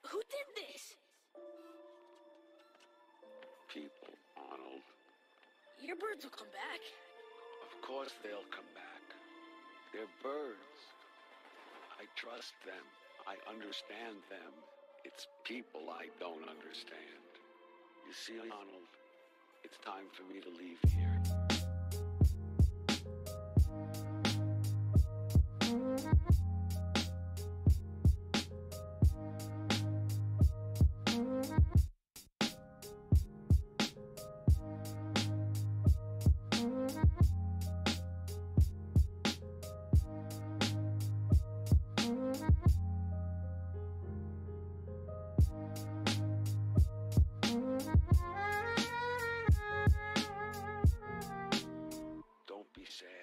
Who did this? People, Arnold. Your birds will come back. Of course they'll come back. They're birds. I trust them. I understand them. It's people I don't understand. You see, Arnold, it's time for me to leave here. Don't be sad.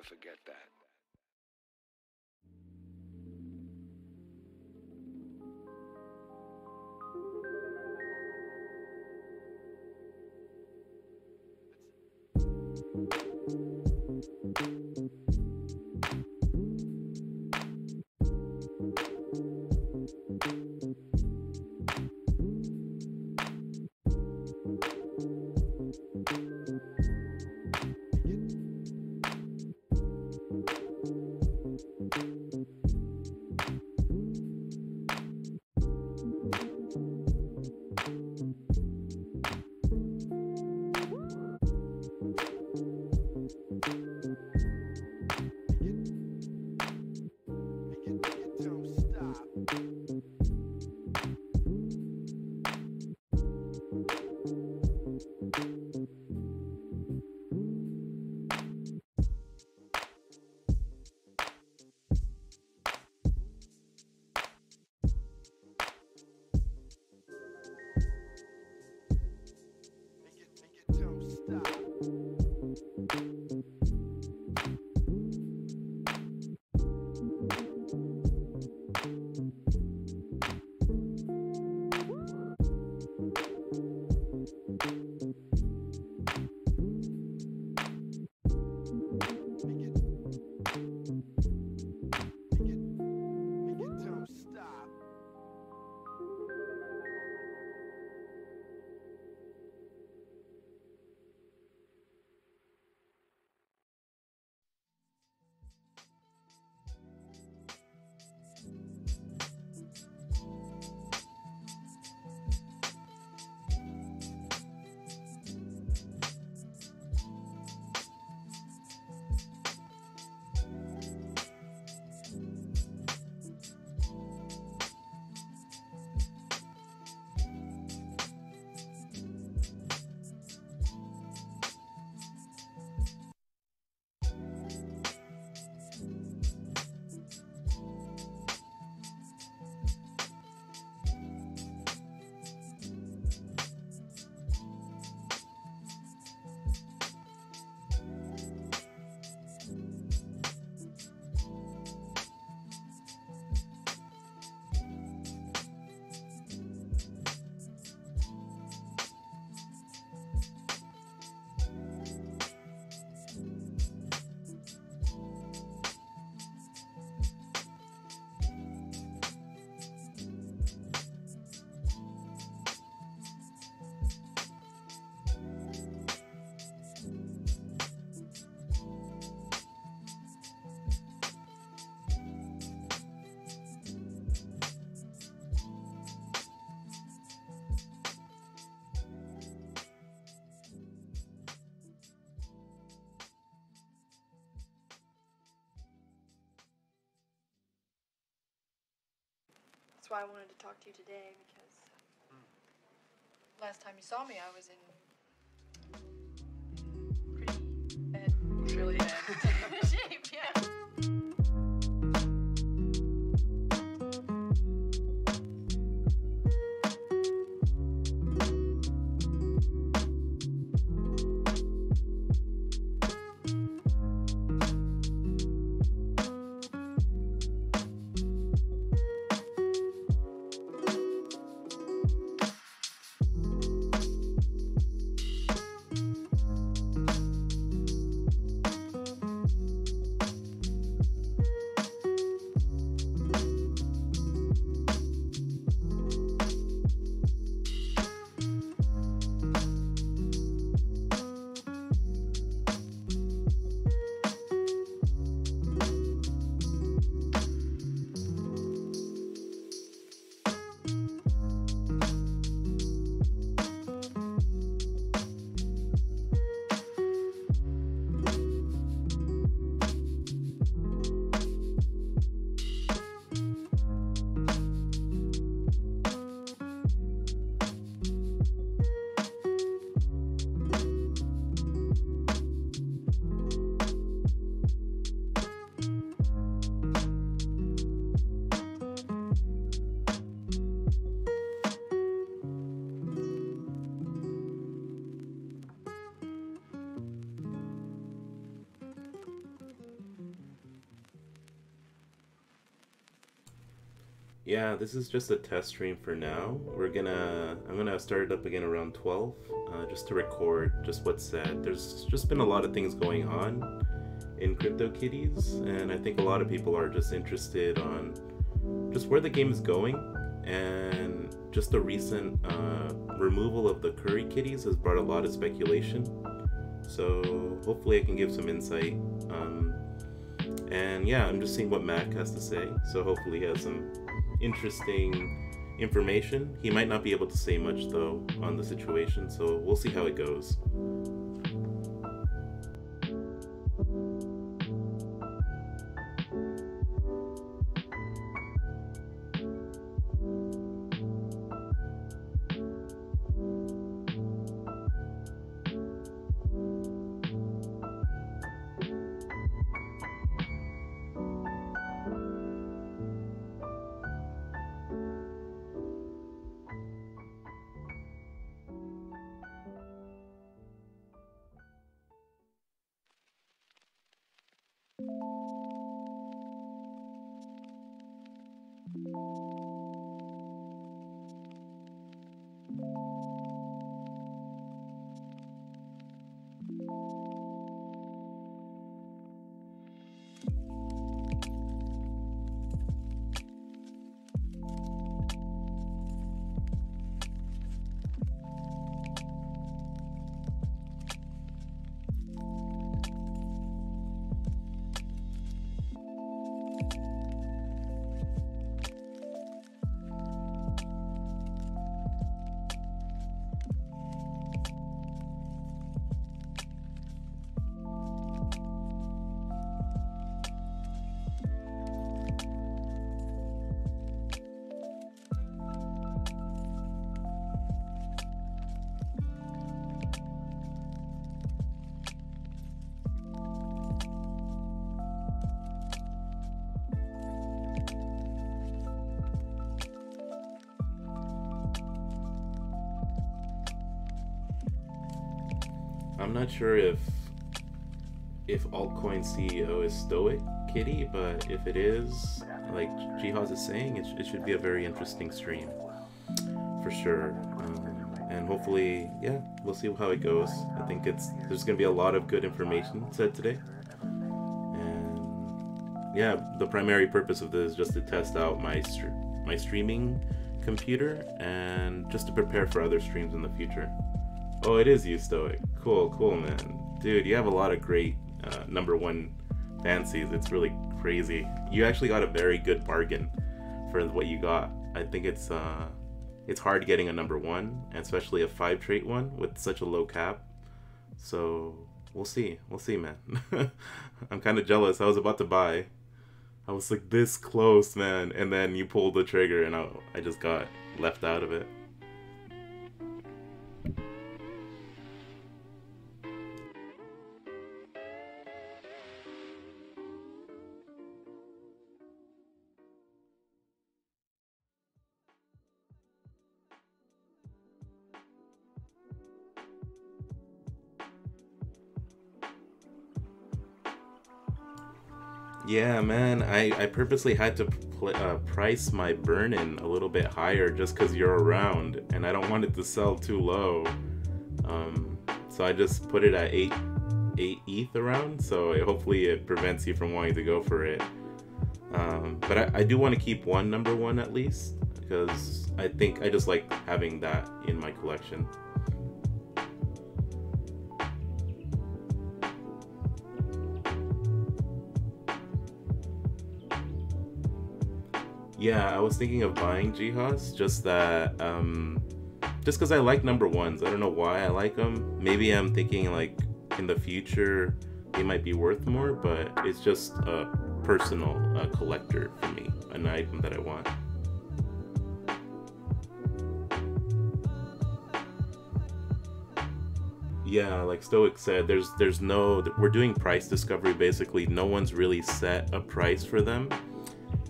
Forget that. That's why I wanted to talk to you today, because last time you saw me, I was in pretty bad, really bad shape, yeah. Yeah, this is just a test stream for now. I'm gonna start it up again around 12, just to record just what's said. There's just been a lot of things going on in CryptoKitties, and I think a lot of people are just interested on just where the game is going, and just the recent removal of the CurryKitties has brought a lot of speculation. So hopefully I can give some insight. And yeah, I'm just seeing what Mack has to say. So hopefully he has some interesting information. He might not be able to say much though on the situation, so we'll see how it goes. I'm not sure if altcoin CEO is Stoic Kitty, but if it is, like Jihaz is saying, it should be a very interesting stream for sure. And hopefully, yeah, we'll see how it goes. I think there's gonna be a lot of good information said today, and yeah, the primary purpose of this is just to test out my streaming computer and just to prepare for other streams in the future. Oh, it is you, Stoic. Cool, man. Dude, you have a lot of great #1 fancies. It's really crazy. You actually got a very good bargain for what you got. I think it's hard getting a #1, and especially a 5 trait one with such a low cap. So we'll see, man. I'm kind of jealous. I was about to buy. I was like this close, man, and then you pulled the trigger, and I just got left out of it. Yeah, man, I purposely had to price my burn-in a little bit higher just because you're around, and I don't want it to sell too low. So I just put it at 8 ETH around, so hopefully it prevents you from wanting to go for it. But I do want to keep one number one at least, because I think I just like having that in my collection. Yeah, I was thinking of buying Jihas, just that, just because I like number ones. I don't know why I like them. Maybe I'm thinking like in the future they might be worth more, but it's just a personal collector for me, an item that I want. Yeah, like Stoic said, there's no, we're doing price discovery basically. No one's really set a price for them.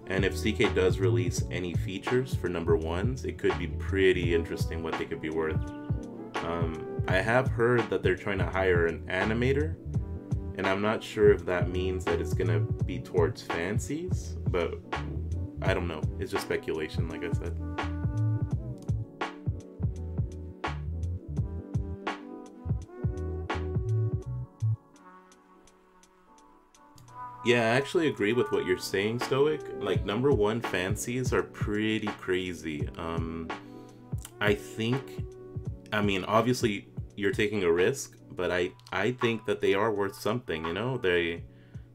And if CK does release any features for number ones, it could be pretty interesting what they could be worth. I have heard that they're trying to hire an animator, and I'm not sure if that means that it's gonna be towards fancies, but I don't know. It's just speculation, like I said. Yeah, I actually agree with what you're saying, Stoic. Like, number one fancies are pretty crazy. I think, I mean, obviously you're taking a risk, but I think that they are worth something, you know? They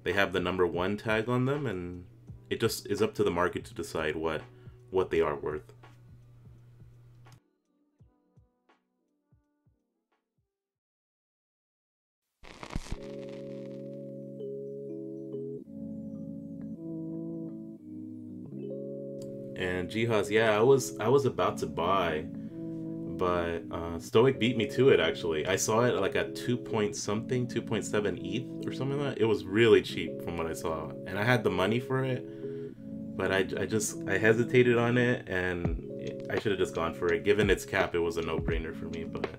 have the number one tag on them, and it just is up to the market to decide what they are worth. And Jihaz, yeah, I was about to buy, but Stoic beat me to it actually. I saw it like at 2 point something, 2.7 ETH or something like that. It was really cheap from what I saw, and I had the money for it, but I hesitated on it, and I should have just gone for it. Given its cap, it was a no-brainer for me. But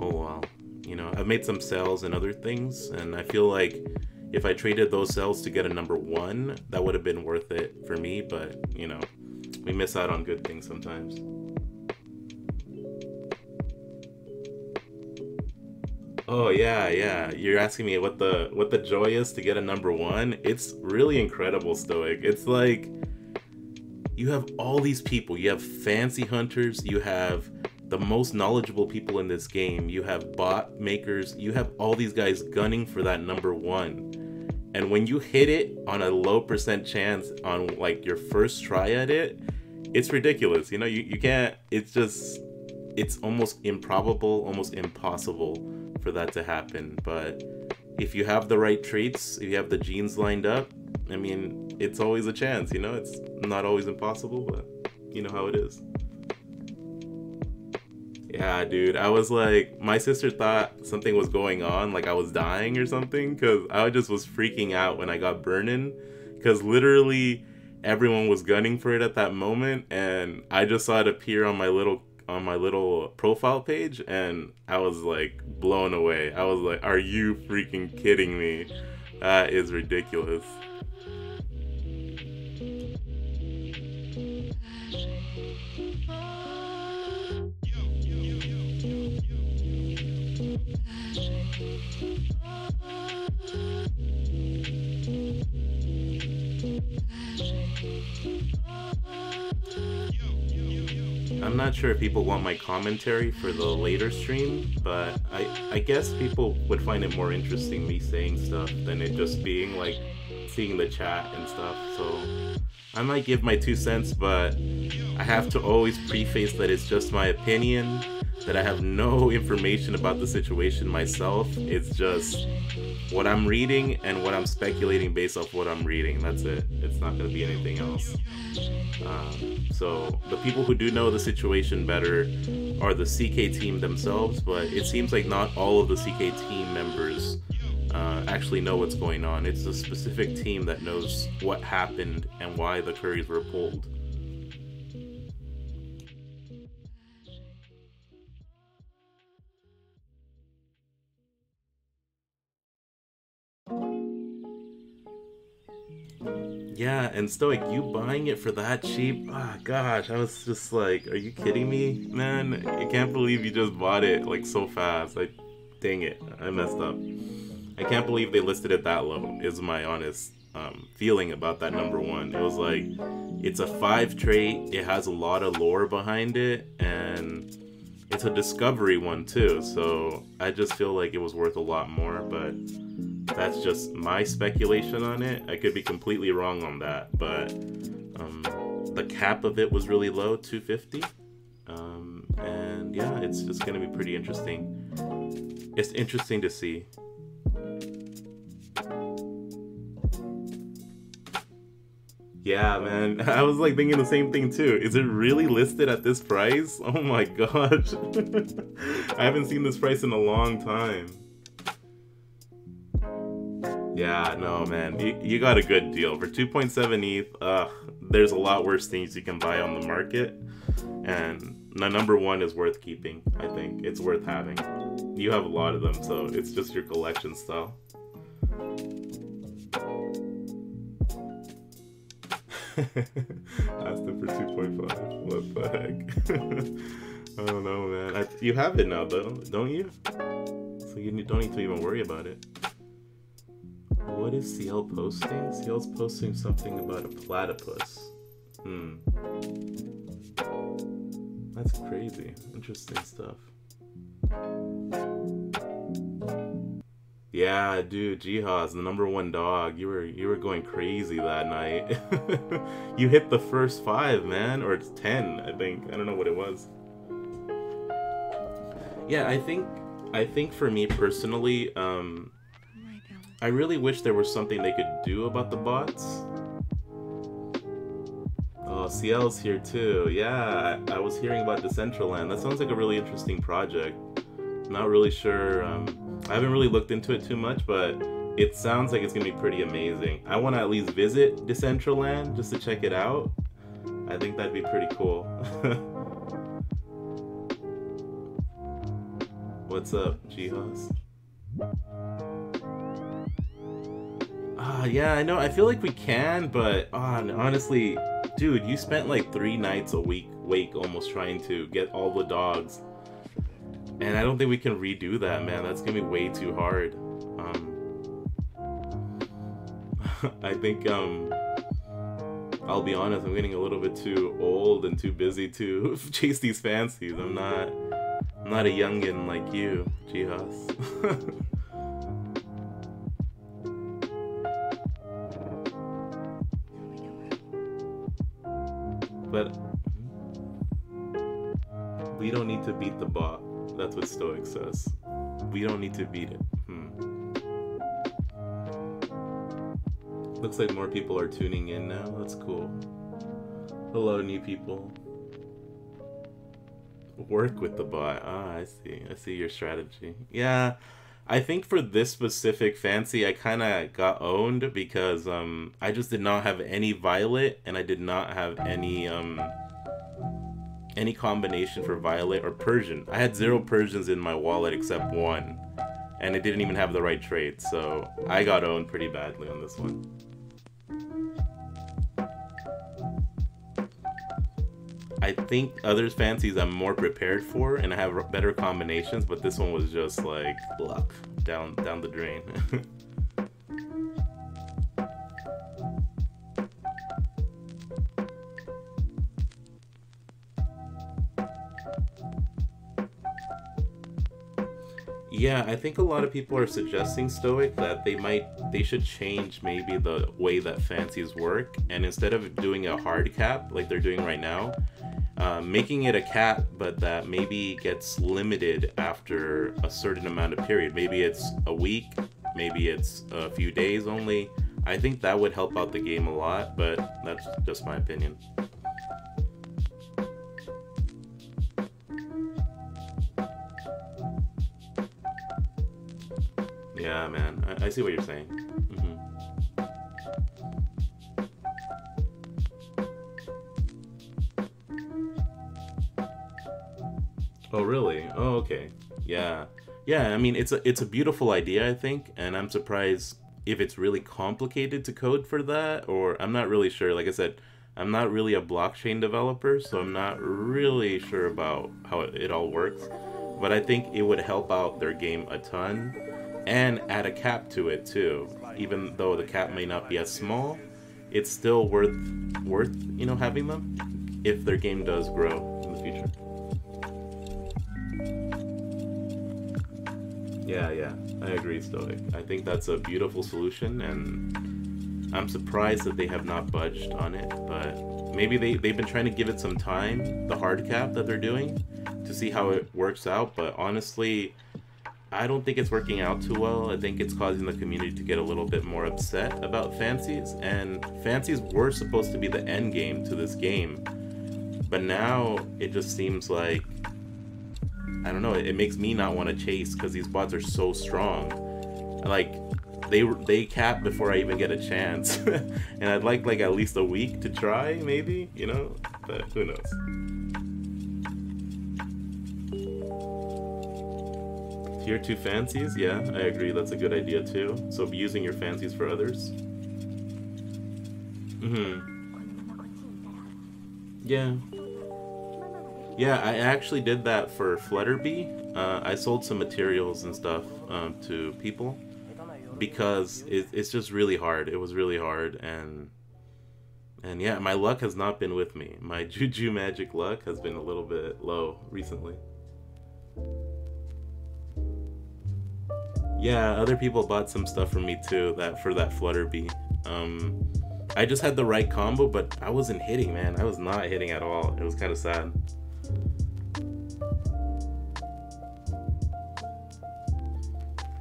oh well, you know, I've made some sales and other things, and I feel like if I traded those sales to get a number one, that would have been worth it for me. But you know, we miss out on good things sometimes. Oh yeah, yeah. You're asking me what the joy is to get a number one? It's really incredible, Stoic. It's like you have all these people. You have fancy hunters, you have the most knowledgeable people in this game, you have bot makers, you have all these guys gunning for that number one. And when you hit it on a low percent chance on like your first try at it, it's ridiculous. You know, you can't, it's almost improbable, almost impossible for that to happen. But if you have the right traits, if you have the genes lined up, I mean, it's always a chance, you know? It's not always impossible, but you know how it is. Yeah, dude, I was like, my sister thought something was going on, like I was dying or something, because I just was freaking out when I got burning, because literally everyone was gunning for it at that moment, and I just saw it appear on my little profile page, and I was like blown away. I was like, are you freaking kidding me? That is ridiculous. I'm not sure if people want my commentary for the later stream, but I guess people would find it more interesting me saying stuff than it just being like seeing the chat and stuff. So I might give my 2 cents, but I have to always preface that it's just my opinion, that I have no information about the situation myself. It's just what I'm reading and what I'm speculating based off what I'm reading. That's it. It's not going to be anything else. So the people who do know the situation better are the CK team themselves, but it seems like not all of the CK team members actually know what's going on. It's a specific team that knows what happened and why the Currys were pulled. Yeah, and Stoic, you buying it for that cheap? Ah, gosh, I was just like, are you kidding me, man? I can't believe you just bought it like so fast. Like, dang it, I messed up. I can't believe they listed it that low. Is my honest feeling about that number one. It was like, it's a 5 trait. It has a lot of lore behind it, and it's a discovery one too. So I just feel like it was worth a lot more, but. That's just my speculation on it. I could be completely wrong on that, but the cap of it was really low, 250. And yeah, it's just gonna be pretty interesting. It's interesting to see. Yeah, man. I was like thinking the same thing too. Is it really listed at this price? Oh my gosh. I haven't seen this price in a long time. Yeah, no, man. You got a good deal. For 2.7 ETH, there's a lot worse things you can buy on the market. And the number one is worth keeping, I think. It's worth having. You have a lot of them, so it's just your collection style. Asked it for 2.5. What the heck? I don't know, man. You have it now, though, don't you? So you don't need to even worry about it. What is CL posting? CL's posting something about a platypus. That's crazy. Interesting stuff. Yeah, dude, Jihaz, the number one dog. You were going crazy that night. You hit the first 5, man, or it's 10, I think. I don't know what it was. Yeah, I think for me personally, I really wish there was something they could do about the bots. Oh, CL's here too. Yeah, I was hearing about Decentraland. That sounds like a really interesting project. Not really sure. I haven't really looked into it too much, but it sounds like it's gonna be pretty amazing. I want to at least visit Decentraland just to check it out. I think that'd be pretty cool. What's up, Jihaz? Yeah, I know. I feel like we can, but honestly, dude, you spent like 3 nights awake almost trying to get all the dogs. And I don't think we can redo that, man. That's gonna be way too hard. I think, I'll be honest, I'm getting a little bit too old and too busy to chase these fancies. I'm not a youngin' like you, Jihaz. But we don't need to beat the bot. That's what Stoic says. We don't need to beat it. Looks like more people are tuning in now. That's cool. Hello, new people. Work with the bot. I see. I see your strategy. Yeah. I think for this specific fancy, I kind of got owned because I just did not have any violet, and I did not have any combination for violet or Persian. I had 0 Persians in my wallet except 1, and it didn't even have the right trade, so I got owned pretty badly on this one. I think others fancies I'm more prepared for and I have better combinations, but this one was just like luck down the drain. Yeah, I think a lot of people are suggesting, Stoic, that they should change maybe the way that fancies work, and instead of doing a hard cap like they're doing right now, making it a cap, but that maybe gets limited after a certain amount of period. Maybe it's a week, maybe it's a few days only. I think that would help out the game a lot, but that's just my opinion. Yeah, man, I see what you're saying. Oh, really? Oh, okay. Yeah. Yeah, I mean, it's a beautiful idea, I think, and I'm surprised if it's really complicated to code for that, or I'm not really sure. Like I said, I'm not really a blockchain developer, so I'm not really sure about how it all works. But I think it would help out their game a ton and add a cap to it too. Even though the cap may not be as small, it's still worth having them if their game does grow in the future. Yeah, I agree, Stoic. I think that's a beautiful solution, and I'm surprised that they have not budged on it, but maybe they've been trying to give it some time, the hard cap that they're doing, to see how it works out, but honestly, I don't think it's working out too well. I think it's causing the community to get a little bit more upset about fancies, and fancies were supposed to be the end game to this game, but now it just seems like, I don't know, it makes me not want to chase because these bots are so strong. Like, they cap before I even get a chance. And I'd like at least a week to try, maybe, but who knows. Tier 2 fancies, yeah, I agree, that's a good idea too. So using your fancies for others. Yeah, I actually did that for Flutterbee. I sold some materials and stuff to people because it's just really hard. It was really hard, and yeah, my luck has not been with me. My Juju magic luck has been a little bit low recently. Yeah, other people bought some stuff from me too, for that Flutterbee. I just had the right combo, but I wasn't hitting, man. I was not hitting at all. It was kind of sad.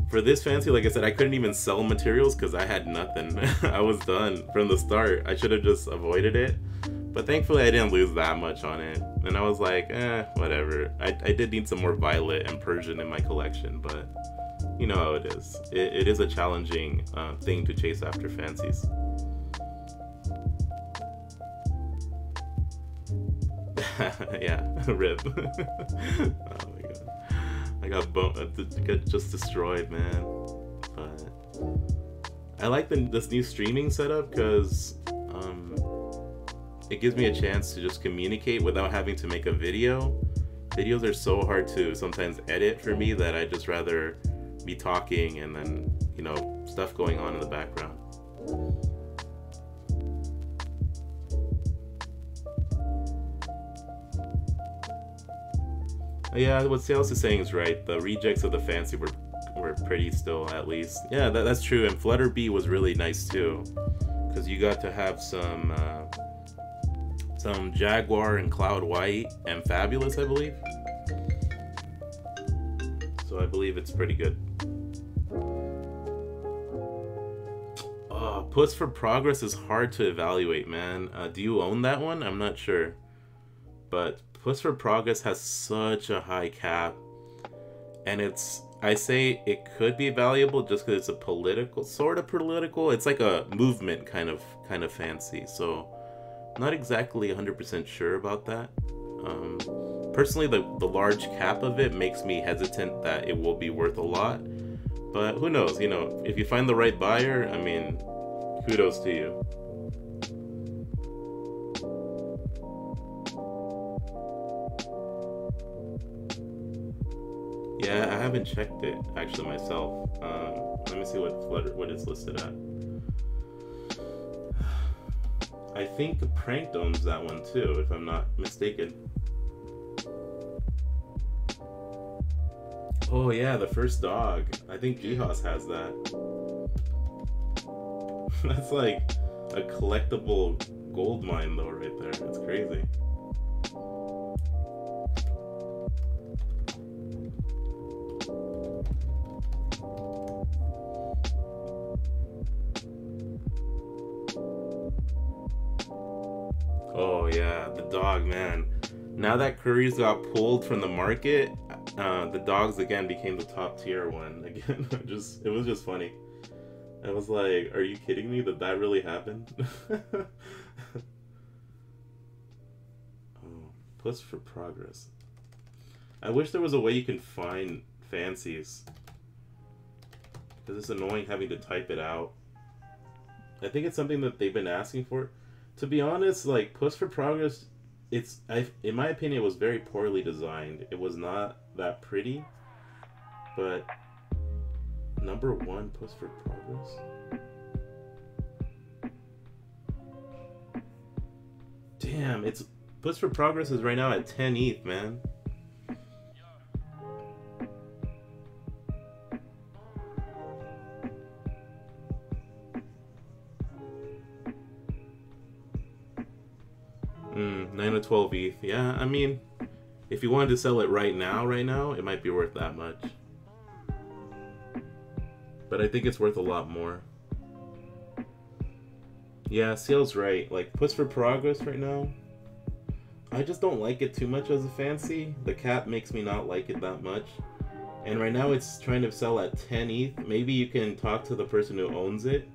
For this fancy, like I said, I couldn't even sell materials because I had nothing. I was done from the start. I should have just avoided it. But thankfully I didn't lose that much on it. And I was like, whatever. I did need some more Violet and Persian in my collection, but you know how it is. It is a challenging thing to chase after fancies. Yeah, rip. Oh my god. I got just destroyed, man. But I like this new streaming setup because it gives me a chance to just communicate without having to make a video. Videos are so hard to sometimes edit for me that I just rather be talking and then, stuff going on in the background. Yeah, what Sales is saying is right. The rejects of the fancy were pretty still, at least. Yeah, that's true. And Flutterbee was really nice too, because you got to have some Jaguar and Cloud White and Fabulous, I believe. So I believe it's pretty good. Puss for Progress is hard to evaluate, man. Do you own that one? I'm not sure, but Puss for Progress has such a high cap, and I say it could be valuable just because it's a sort of political. It's like a movement kind of fancy, so not exactly 100% sure about that. Personally, the large cap of it makes me hesitant that it will be worth a lot, but who knows? If you find the right buyer, I mean, kudos to you. Yeah, I haven't checked it actually myself. Let me see what it's listed at. I think Pranked owns that one too, if I'm not mistaken. Oh yeah, the first dog. I think Jihas has that. That's like a collectible gold mine though right there. It's crazy. Oh yeah, the dog, man. Now that Curry's got pulled from the market, the dogs again became the top tier one again. It was just funny. I was like, are you kidding me that really happened? Oh, Puss for Progress. I wish there was a way you can find fancies. Because it's annoying having to type it out. I think it's something that they've been asking for. To be honest, like, Push for Progress, in my opinion, it was very poorly designed. It was not that pretty. But number 1, Push for Progress? Damn, it's Push for Progress is right now at 10 ETH, man. Mm, 9 to 12 ETH. Yeah, I mean, if you wanted to sell it right now, it might be worth that much. But I think it's worth a lot more. Yeah, Seal's right. Like, Push for Progress right now, I just don't like it too much as a fancy. The cap makes me not like it that much. And right now it's trying to sell at 10 ETH. Maybe you can talk to the person who owns it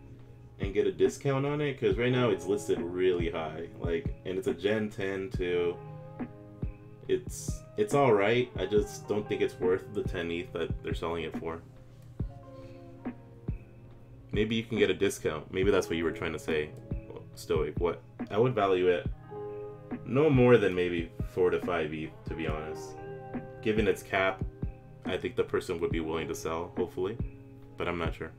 and get a discount on it, because right now it's listed really high. Like, and it's a Gen 10 too. It's alright. I just don't think it's worth the 10 ETH that they're selling it for. Maybe you can get a discount. Maybe that's what you were trying to say, Stoic. What? I would value it no more than maybe 4 to 5 ETH, to be honest. Given its cap, I think the person would be willing to sell, hopefully. But I'm not sure.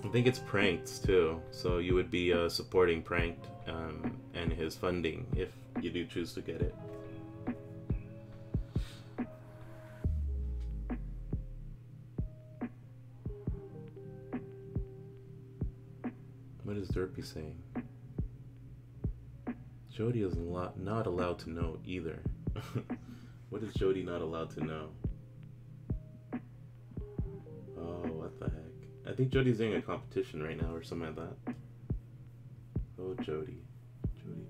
I think it's Pranked too, so you would be supporting Pranked and his funding if you do choose to get it. What is Derpy saying? Jody is not allowed to know either. What is Jody not allowed to know? Oh, what the heck? I think Jody's doing a competition right now or something like that. Oh, Jody. Jody.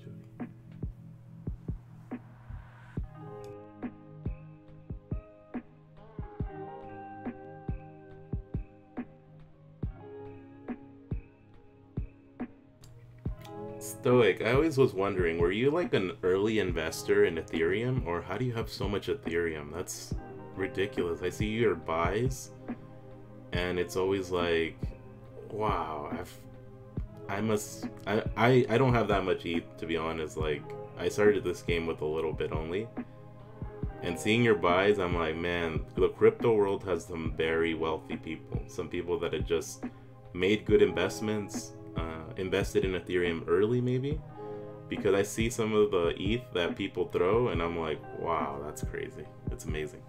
Stoic, I always was wondering, were you like an early investor in Ethereum, or how do you have so much Ethereum? That's ridiculous. I see your buys, and it's always like, wow, I don't have that much ETH, to be honest. Like, I started this game with a little bit only, and seeing your buys, I'm like, man, the crypto world has some very wealthy people. Some people that had just made good investments, invested in Ethereum early maybe, because I see some of the ETH that people throw and I'm like, wow, that's crazy. It's amazing.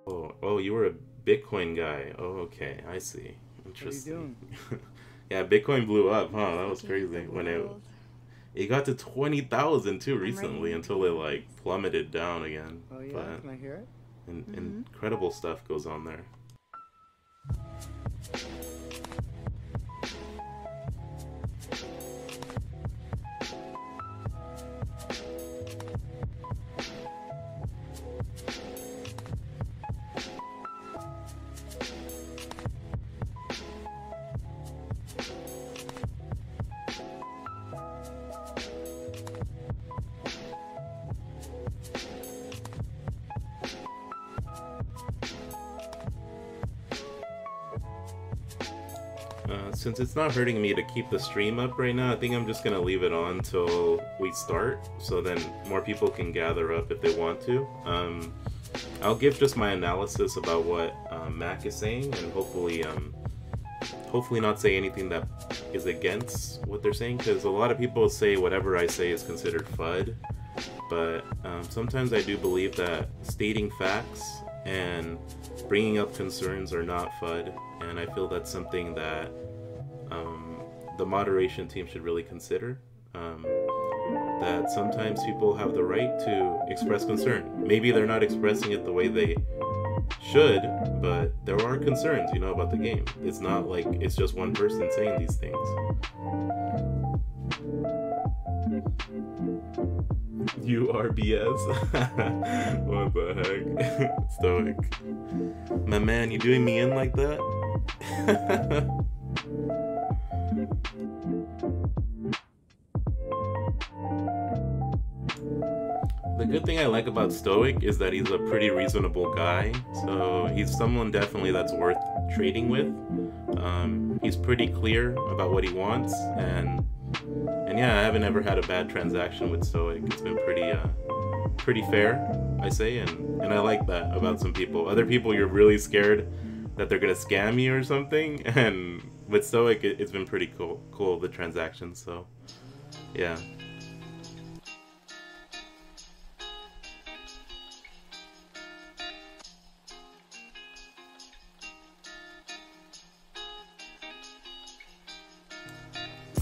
Oh, you were a Bitcoin guy. Oh, okay, I see. Interesting. What are you doing? Yeah, Bitcoin blew up, huh? That was crazy when it got to 20,000 too recently, until it like plummeted down again. Oh yeah, but can I hear it? Incredible stuff goes on there. Since it's not hurting me to keep the stream up right now, I think I'm just gonna leave it on till we start, so then more people can gather up if they want to. I'll give just my analysis about what Mack is saying, and hopefully not say anything that is against what they're saying, because a lot of people say whatever I say is considered FUD, but sometimes I do believe that stating facts and bringing up concerns are not FUD, and I feel that's something that the moderation team should really consider. That sometimes people have the right to express concern. Maybe they're not expressing it the way they should, but there are concerns, about the game. It's not like it's just one person saying these things. You are BS. What the heck? Stoic. My man, you doing me in like that? The good thing I like about Stoic is that he's a pretty reasonable guy, so he's someone definitely that's worth trading with. He's pretty clear about what he wants, and yeah, I haven't ever had a bad transaction with Stoic. It's been pretty fair, I say, and I like that about some people. Other people, you're really scared that they're gonna scam you or something, and with Stoic, it's been pretty cool the transactions. So, yeah.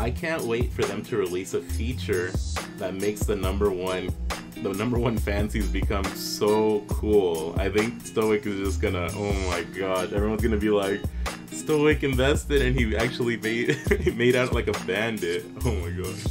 I can't wait for them to release a feature that makes the number one fancies become so cool. I think Stoic is just gonna, oh my gosh, everyone's gonna be like, Stoic invested and he actually made out like a bandit. Oh my gosh.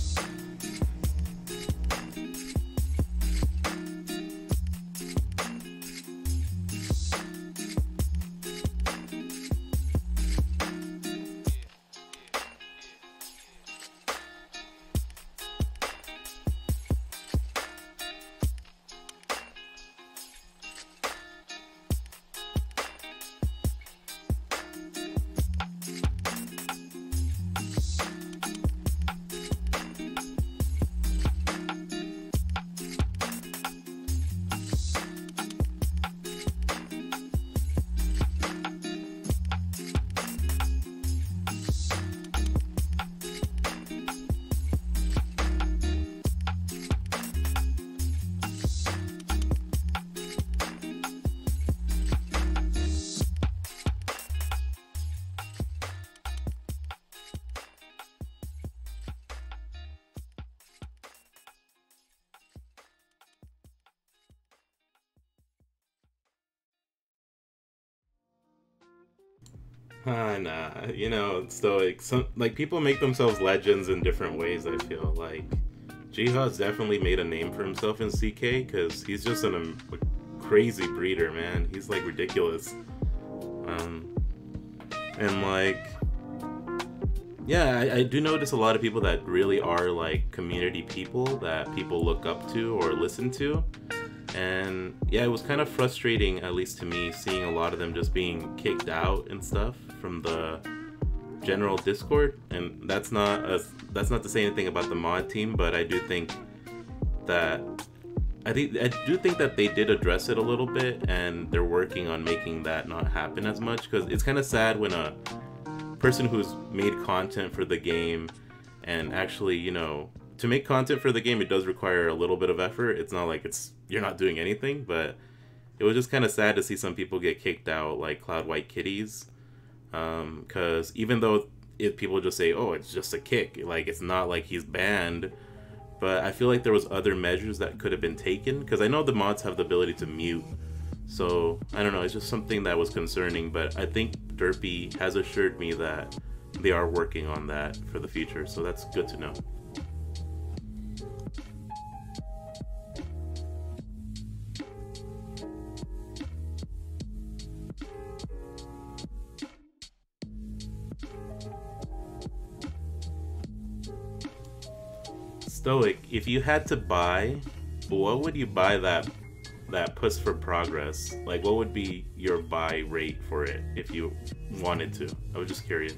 Nah, you know, Stoic. Like people make themselves legends in different ways. I feel like Jihad's definitely made a name for himself in CK because he's just a crazy breeder, man. He's like ridiculous, and like, yeah, I do notice a lot of people that really are like community people that people look up to or listen to. And yeah, it was kind of frustrating, at least to me, seeing a lot of them just being kicked out and stuff from the general Discord. And that's not to say anything about the mod team, but I do think that they did address it a little bit, and they're working on making that not happen as much, because it's kind of sad when a person who's made content for the game, and actually, you know, to make content for the game, it does require a little bit of effort. It's not like you're not doing anything, but it was just kind of sad to see some people get kicked out, like CryptoKitties, because even though people just say, oh, it's just a kick, like it's not like he's banned, but I feel like there was other measures that could have been taken, because I know the mods have the ability to mute, so I don't know, it's just something that was concerning. But I think Derpy has assured me that they are working on that for the future, so that's good to know. Stoic, if you had to buy, what would you buy that puts for progress? Like, what would be your buy rate for it if you wanted to? I was just curious.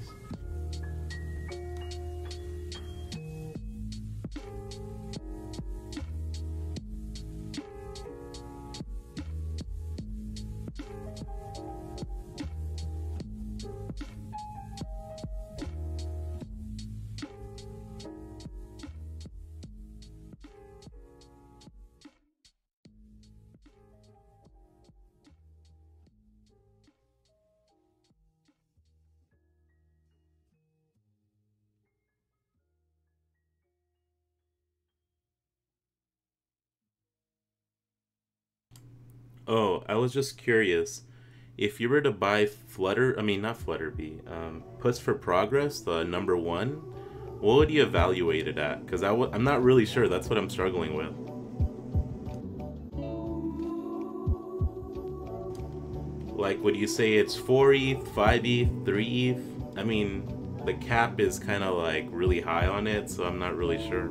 Oh, I was just curious. If you were to buy not Flutterby, puts for progress, the number one, what would you evaluate it at? Because I'm not really sure. That's what I'm struggling with. like, would you say it's 4 ETH, 5 ETH, 3 ETH? I mean, the cap is kind of like really high on it, so I'm not really sure.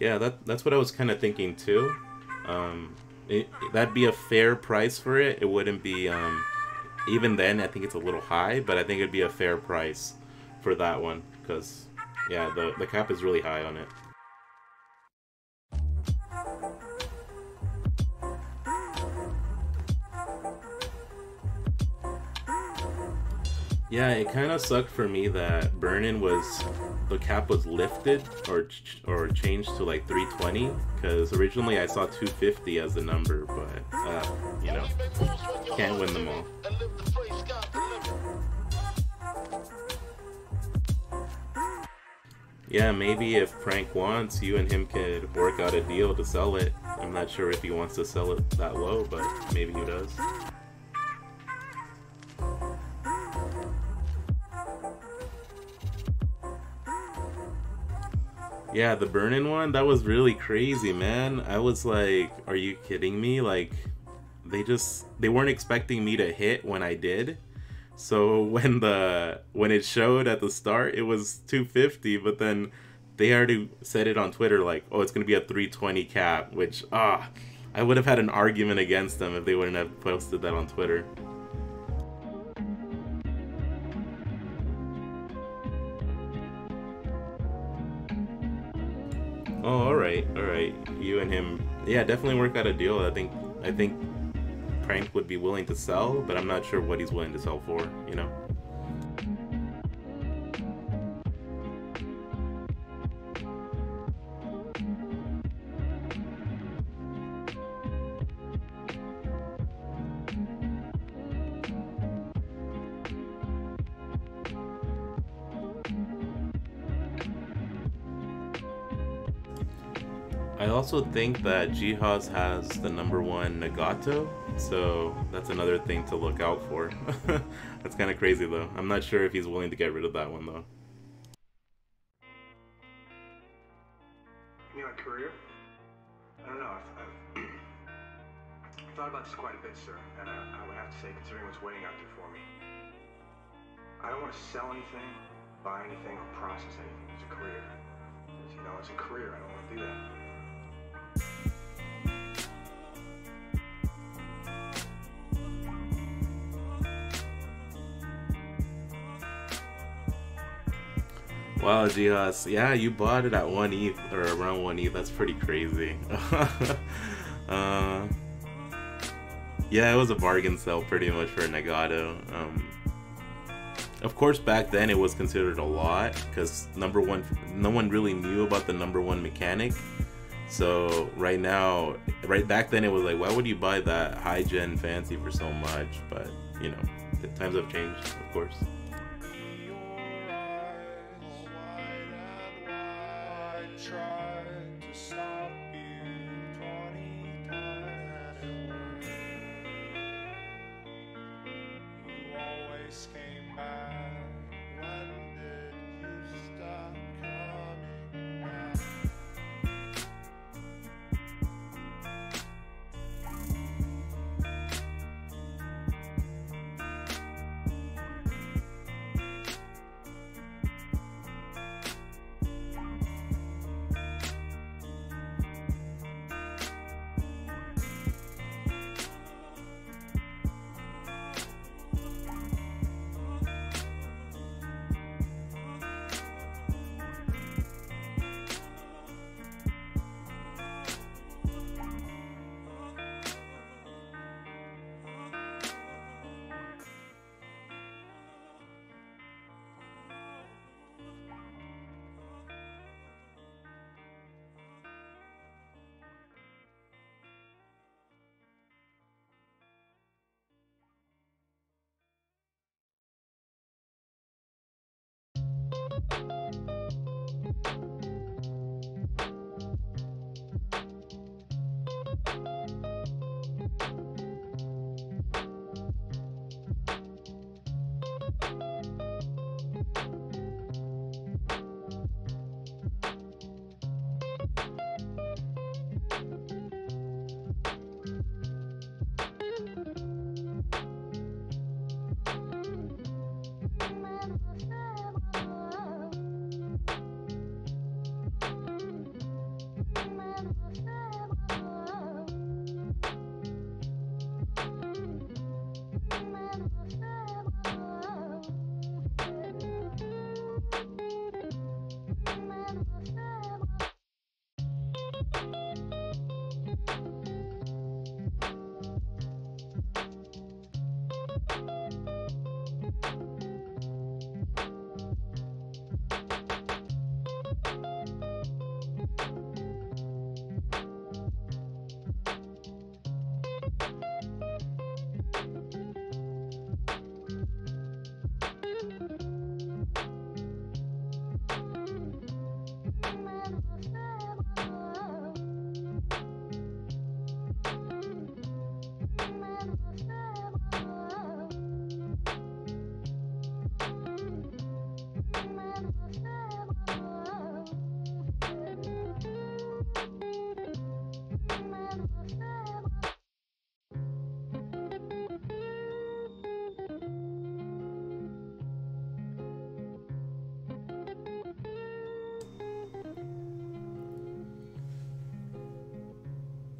Yeah, that's what I was kind of thinking too. That'd be a fair price for it. It wouldn't be, even then, I think it's a little high, but I think it'd be a fair price for that one, because, yeah, the cap is really high on it. Yeah, it kind of sucked for me that the cap was lifted or changed to like 320, because originally I saw 250 as the number, but you know, can't win them all. Yeah, maybe if Prank wants, you and him could work out a deal to sell it. I'm not sure if he wants to sell it that low, but maybe he does. Yeah, the burn-in one, that was really crazy, man. I was like, are you kidding me? Like, they weren't expecting me to hit when I did. So when it showed at the start, it was 250, but then they already said it on Twitter like, oh, it's gonna be a 320 cap, which I would have had an argument against them if they wouldn't have posted that on Twitter. Oh, all right. You and him, yeah, definitely work out a deal. I think Prank would be willing to sell, but I'm not sure what he's willing to sell for, you know? I also think that Jihaz has the #1 Nagato, so that's another thing to look out for. That's kind of crazy though. I'm not sure if he's willing to get rid of that one though. You mean my career? I don't know. I've thought about this quite a bit, sir, and I would have to say, considering what's waiting out there for me, I don't want to sell anything, buy anything, or process anything as a career. As you know, as a career, I don't want to do that. Wow, Jihaz, yeah, you bought it at 1 ETH, or around 1 ETH, that's pretty crazy. Yeah, it was a bargain sale pretty much for Nagato. Of course, back then it was considered a lot, because no one really knew about the #1 mechanic. So right back then it was like, why would you buy that high gen fancy for so much? But, you know, the times have changed, of course.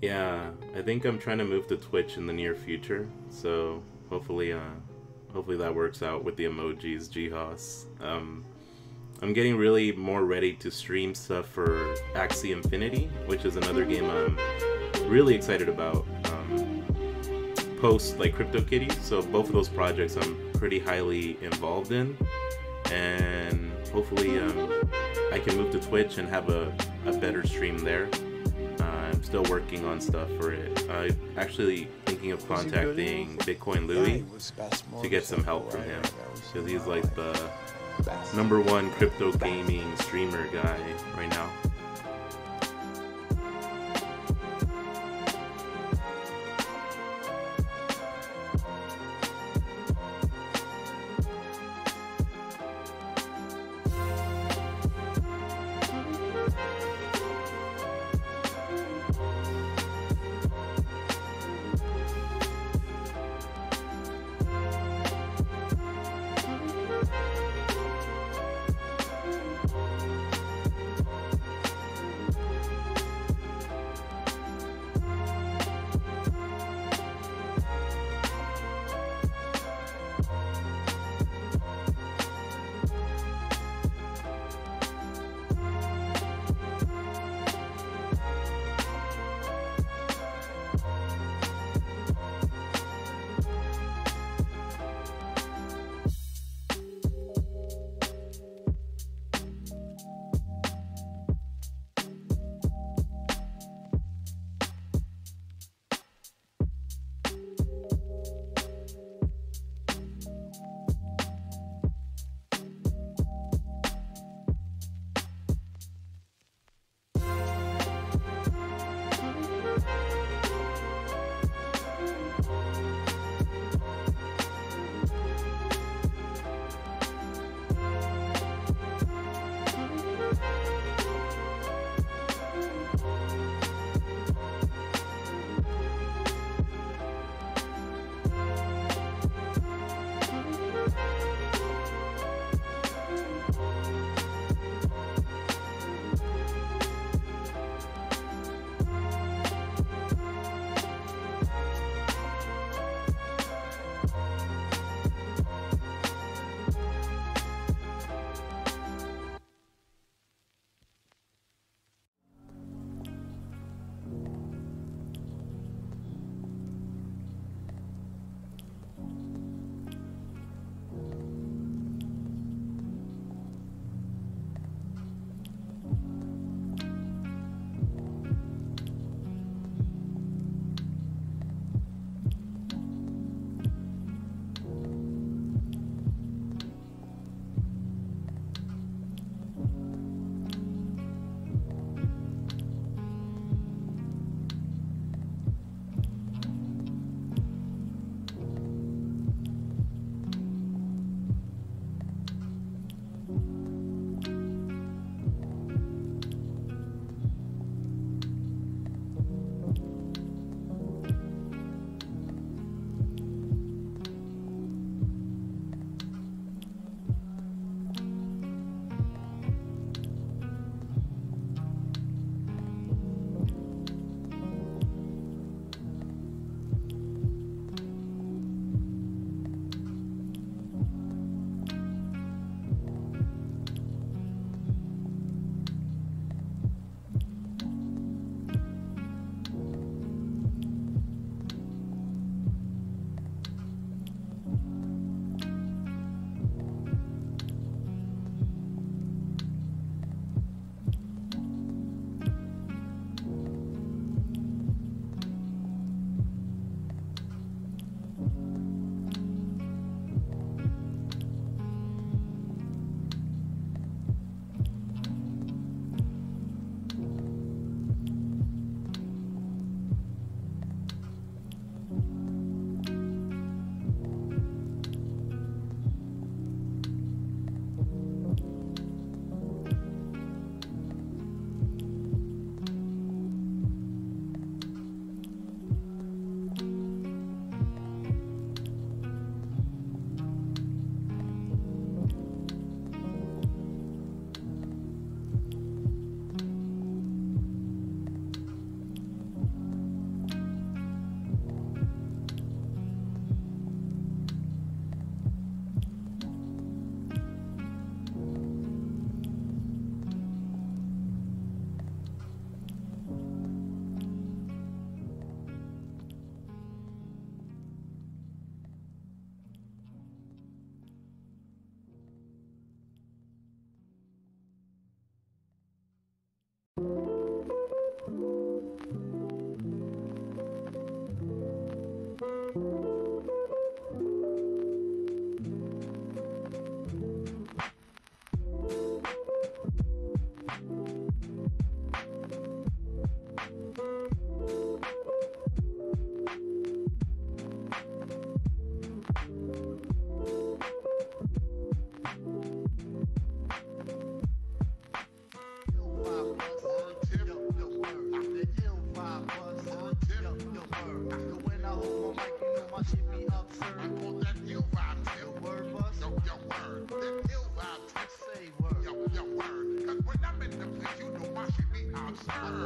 Yeah, I think I'm trying to move to Twitch in the near future, so hopefully that works out with the emojis, Jihos. I'm getting really more ready to stream stuff for Axie Infinity, which is another game I'm really excited about. Post like CryptoKitties, so both of those projects I'm pretty highly involved in, and hopefully I can move to Twitch and have a better stream there. I'm still working on stuff for it. I'm actually thinking of contacting Bitcoin Louie to get some help from him, because he's like the #1 crypto gaming streamer guy right now.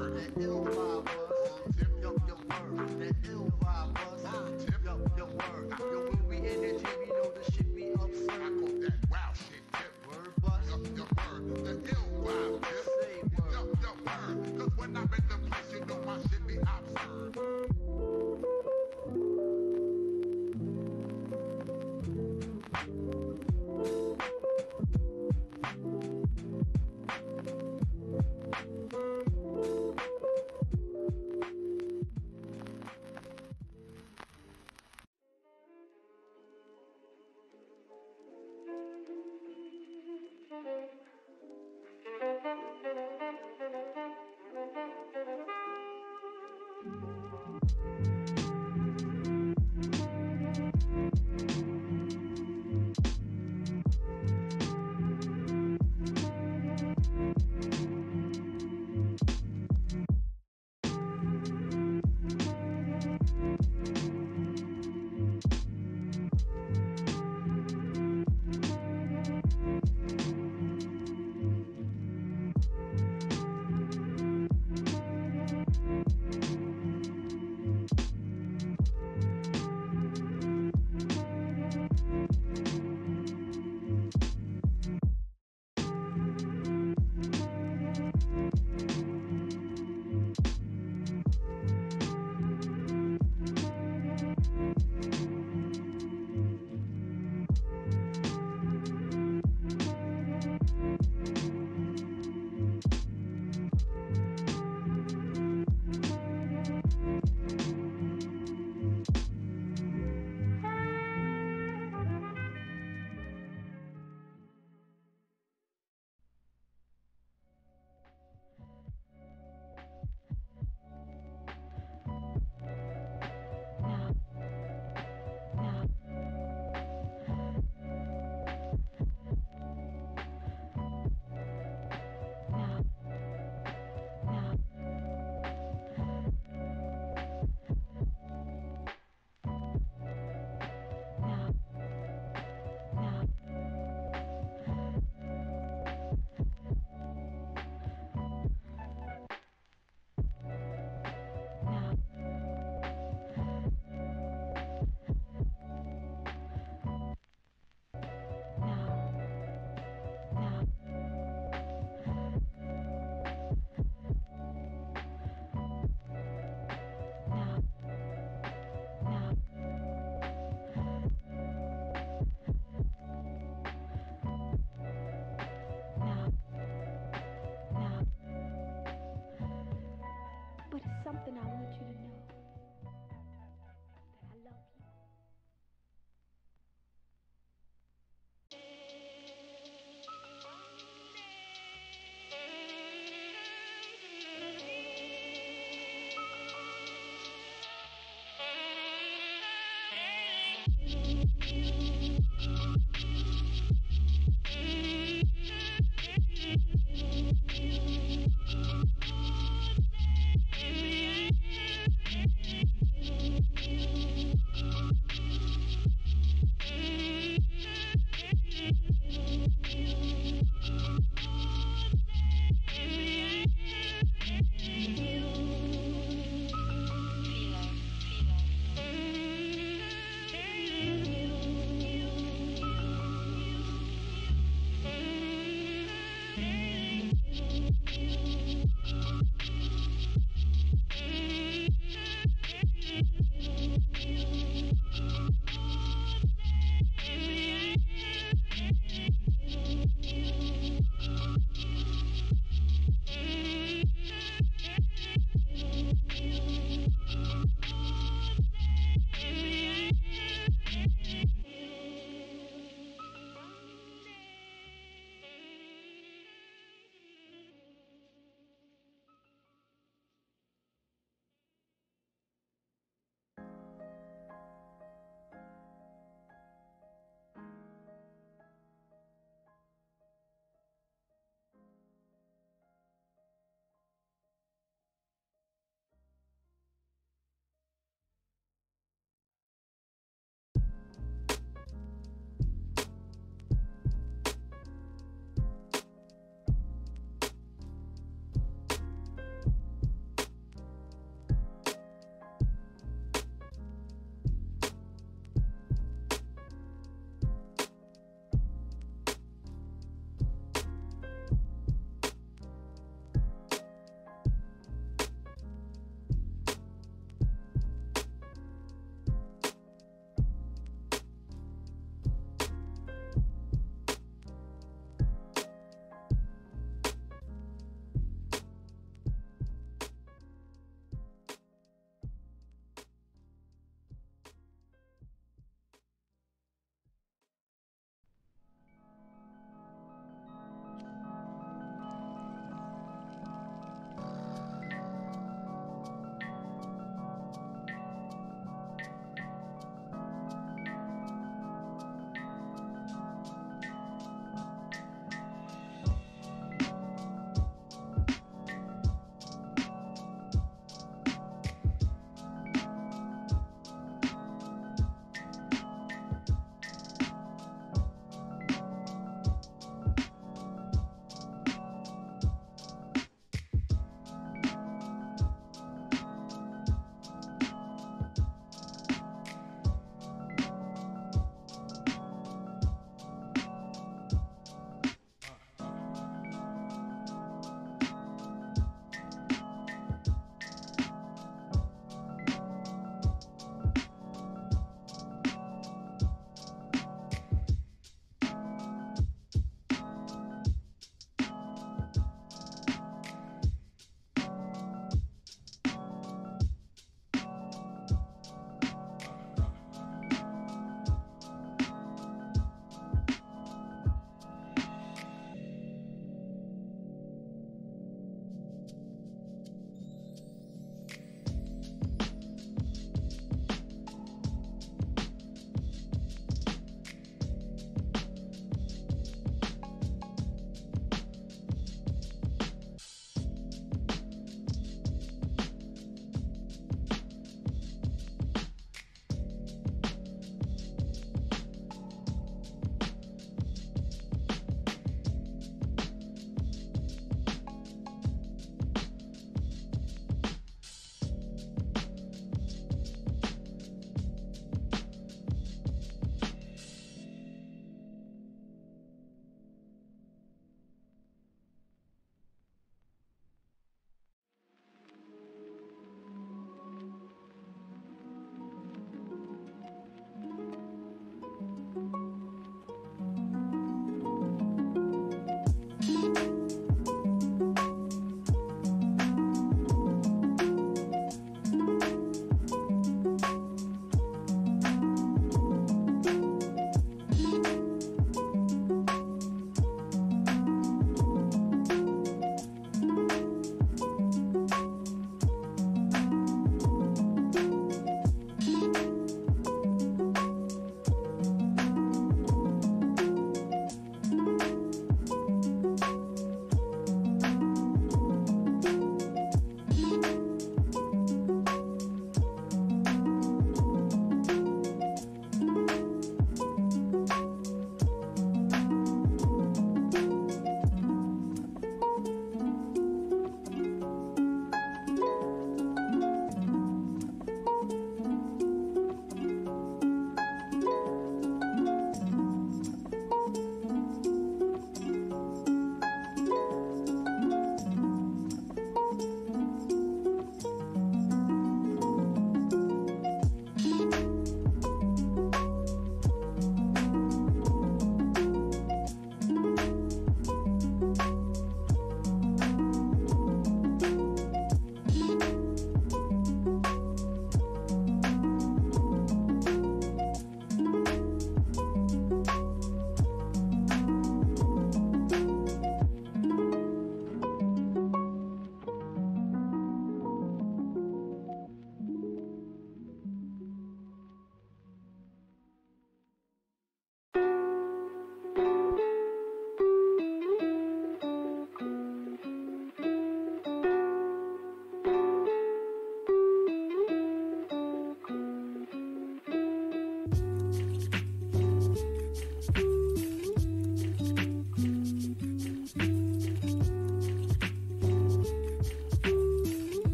word. That ill vibe bus. Yo, word. That ill vibe bus. Yo, word. Yo, when we in that jam, you know the shit be absurd. I call that wow shit, tip. Word bus. Yo, word. The ill vibe, tip. Say word. Yo, word. Cause when I'm in the place, you know my shit be absurd.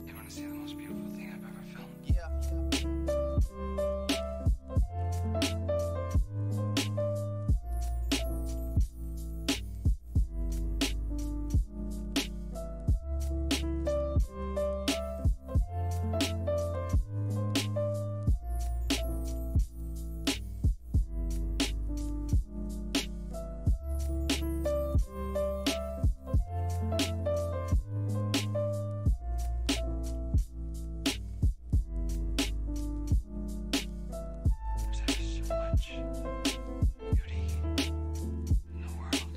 You want to see the most beautiful thing I've ever filmed? There's so much beauty in the world.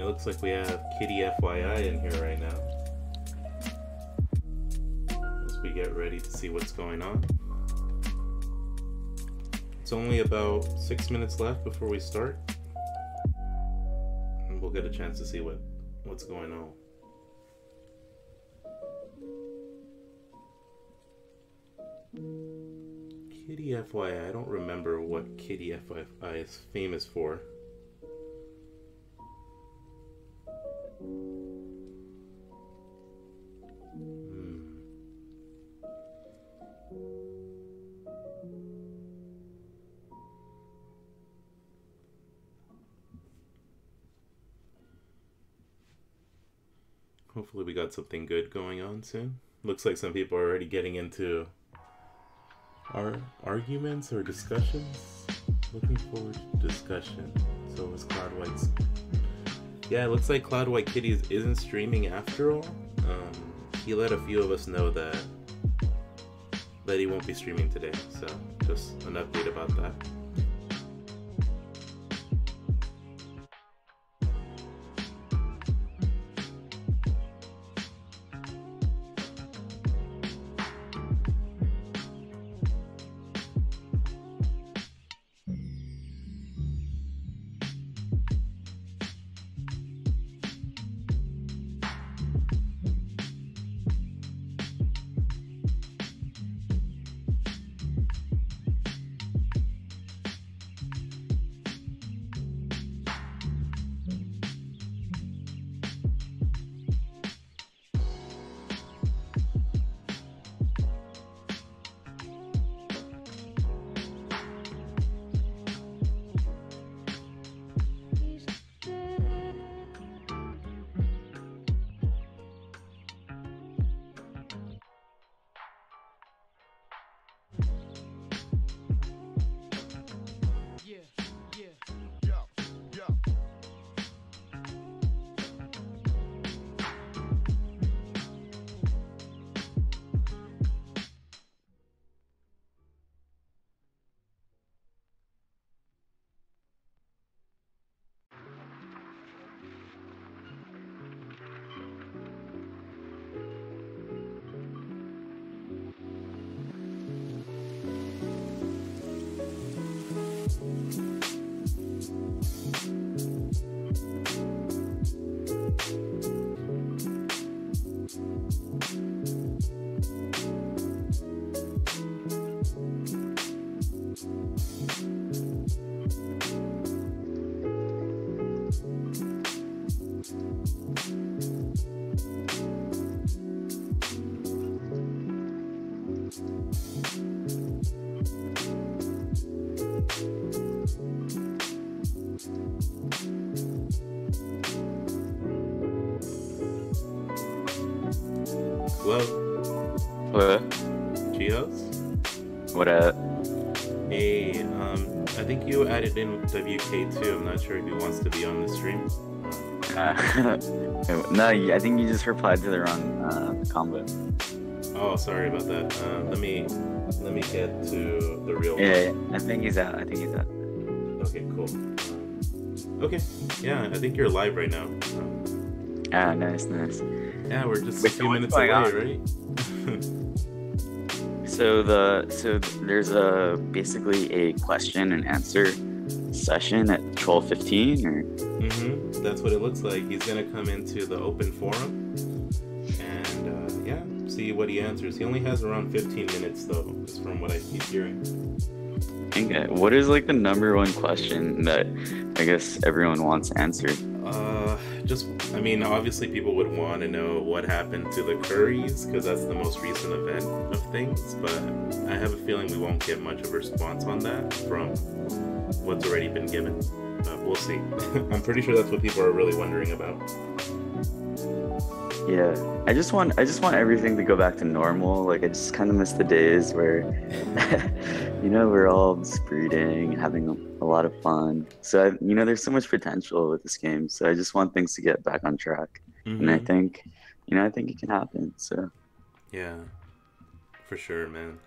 It looks like we have Kitty FYI in here right now. As we get ready to see what's going on. It's only about 6 minutes left before we start. And we'll get a chance to see what's going on. Kitty FYI, I don't remember what Kitty FYI is famous for. Hopefully we got something good going on soon. Looks like some people are already getting into our arguments or discussions. Looking forward to discussion. So is Cloud White's. Yeah, it looks like Cloud White Kitties isn't streaming after all. He let a few of us know that he won't be streaming today. So just an update about that. Hello? What? Geos? What up? Hey, I think you added in WK too. I'm not sure if he wants to be on the stream. No, I think you just replied to the wrong combo. Oh, sorry about that. Let me get to the real Yeah, one. I think he's out. Okay, cool. Okay, yeah, I think you're live right now. Nice. Yeah, we're just Wait, a so few what's minutes going away, on? right? So there's basically a question and answer session at 12:15 or. That's what it looks like. He's gonna come into the open forum and see what he answers. He only has around 15 minutes though, just from what I keep hearing. Okay, what is like the number one question that I guess everyone wants answered? Obviously people would want to know what happened to the Currys because that's the most recent event of things, but I have a feeling we won't get much of a response on that from what's already been given. We'll see. I'm pretty sure that's what people are really wondering about. Yeah, I just want everything to go back to normal. Like I just kind of miss the days where, we're all just breeding, having a lot of fun. So there's so much potential with this game. So I just want things to get back on track, and I think it can happen. So yeah, for sure, man.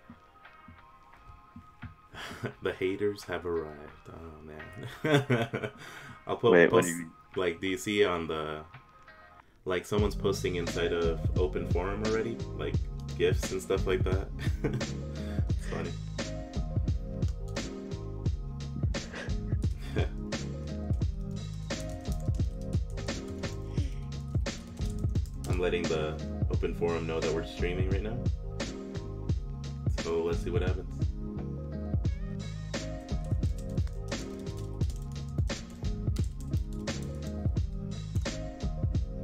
The haters have arrived. Oh man. Wait, what do you mean? Like, do you see on the, like, someone's posting inside of open forum already, like gifs and stuff like that? It's funny. I'm letting the open forum know that we're streaming right now. So let's see what happens.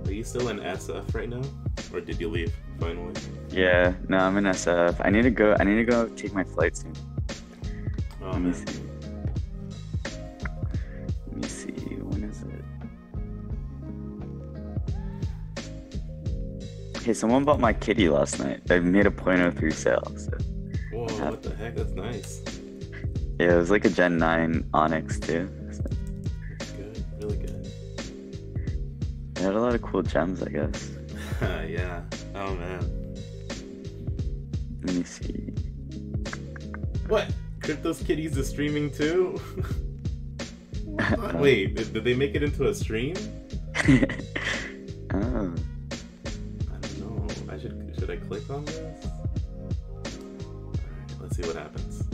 Are you still in SF right now? Or did you leave finally? Yeah, no, I'm in SF. I need to go take my flight soon. Oh, Let me man. see. Let me see. When is it? Hey, someone bought my kitty last night. They made a .03 sale. So. Whoa, what the heck? That's nice. Yeah, it was like a Gen 9 Onyx too. So. Good, really good. They had a lot of cool gems, I guess. Yeah. Oh, man. Let me see. What? CryptoKitties is streaming too? Wait, did they make it into a stream? Oh. I don't know. Should I click on this? Alright, let's see what happens.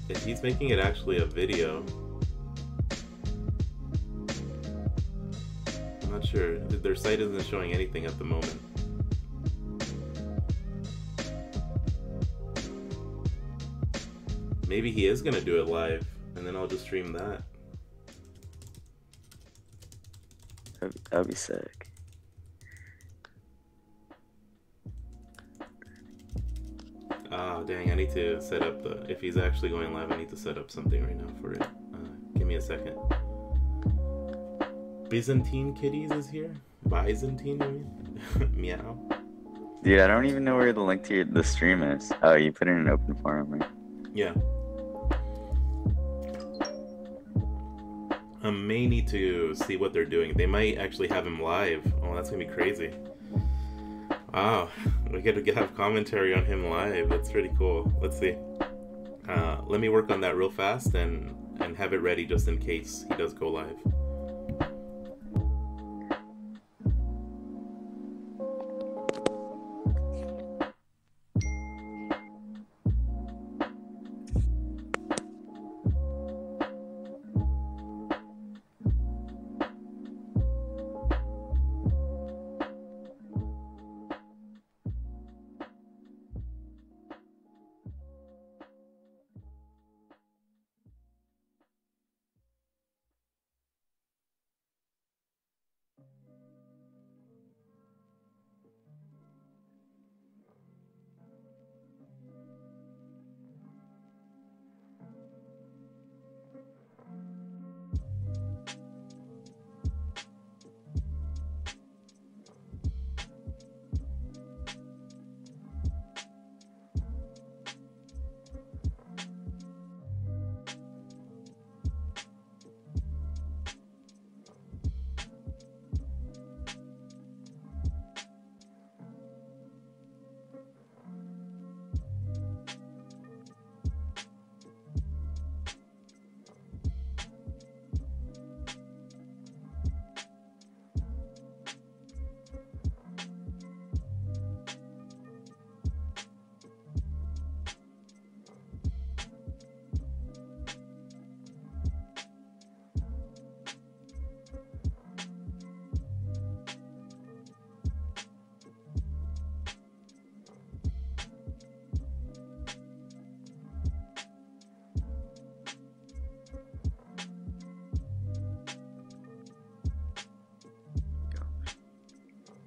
If he's making it actually a video, I'm not sure. Their site isn't showing anything at the moment. Maybe he is gonna do it live, and then I'll just stream that. That'd be sick. Oh, dang, I need to set up the... If he's actually going live, I need to set up something right now for it. Give me a second. Byzantine Kitties is here? Byzantine, I mean? Meow. Dude, I don't even know where the link to the stream is. Oh, you put it in an open forum, right? Yeah. I may need to see what they're doing. They might actually have him live. Oh, that's gonna be crazy. Wow, we get to have commentary on him live. That's pretty cool. Let's see. Let me work on that real fast and have it ready just in case he does go live.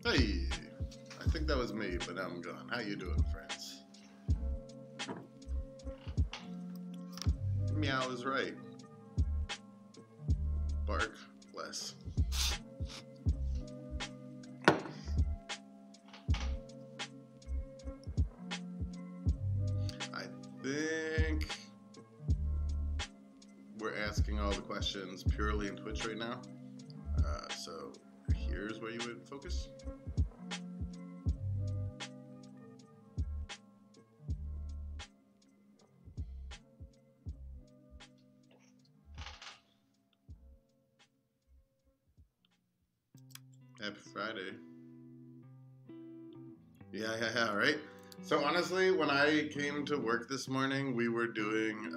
Hey, I think that was me, but I'm gone. How you doing, friends? Meow is right. Bark less. I think we're asking all the questions purely in Twitch right now. So here's where you would focus. Happy Friday. Yeah, right? So honestly, when I came to work this morning, we were doing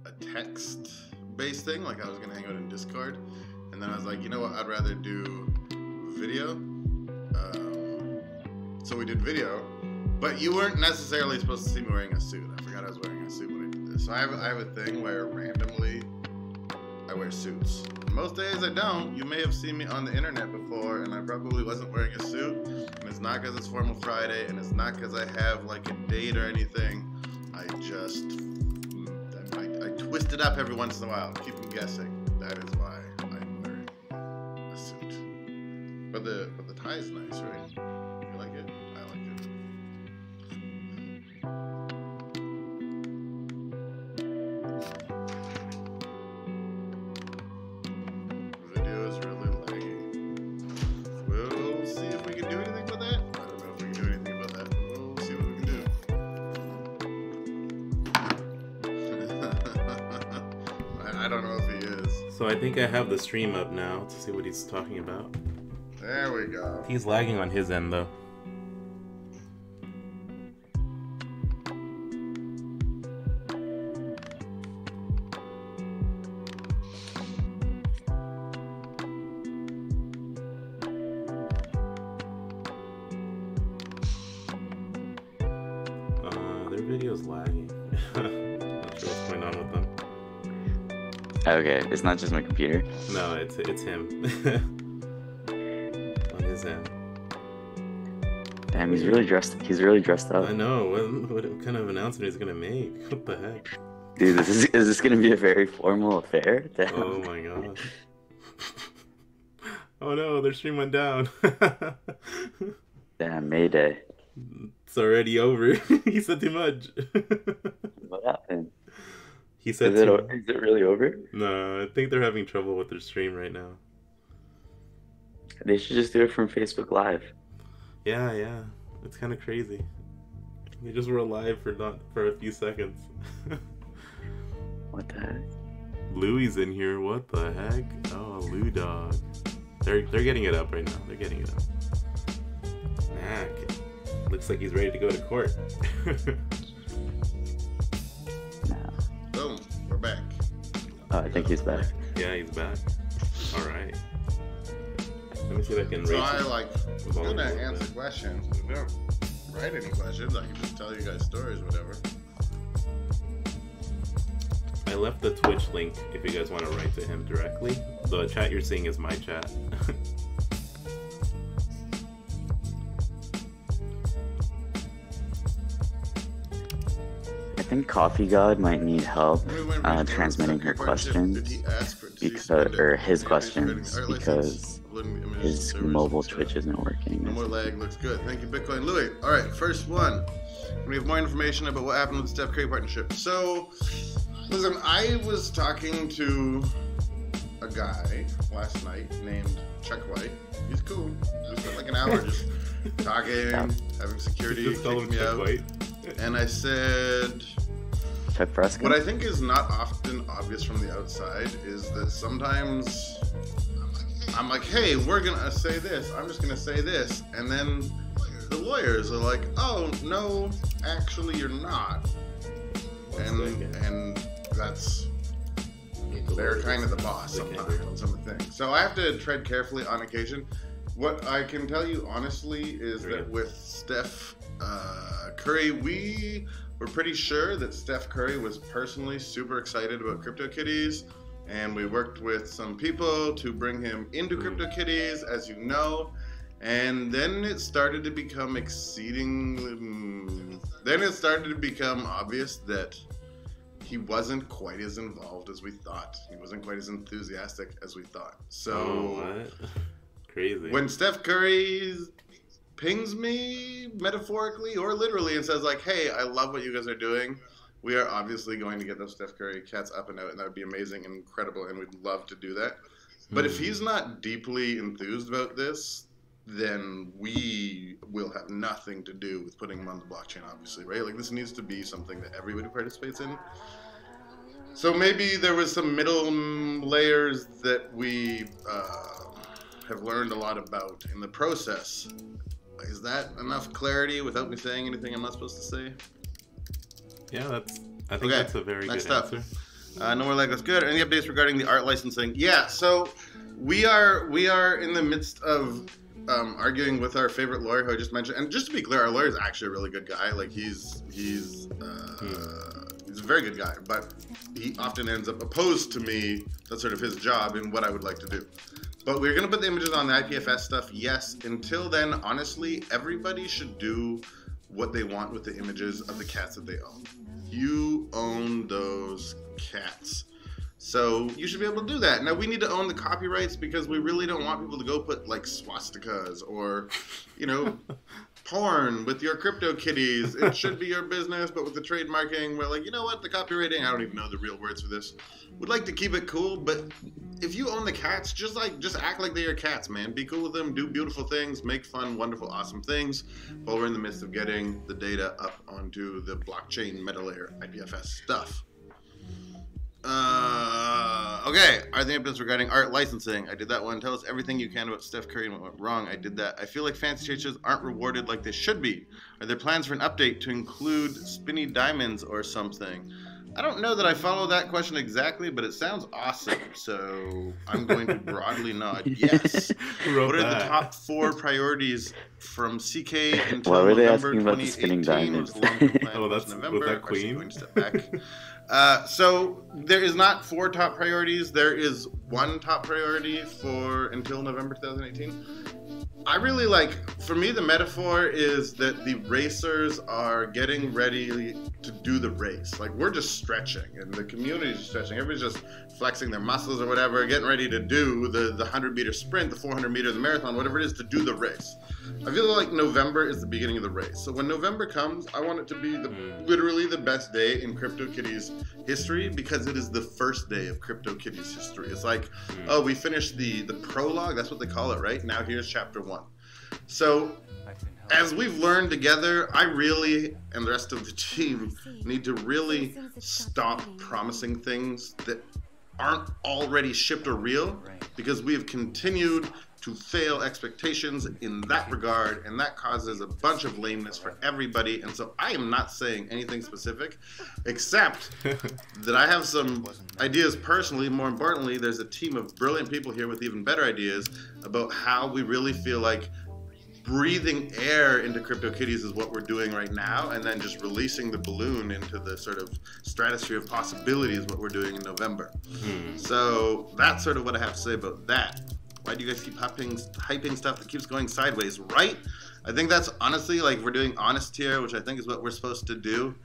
a text-based thing. Like I was gonna hang out in Discord. And then I was like, you know what, I'd rather do video. So we did video. But you weren't necessarily supposed to see me wearing a suit. I forgot I was wearing a suit when I did this. So I have a thing where randomly I wear suits. Most days I don't. You may have seen me on the internet before, and I probably wasn't wearing a suit. And it's not because it's Formal Friday, and it's not because I have like a date or anything. I twist it up every once in a while. Keep them guessing. That is why I'm wearing a suit. But the tie is nice, right? You like it? I like it. Video is really laggy. We'll see if we can do anything with that. I don't know if we can do anything about that. We'll see what we can do. I don't know if he is. So I think I have the stream up now to see what he's talking about. There we go. He's lagging on his end though. Their video's lagging. Not sure what's going on with them. Okay, it's not just my computer. No, it's him. On his end. Damn, he's really dressed up. I know. What kind of announcement he's gonna make? What the heck? Dude, is this gonna be a very formal affair? Damn. Oh my god. Oh no, their stream went down. Damn, Mayday. It's already over. He said too much. What happened? He said is it really over? No, I think they're having trouble with their stream right now. They should just do it from Facebook Live. Yeah. It's kind of crazy. They just were alive for a few seconds. What the heck? Louie's in here. What the heck? Oh, Lou dog. They're getting it up right now. They're getting it up. Mack. Looks like he's ready to go to court. Boom, we're back. Oh, I think he's back. Yeah, he's back. All right. Let me see if I can So rate I it. I'm gonna answer questions. If you don't write any questions, I can just tell you guys stories, whatever. I left the Twitch link if you guys want to write to him directly. The chat you're seeing is my chat. I think Coffee God might need help When transmitting her questions did he ask for his questions because his mobile Twitch isn't working. No more lag, looks good. Thank you, Bitcoin Louis. All right, first one. We have more information about what happened with the Steph Curry partnership. So, listen, I was talking to a guy last night named Chuck White. He's cool. We spent like an hour just talking, having security Just call him kick me Chuck out. White. And I said, Chuck Fresco? what I think is not often obvious from the outside is that sometimes I'm like, hey, we're gonna say this, I'm just gonna say this, and then the lawyers are like, oh, no, actually you're not. And that's, they're kind of the boss sometimes on some of the things. So I have to tread carefully on occasion. What I can tell you honestly is that with Steph Curry, we were pretty sure that Steph Curry was personally super excited about CryptoKitties, and we worked with some people to bring him into CryptoKitties, as you know, and then it started to become obvious that he wasn't quite as involved as we thought. He wasn't quite as enthusiastic as we thought. So, what? Crazy. When Steph Curry pings me metaphorically or literally and says like, hey, I love what you guys are doing, we are obviously going to get those Steph Curry cats up and out, and that would be amazing and incredible, and we'd love to do that. But if he's not deeply enthused about this, then we will have nothing to do with putting him on the blockchain, obviously, right? Like, this needs to be something that everybody participates in. So maybe there was some middle layers that we have learned a lot about in the process. Is that enough clarity without me saying anything I'm not supposed to say? Yeah, I think that's a very good answer. No more like that's good. Any updates regarding the art licensing? Yeah, so we are in the midst of arguing with our favorite lawyer who I just mentioned. And just to be clear, our lawyer is actually a really good guy. Like he's a very good guy, but he often ends up opposed to me. That's sort of his job and what I would like to do. But we're going to put the images on the IPFS stuff, yes. Until then, honestly, everybody should do what they want with the images of the cats that they own. You own those cats. So you should be able to do that. Now, we need to own the copyrights because we really don't want people to go put, like, swastikas or, you know, porn with your CryptoKitties. It should be your business, but with the trademarking, we're like, you know what, the copywriting, I don't even know the real words for this. Would like to keep it cool, but if you own the cats, just act like they're your cats, man. Be cool with them, do beautiful things, make fun, wonderful, awesome things, while we're in the midst of getting the data up onto the blockchain meta layer IPFS stuff. Okay, are the updates regarding art licensing? I did that one. Tell us everything you can about Steph Curry and what went wrong. I did that. I feel like fancy churches aren't rewarded like they should be. Are there plans for an update to include spinny diamonds or something? I don't know that I follow that question exactly, but it sounds awesome, so I'm going to broadly nod yes. What are the top 4 priorities from CK until Why were they November asking about the spinning 2018? diamonds? Oh, that's November. with that queen? Going to step back. So there is not 4 top priorities. There is 1 top priority for until November 2018. I really for me, the metaphor is that the racers are getting ready to do the race. Like, we're just stretching, and the community is stretching. Everybody's just flexing their muscles or whatever, getting ready to do the 100-meter sprint, the 400-meter, the marathon, whatever it is, to do the race. I feel like November is the beginning of the race. So when November comes, I want it to be literally the best day in CryptoKitties history, because it is the first day of CryptoKitties history. It's like, oh, we finished the prologue. That's what they call it, right? Now here's chapter 1. So as we've learned together, I really, and the rest of the team, need to really stop promising things that aren't already shipped or real, because we have continued to fail expectations in that regard, and that causes a bunch of lameness for everybody. And so I am not saying anything specific, except that I have some ideas personally. More importantly, there's a team of brilliant people here with even better ideas about how we really feel like breathing air into CryptoKitties is what we're doing right now, and then just releasing the balloon into the sort of stratosphere of possibilities is what we're doing in November. So that's sort of what I have to say about that. Why do you guys keep hyping stuff that keeps going sideways, right? I think that's honestly, like, we're doing honest here, which I think is what we're supposed to do.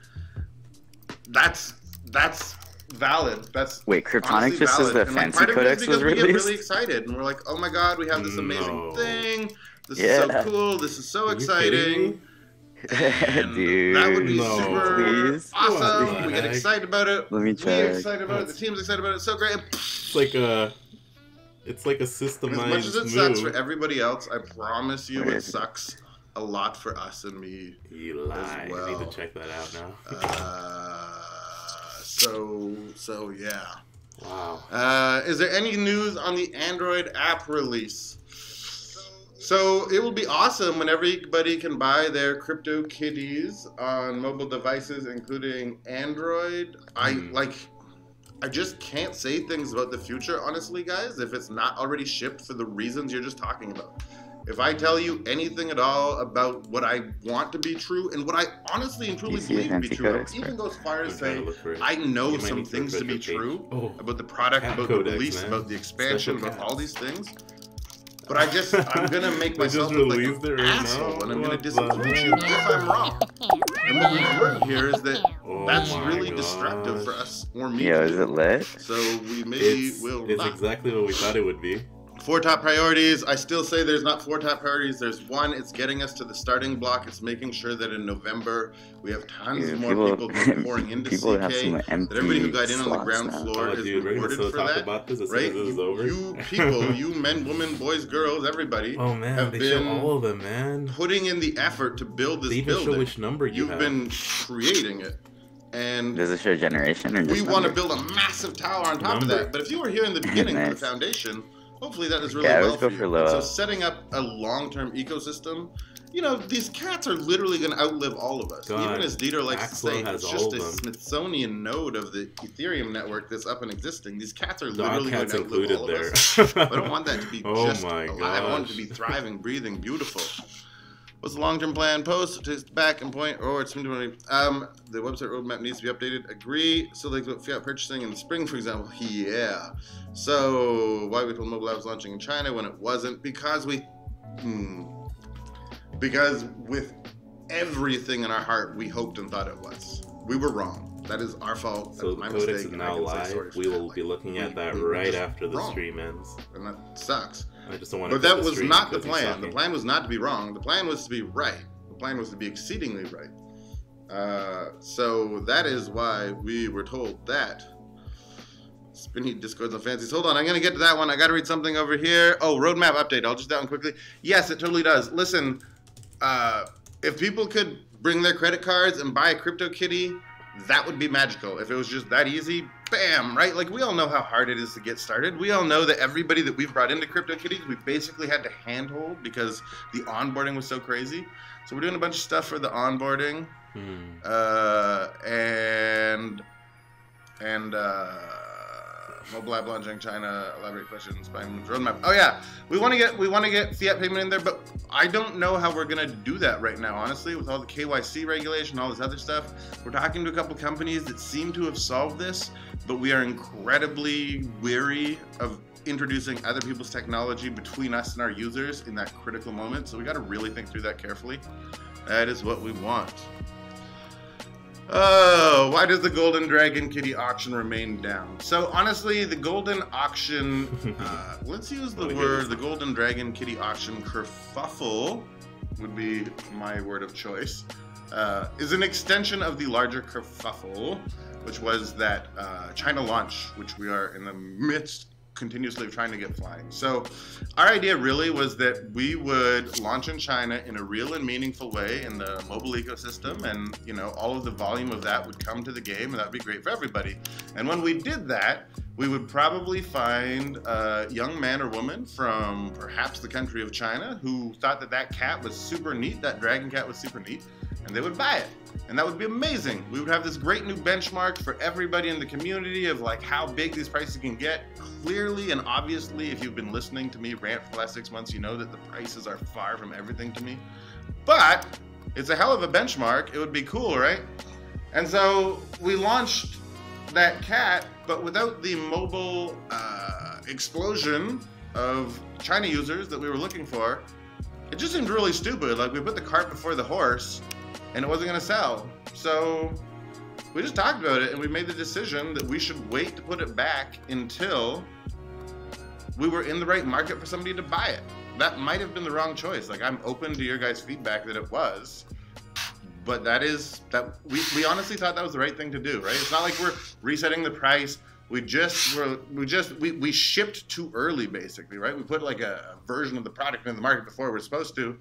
That's valid. That's wait, Kryptonic just says that Fancy Codex was released? We get really excited, and we're like, oh my god, we have this amazing thing. This is so cool. This is so exciting. And dude, that would be super awesome. We get excited about it. Let me check. We're excited about it. The team's excited about it. It's so great. It's like a systemized As much as it move. sucks for everybody else, I promise you it sucks a lot for us and me. You lie. As well. I need to check that out now. So yeah. Wow. Is there any news on the Android app release? So it will be awesome when everybody can buy their CryptoKitties on mobile devices, including Android. I just can't say things about the future, honestly, guys, if it's not already shipped for the reasons you're just talking about. If I tell you anything at all about what I want to be true and what I honestly and truly believe to be true, I would even go as far as saying I know some things to be true about the product, about the release, about the expansion, about all these things. But I'm going to make myself look like an asshole, and I'm going to disappoint you if I'm wrong. And what we've learned here is that that's really destructive for us or me. Yeah, is it lit? So we maybe will not. It's exactly what we thought it would be. 4 top priorities. I still say there's not 4 top priorities. There's 1. It's getting us to the starting block. It's making sure that in November we have tons more people pouring into CK. That everybody who got in on the ground floor is rewarded for that. About this as right? soon as this is over. You people, you men, women, boys, girls, everybody. Oh man, have they been show all of them, man. Putting in the effort to build this they even building. Show which number You've been creating it. And does it show generation or just we want to build a massive tower on top of that. But if you were here in the beginning of the foundation, Hopefully that is really Yeah, I well always for go you. for And low. so setting up a long-term ecosystem, you know, these cats are literally going to outlive all of us. God, Even as Dieter likes Axel to say, has it's all just of a them. Smithsonian node of the Ethereum network that's up and existing. These cats are Dog literally going cats to outlive included all there. of us. I don't want that to be Oh just my alive. I want it to gosh. be thriving, breathing, beautiful. What's the long-term plan? Post to back and point, or it's the website roadmap needs to be updated. Agree. Still thinks about fiat purchasing in the spring, for example. Yeah. So why we told mobile apps launching in China when it wasn't? Because because with everything in our heart, we hoped and thought it was. We were wrong. That is our fault. So That's the my codex mistake, is and I now can say live. sorry for We that. will Like, be looking at that we were right just after the wrong. stream ends. And that sucks. I just don't want to. But that was not the plan. The plan was not to be wrong. The plan was to be right. The plan was to be exceedingly right. So that is why we were told that. Spinny Discords on Fancies. Hold on, I'm going to get to that one. I got to read something over here. Oh, roadmap update. I'll just do that one quickly. Yes, it totally does. Listen, if people could bring their credit cards and buy a CryptoKitty, that would be magical. If it was just that easy, bam, right? Like, we all know how hard it is to get started. We all know that everybody that we've brought into CryptoKitties, we basically had to handhold because the onboarding was so crazy. So we're doing a bunch of stuff for the onboarding. Mobile app launching China, elaborate questions, buying roadmap. Oh yeah, we want to get fiat payment in there, but I don't know how we're gonna do that right now. Honestly, with all the KYC regulation, all this other stuff, we're talking to a couple companies that seem to have solved this, but we are incredibly weary of introducing other people's technology between us and our users in that critical moment. So we got to really think through that carefully. That is what we want. Oh, why does the Golden Dragon Kitty auction remain down? So honestly, the Golden auction, let's use the word, the Golden Dragon Kitty auction kerfuffle would be my word of choice, is an extension of the larger kerfuffle, which was that China launch, which we are in the midst continuously trying to get flying. So our idea really was that we would launch in China in a real and meaningful way in the mobile ecosystem, and you know, all of the volume of that would come to the game, and that would be great for everybody. And when we did that, we would probably find a young man or woman from perhaps the country of China who thought that that cat was super neat, that dragon cat was super neat, and they would buy it. And that would be amazing. We would have this great new benchmark for everybody in the community of like how big these prices can get. Clearly and obviously, if you've been listening to me rant for the last 6 months, you know that the prices are far from everything to me. But it's a hell of a benchmark. It would be cool, right? And so we launched that cat, but without the mobile explosion of China users that we were looking for. It just seemed really stupid. Like, we put the cart before the horse, and it wasn't going to sell. So we just talked about it, and we made the decision that we should wait to put it back until we were in the right market for somebody to buy it. That might have been the wrong choice. Like, I'm open to your guys' feedback that it was, but we honestly thought that was the right thing to do, right? It's not like we're resetting the price. We shipped too early, basically, right? We put like a version of the product in the market before we're supposed to.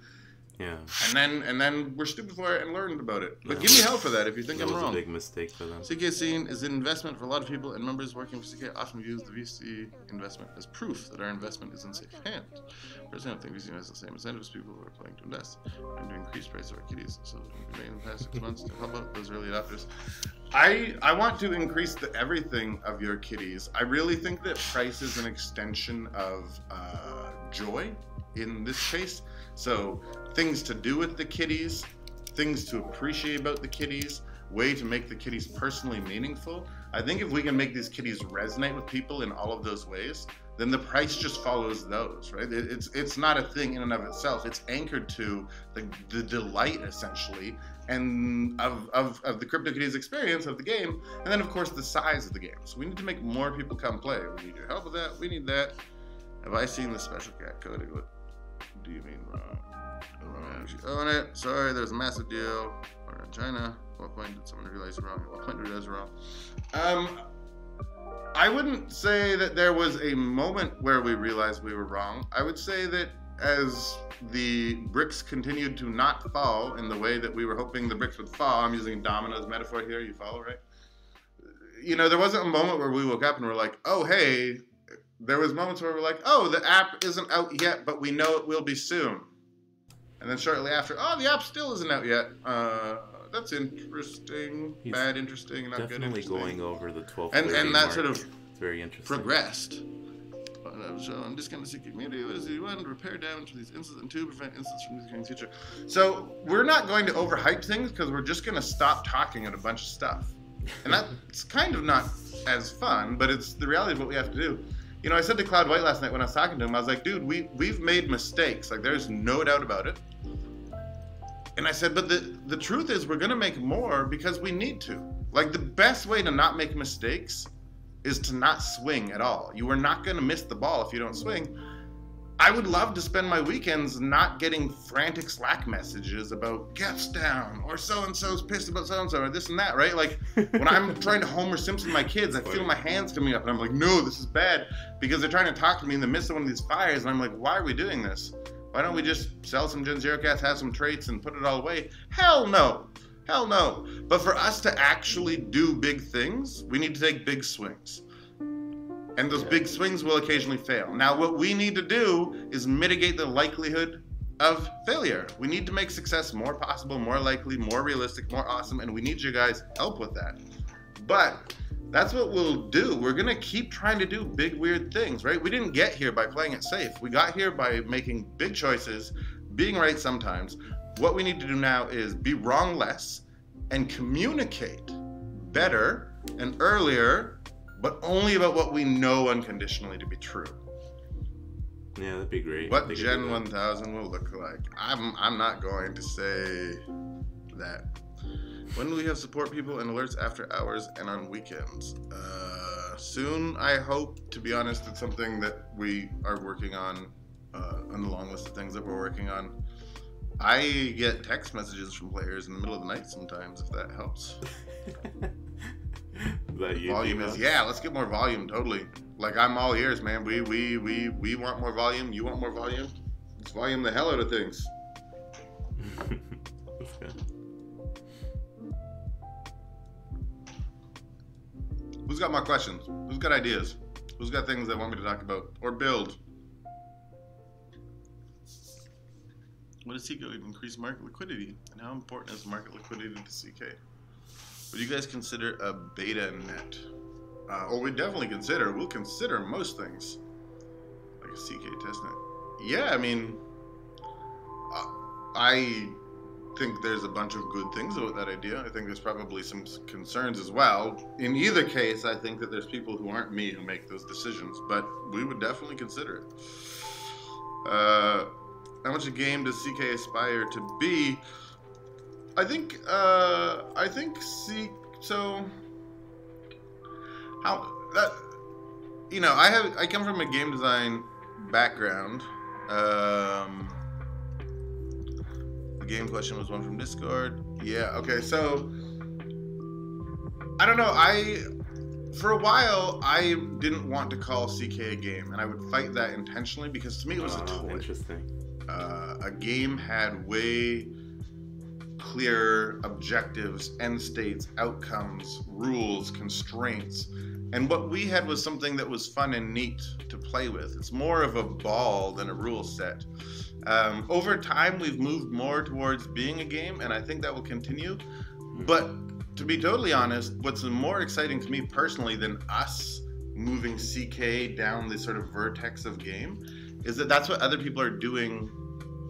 Yeah. And then we're stupid for it and learned about it. But give me hell for that if you think I'm wrong. That was a big mistake for them. CK Scene is an investment for a lot of people, and members working for CK often use the VC investment as proof that our investment is in safe hands. Personally, I don't think VC has the same incentives people who are planning to invest and to increase price of our kitties. So we made in the past 6 months to help out those early adopters. I want to increase the everything of your kitties. I really think that price is an extension of joy in this case. So things to do with the kitties, things to appreciate about the kitties, way to make the kitties personally meaningful. I think if we can make these kitties resonate with people in all of those ways, then the price just follows those, right? It's not a thing in and of itself. It's anchored to the delight, essentially, and of the CryptoKitties experience of the game, and then of course the size of the game. So we need to make more people come play. We need your help with that. We need that. Have I seen the special cat coding? What do you mean wrong? Own it. Sorry, there's a massive deal. We're in China. At what point did someone realize you're wrong? At what point did you realize you're wrong? I wouldn't say that there was a moment where we realized we were wrong. I would say that as the bricks continued to not fall in the way that we were hoping the bricks would fall, I'm using dominoes metaphor here, you follow, right? You know, there wasn't a moment where we woke up and were like, oh, hey, there was moments where we're like, oh, the app isn't out yet, but we know it will be soon. And then shortly after, oh, the app still isn't out yet. That's interesting. He's bad interesting, not good Definitely interesting. going over the 12 And that mark. sort of It's very interesting. progressed. So I'm just going to see community. What does he want? Repair damage for these instances and 2, prevent instances from occurring in the future. So we're not going to overhype things because we're just going to stop talking at a bunch of stuff. And that's kind of not as fun, but it's the reality of what we have to do. You know, I said to Cloud White last night when I was talking to him, I was like, dude, we've made mistakes. Like, there's no doubt about it. And I said, but the truth is we're going to make more because we need to. Like, the best way to not make mistakes is to not swing at all. You are not going to miss the ball if you don't swing. I would love to spend my weekends not getting frantic Slack messages about Gef's down or so-and-so's pissed about so-and-so or this and that, right? Like, when I'm trying to Homer Simpson my kids, I feel my hands coming up and I'm like, no, this is bad, because they're trying to talk to me in the midst of one of these fires and I'm like, why are we doing this? Why don't we just sell some Gen Zero cats, have some traits, and put it all away? Hell no. Hell no. But for us to actually do big things, we need to take big swings. And those big swings will occasionally fail. Now, what we need to do is mitigate the likelihood of failure. We need to make success more possible, more likely, more realistic, more awesome, and we need you guys' help with that. But that's what we'll do. We're going to keep trying to do big, weird things, right? We didn't get here by playing it safe. We got here by making big choices, being right sometimes. What we need to do now is be wrong less and communicate better and earlier, but only about what we know unconditionally to be true. Yeah, that'd be great. What Gen 1000 will look like. I'm not going to say that. When do we have support people and alerts after hours and on weekends? Soon, I hope. To be honest, it's something that we are working on the long list of things that we're working on. I get text messages from players in the middle of the night sometimes, if that helps. That volume is, yeah, let's get more volume, totally. Like, I'm all ears, man. We want more volume. You want more volume? Let's volume the hell out of things. Who's got more questions? Who's got ideas? Who's got things they want me to talk about or build? What does CK increase market liquidity? And how important is market liquidity to CK? Would you guys consider a beta net? We definitely consider. We'll consider most things. Like a CK testnet. Yeah, I mean, I think there's a bunch of good things about that idea. I think there's probably some concerns as well. In either case, I think that there's people who aren't me who make those decisions, but we would definitely consider it. How much a game does CK aspire to be? I think so. How that, you know, I come from a game design background. The game question was one from Discord. Yeah, okay, so I don't know. For a while, I didn't want to call CK a game, and I would fight that intentionally because to me it was a toy. Interesting. A game had way clear objectives, end states, outcomes, rules, constraints. And what we had was something that was fun and neat to play with. It's more of a ball than a rule set. Over time, we've moved more towards being a game, and I think that will continue. But to be totally honest, what's more exciting to me personally than us moving CK down this sort of vertex of game is that that's what other people are doing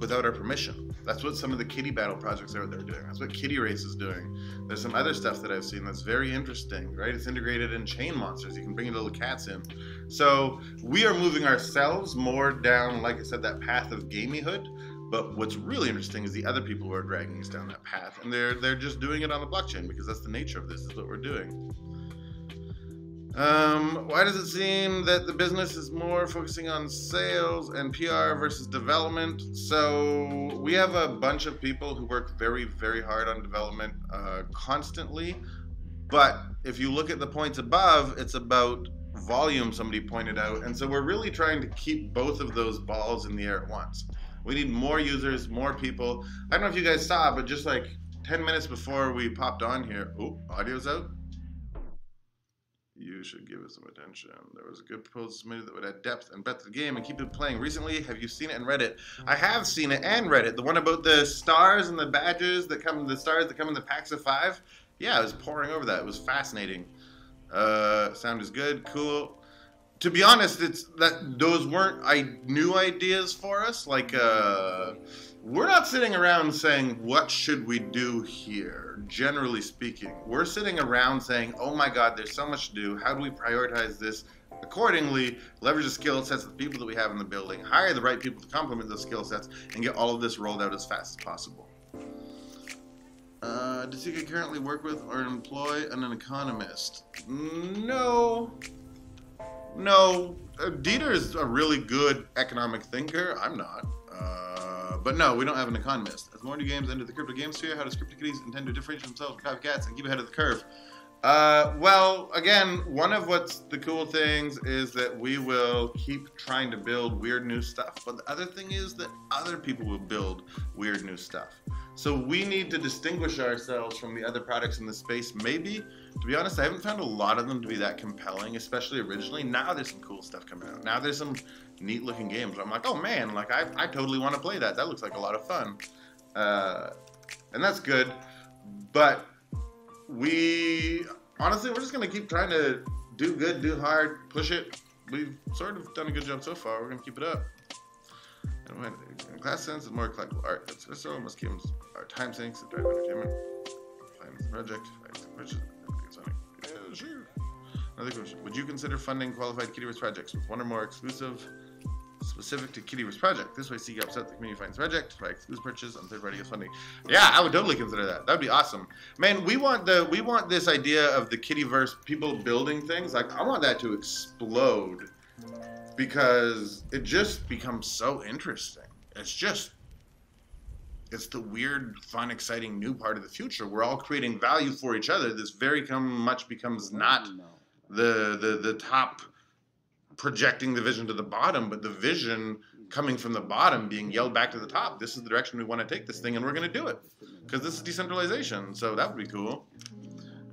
without our permission. That's what some of the kitty battle projects out there are doing. That's what Kitty Race is doing. There's some other stuff that I've seen that's very interesting, right? It's integrated in chain monsters. You can bring your little cats in. So we are moving ourselves more down, like I said, that path of gameyhood. But what's really interesting is the other people who are dragging us down that path. And they're just doing it on the blockchain because that's the nature of this, is what we're doing. Why does it seem that the business is more focusing on sales and PR versus development? So we have a bunch of people who work very, very hard on development constantly. But if you look at the points above, it's about volume, somebody pointed out. And so we're really trying to keep both of those balls in the air at once. We need more users, more people. I don't know if you guys saw, but just like 10 minutes before we popped on here, oh, audio's out. You should give it some attention. There was a good proposal submitted that would add depth and breadth to the game and keep it playing. Recently, have you seen it and read it? I have seen it and read it. The one about the stars and the badges that come, the stars that come in the packs of 5. Yeah, I was poring over that. It was fascinating. Sound is good, cool. To be honest, it's that those weren't new ideas for us. Like, we're not sitting around saying, what should we do here, generally speaking. We're sitting around saying, oh my god, there's so much to do. How do we prioritize this accordingly, leverage the skill sets of the people that we have in the building, hire the right people to complement those skill sets, and get all of this rolled out as fast as possible. Does he currently work with or employ an economist? No. No. Dieter is a really good economic thinker. I'm not. But no, we don't have an economist. As more new games enter the crypto game sphere, how does CryptoKitties intend to differentiate themselves from copycats and keep ahead of the curve? Well, again, one of what's the cool things is that we will keep trying to build weird new stuff. But the other thing is that other people will build weird new stuff. So we need to distinguish ourselves from the other products in the space. Maybe, to be honest, I haven't found a lot of them to be that compelling, especially originally. Now there's some cool stuff coming out. Now there's some neat looking games where I'm like, oh man, like I totally want to play that. That looks like a lot of fun. And that's good. But honestly, we're just going to keep trying to do good, do hard, push it. We've sort of done a good job so far. We're going to keep it up. And when in class sense, it's more collectible art. That's so most games are time sinks that drive entertainment. Finance the project. Yeah, sure. Another question. Would you consider funding qualified Kittyverse projects with one or more exclusive specific to Kittyverse project? This way, seek upset the community finds project by exclusive purchase on third-party funding. Yeah, I would totally consider that. That'd be awesome. Man, we want this idea of the Kittyverse people building things. Like, I want that to explode because it just becomes so interesting. It's the weird, fun, exciting new part of the future. We're all creating value for each other. This very much becomes not the top projecting the vision to the bottom, but the vision coming from the bottom being yelled back to the top. This is the direction we want to take this thing, and we're going to do it because this is decentralization. So that would be cool.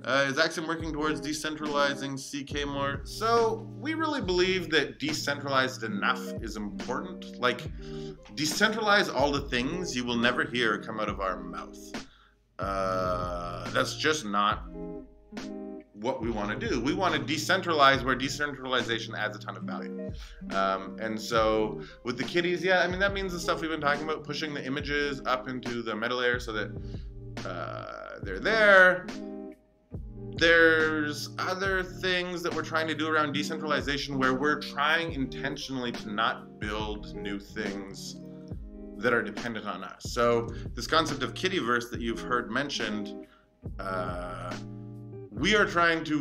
Is Axiom working towards decentralizing CK more? So we really believe that decentralized enough is important. Like, decentralize all the things you will never hear come out of our mouth. That's just not what we want to do. We want to decentralize where decentralization adds a ton of value. And so with the kitties, yeah, I mean, that means the stuff we've been talking about, pushing the images up into the meta layer so that they're there. There's other things that we're trying to do around decentralization where we're trying intentionally to not build new things that are dependent on us. So this concept of Kittyverse that you've heard mentioned, we are trying to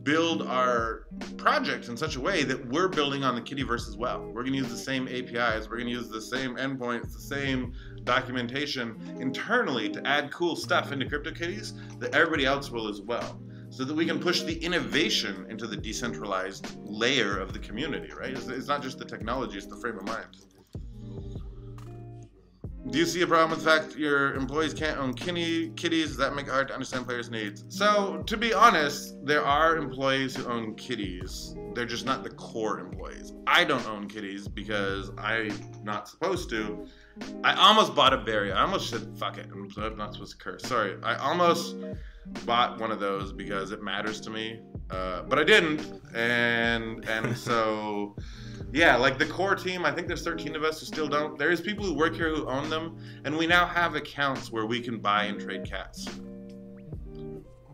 build our project in such a way that we're building on the Kittyverse as well. We're going to use the same APIs, we're going to use the same endpoints, the same documentation internally to add cool stuff into CryptoKitties that everybody else will as well, so that we can push the innovation into the decentralized layer of the community, right? It's not just the technology, it's the frame of mind. Do you see a problem with the fact your employees can't own kitties? Does that make it hard to understand players' needs? So, to be honest, there are employees who own kitties. They're just not the core employees. I don't own kitties because I'm not supposed to. I almost bought a berry. I almost said, fuck it, I'm not supposed to curse. Sorry. I almost bought one of those because it matters to me. But I didn't. And so... yeah, like the core team, I think there's 13 of us who still don't. There's people who work here who own them, and we now have accounts where we can buy and trade cats.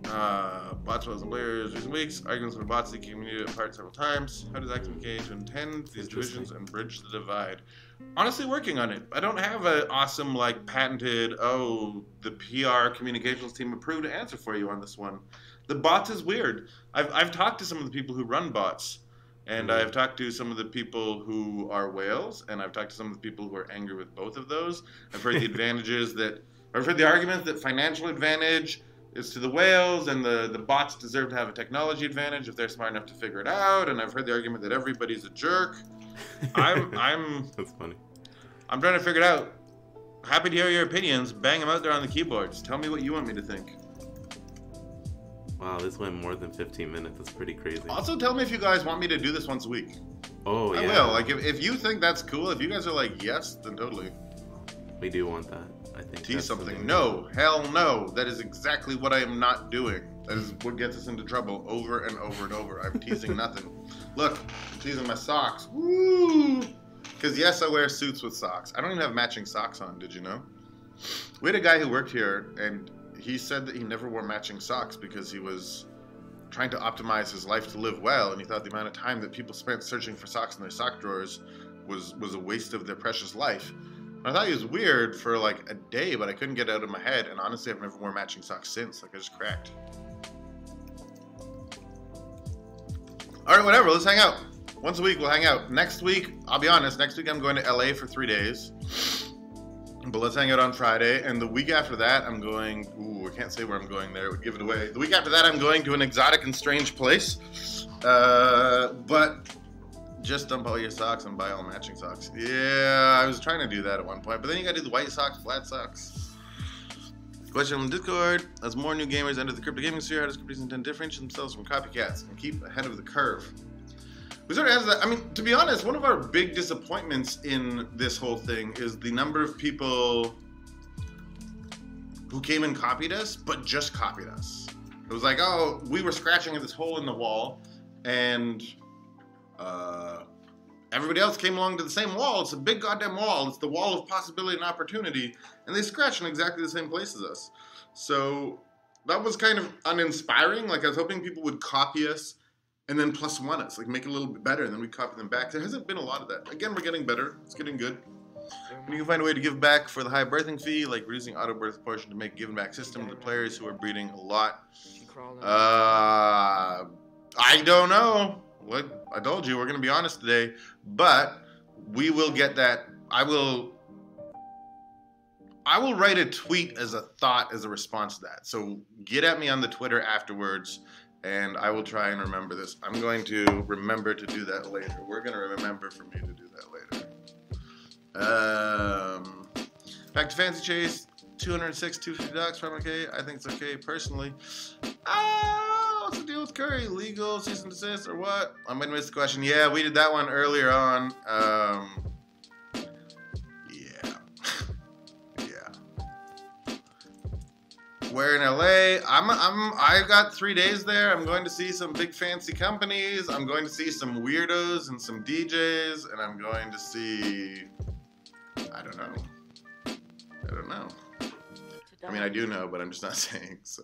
Bots, and players, recent weeks, arguments with bots that community apart several times. How does Active engage and tend these divisions and bridge the divide? Honestly, working on it. I don't have an awesome, like, patented, the PR communications team approved answer for you on this one. The bots is weird. I've talked to some of the people who run bots. And I've talked to some of the people who are whales, and I've talked to some of the people who are angry with both of those. I've heard I've heard the argument that financial advantage is to the whales, and the bots deserve to have a technology advantage if they're smart enough to figure it out. And I've heard the argument that everybody's a jerk. That's funny. I'm trying to figure it out. Happy to hear your opinions. Bang them out there on the keyboards. Tell me what you want me to think. Wow, this went more than 15 minutes. That's pretty crazy. Also, tell me if you guys want me to do this once a week. Oh, yeah. I will. Like, if you think that's cool, if you guys are like, yes, then totally. We do want that. I think. Tease something. No, hell no. That is exactly what I am not doing. That is what gets us into trouble over and over and over. I'm teasing nothing. Look, I'm teasing my socks. Woo! Because yes, I wear suits with socks. I don't even have matching socks on. Did you know? We had a guy who worked here, and he said that he never wore matching socks because he was trying to optimize his life to live well, and he thought the amount of time that people spent searching for socks in their sock drawers was a waste of their precious life. I thought he was weird for like a day, but I couldn't get it out of my head, and honestly, I've never worn matching socks since. Like, I just cracked. Alright, whatever, let's hang out. Once a week, we'll hang out. Next week, I'll be honest, next week I'm going to LA for 3 days. But let's hang out on Friday, and the week after that, I'm going... Ooh, I can't say where I'm going there. It would give it away. The week after that, I'm going to an exotic and strange place. But just dump all your socks and buy all matching socks. Yeah, I was trying to do that at one point, but then you gotta do the white socks, flat socks. Question on Discord. As more new gamers enter the crypto gaming sphere, how does CryptoKitties intend to differentiate themselves from copycats and keep ahead of the curve? We sort of answered that. I mean, to be honest, one of our big disappointments in this whole thing is the number of people who came and copied us, but just copied us. It was like, oh, we were scratching at this hole in the wall, and everybody else came along to the same wall. It's a big goddamn wall. It's the wall of possibility and opportunity, and they scratched in exactly the same place as us. So that was kind of uninspiring. Like, I was hoping people would copy us and then plus one us, like make it a little bit better, and then we copy them back. There hasn't been a lot of that. Again, we're getting better. It's getting good. And you can find a way to give back for the high birthing fee, like reducing auto birth portion to make giving back system to the players who are breeding a lot. I don't know. What I told you, we're gonna be honest today, but we will get that. I will write a tweet as a thought, as a response to that. So get at me on the Twitter afterwards, and I will try and remember this. I'm going to remember to do that later. We're going to remember for me to do that later. Back to Fancy Chase. 206, $250 from okay. I think it's okay personally. What's the deal with Curry? Legal, cease and desist, or what? I might have missed the question. Yeah, we did that one earlier on. Where in LA? I got 3 days there. I'm going to see some big fancy companies. I'm going to see some weirdos and some DJs, and I'm going to see, I don't know. I mean, I do know, but I'm just not saying, so.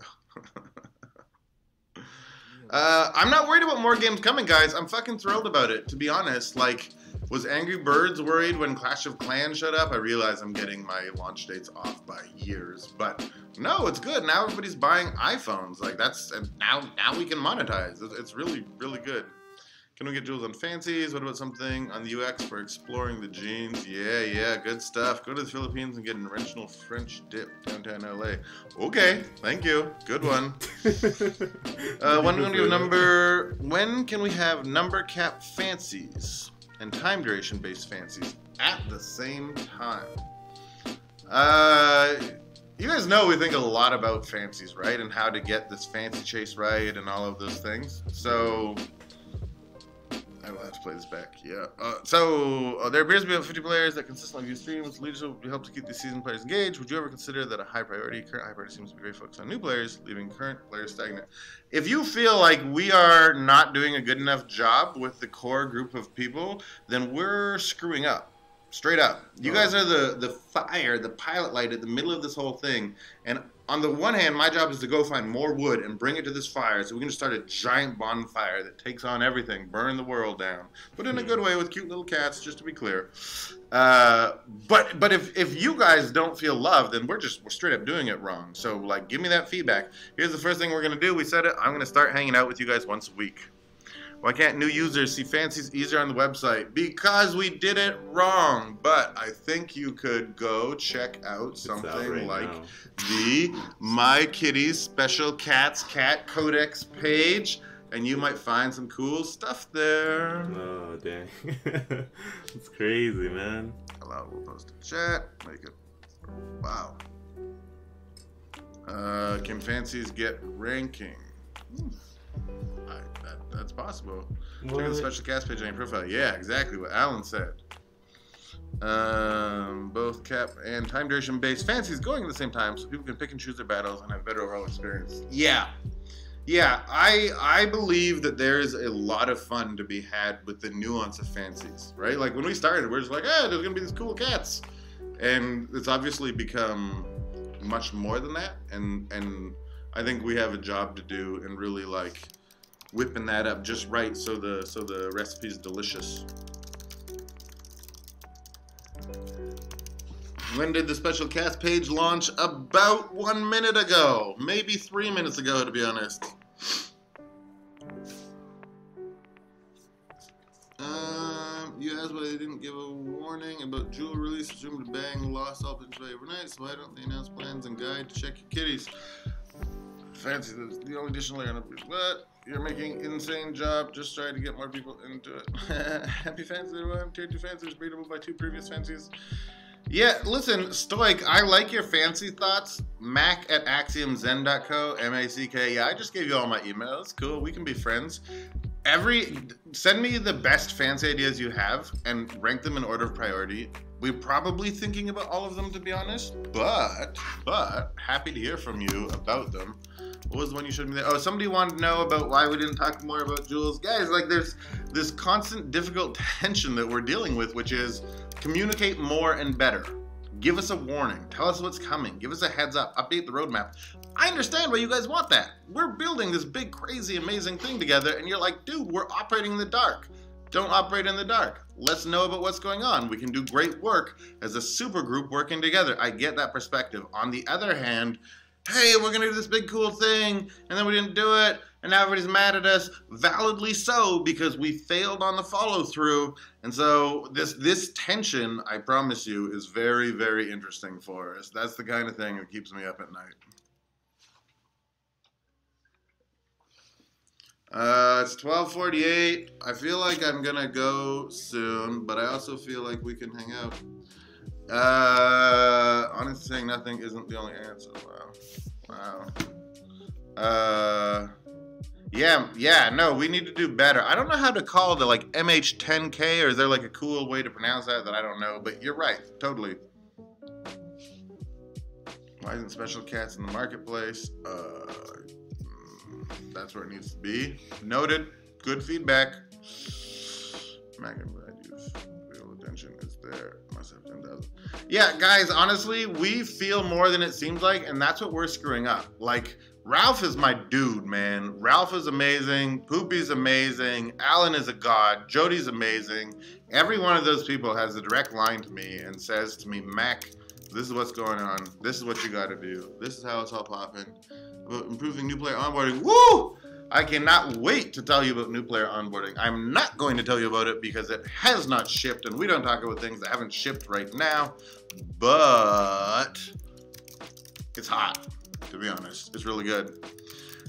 I'm not worried about more games coming, guys. I'm fucking thrilled about it, to be honest. Like, was Angry Birds worried when Clash of Clans showed up? I realize I'm getting my launch dates off by years, but no, it's good. Now everybody's buying iPhones. Like, now we can monetize. It's really, really good. Can we get jewels on fancies? What about something on the UX for exploring the genes? Yeah, good stuff. Go to the Philippines and get an original French dip downtown LA. Okay, thank you. Good one. When can we have number cap fancies and time duration based fancies at the same time? You guys know we think a lot about fancies, right? And how to get this fancy chase right and all of those things. So I will have to play this back, yeah. There appears to be about 50 players that consistently view streams. Leadership will help to keep these seasoned players engaged. Would you ever consider that a high priority? Current high priority seems to be very focused on new players, leaving current players stagnant. If you feel like we are not doing a good enough job with the core group of people, then we're screwing up. Straight up. You guys are the fire, the pilot light at the middle of this whole thing. And on the one hand, my job is to go find more wood and bring it to this fire so we can just start a giant bonfire that takes on everything, burn the world down. But in a good way with cute little cats, just to be clear. But if you guys don't feel loved, then we're straight up doing it wrong. So, like, give me that feedback. Here's the first thing we're going to do. We said it. I'm going to start hanging out with you guys once a week. Why can't new users see fancies easier on the website? Because we did it wrong. But I think you could go check out something like the My Kitties Special Cats Cat Codex page, and you might find some cool stuff there. Oh, dang. It's crazy, man. Allow, we'll post a chat. Make it. Wow. Can fancies get ranking? That's possible. What? Look at the special cast page on your profile. Yeah, exactly what Alan said. Both cap and time duration based fancies going at the same time, so people can pick and choose their battles and have better overall experience. Yeah, I believe that there is a lot of fun to be had with the nuance of fancies, right? Like when we started, we're just like, there's gonna be these cool cats, and it's obviously become much more than that, and I think we have a job to do in really like whipping that up just right so the recipe's delicious. When did the special cast page launch? About 1 minute ago. Maybe 3 minutes ago, to be honest. You asked why they didn't give a warning about Jewel release. Assumed to bang lost all pictures overnight, so why don't they announce plans and guide to check your kitties? Fancy the only additional layer on the what? You're making insane job. Just trying to get more people into it. Happy fancy everyone. Tier 2 fancies beatable by 2 previous fancies. Yeah, listen, Stoic, I like your fancy thoughts. Mack at axiomzen.co, M-A-C-K. Yeah, I just gave you all my emails. Cool, we can be friends. Send me the best fancy ideas you have and rank them in order of priority. We're probably thinking about all of them, to be honest, but happy to hear from you about them. What was the one you showed me there? Oh, somebody wanted to know about why we didn't talk more about Jules. Guys, like there's this constant difficult tension that we're dealing with, which is communicate more and better. Give us a warning. Tell us what's coming. Give us a heads up. Update the roadmap. I understand why you guys want that. We're building this big, crazy, amazing thing together, and you're like, dude, we're operating in the dark. Don't operate in the dark. Let's know about what's going on. We can do great work as a super group working together. I get that perspective. On the other hand, hey, we're gonna do this big cool thing, and then we didn't do it, and now everybody's mad at us, validly so, because we failed on the follow-through. And so this tension, I promise you, is very, very interesting for us. That's the kind of thing that keeps me up at night. It's 12:48. I feel like I'm gonna go soon, but I also feel like we can hang out. Honestly saying nothing isn't the only answer. Wow. Yeah, no, we need to do better. I don't know how to call the like MH10K, or is there like a cool way to pronounce that I don't know, but you're right, totally. Why isn't special cats in the marketplace? That's where it needs to be. Noted. Good feedback. Mack, I'm glad you've attention is there. Must have 10,000. Yeah, guys, honestly, we feel more than it seems like, and that's what we're screwing up. Like, Ralph is my dude, man. Ralph is amazing. Poopy's amazing. Alan is a god. Jody's amazing. Every one of those people has a direct line to me and says to me, Mac, this is what's going on. This is what you got to do. This is how it's all popping. About improving new player onboarding. Woo! I cannot wait to tell you about new player onboarding. I'm not going to tell you about it because it has not shipped, and we don't talk about things that haven't shipped right now, but it's hot, to be honest. It's really good.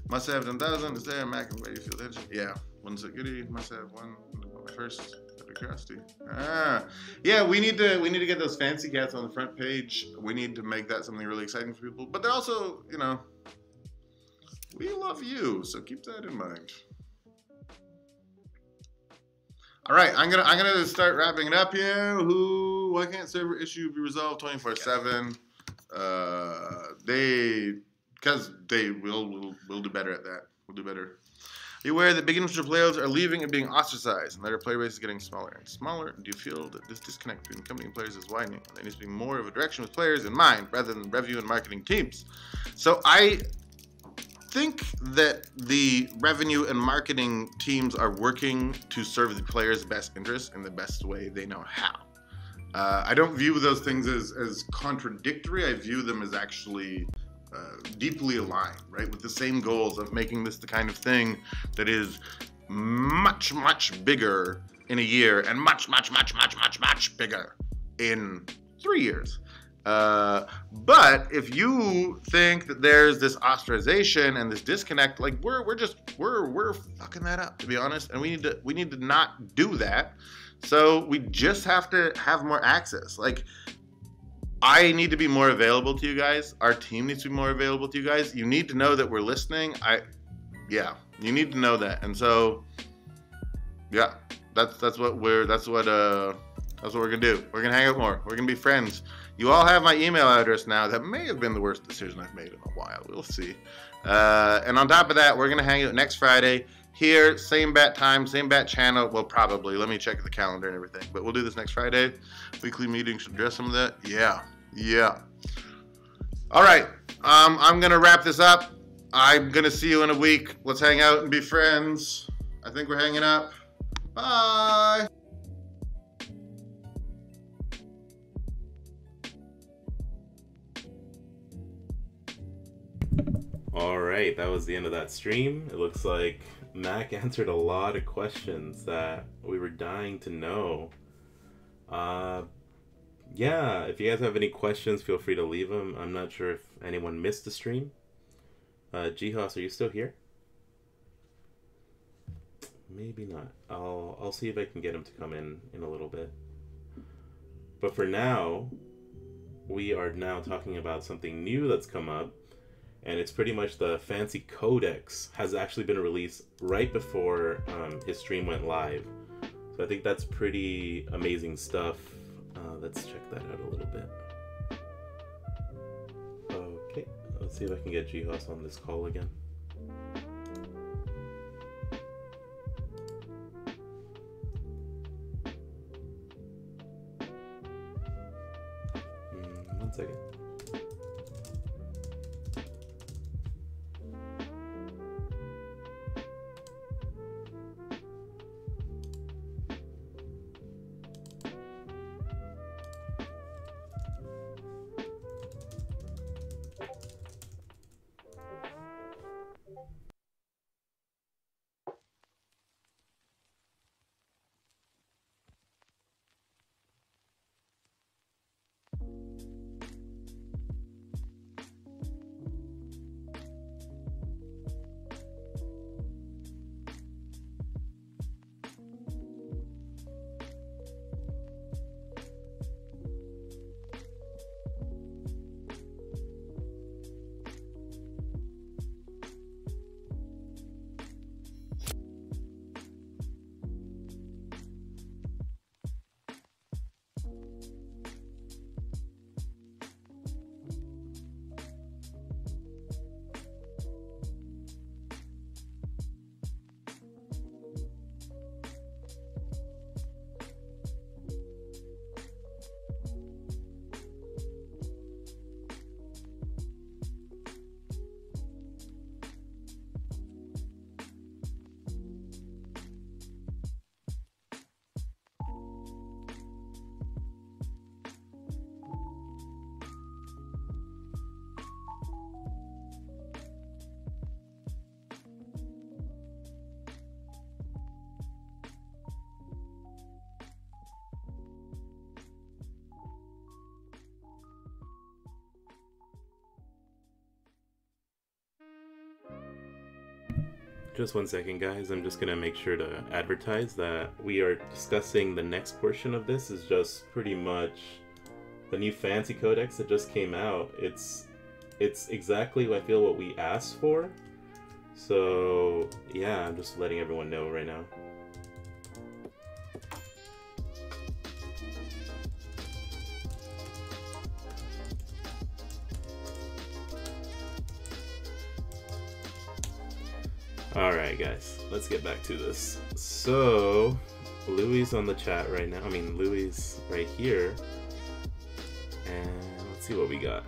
Must have 10,000 is there. Mac, and where you feel tension? Yeah, one security. Must have one first. Curiosity. Yeah, we need to get those fancy cats on the front page. We need to make that something really exciting for people. But they're also, you know, we love you, so keep that in mind. All right, I'm gonna start wrapping it up here. Why can't server issue be resolved 24/7? Because we'll do better at that. We'll do better. Are you aware that big influencer players are leaving and being ostracized, and that our player base is getting smaller and smaller? Do you feel that this disconnect between company and players is widening? There needs to be more of a direction with players in mind, rather than revenue and marketing teams. So I think that the revenue and marketing teams are working to serve the players' best interests in the best way they know how. I don't view those things as contradictory. I view them as actually deeply aligned, right, with the same goals of making this the kind of thing that is much, much bigger in a year and much, much, much, much, much, much bigger in 3 years. But if you think that there's this ostracization and this disconnect, like we're fucking that up, to be honest, and we need to not do that. So we just have to have more access. Like, I need to be more available to you guys. Our team needs to be more available to you guys. You need to know that we're listening. Yeah, you need to know that. And so, yeah, that's what we're gonna do. We're gonna hang out more. We're gonna be friends. You all have my email address now. That may have been the worst decision I've made in a while. We'll see. And on top of that, we're gonna hang out next Friday here, same bat time, same bat channel. Well, probably. Let me check the calendar and everything. But we'll do this next Friday. Weekly meeting should address some of that. Yeah. All right. I'm gonna wrap this up. I'm gonna see you in a week. Let's hang out and be friends. I think we're hanging up. Bye. All right, that was the end of that stream. It looks like Mack answered a lot of questions that we were dying to know. Yeah, if you guys have any questions, feel free to leave them. I'm not sure if anyone missed the stream. Jihos, are you still here? Maybe not. I'll see if I can get him to come in a little bit. But for now, we are now talking about something new that's come up. And it's pretty much the fancy codex has actually been released right before his stream went live. So I think that's pretty amazing stuff. Let's check that out a little bit. Okay, let's see if I can get Jihos on this call again. One second. Just 1 second, guys. I'm just gonna make sure to advertise that we are discussing the next portion of this is just pretty much the new fancy codex that just came out. It's exactly, I feel, what we asked for. So yeah, I'm just letting everyone know right now. Alright guys, let's get back to this. So, Louis on the chat right now. Louis right here. And let's see what we got.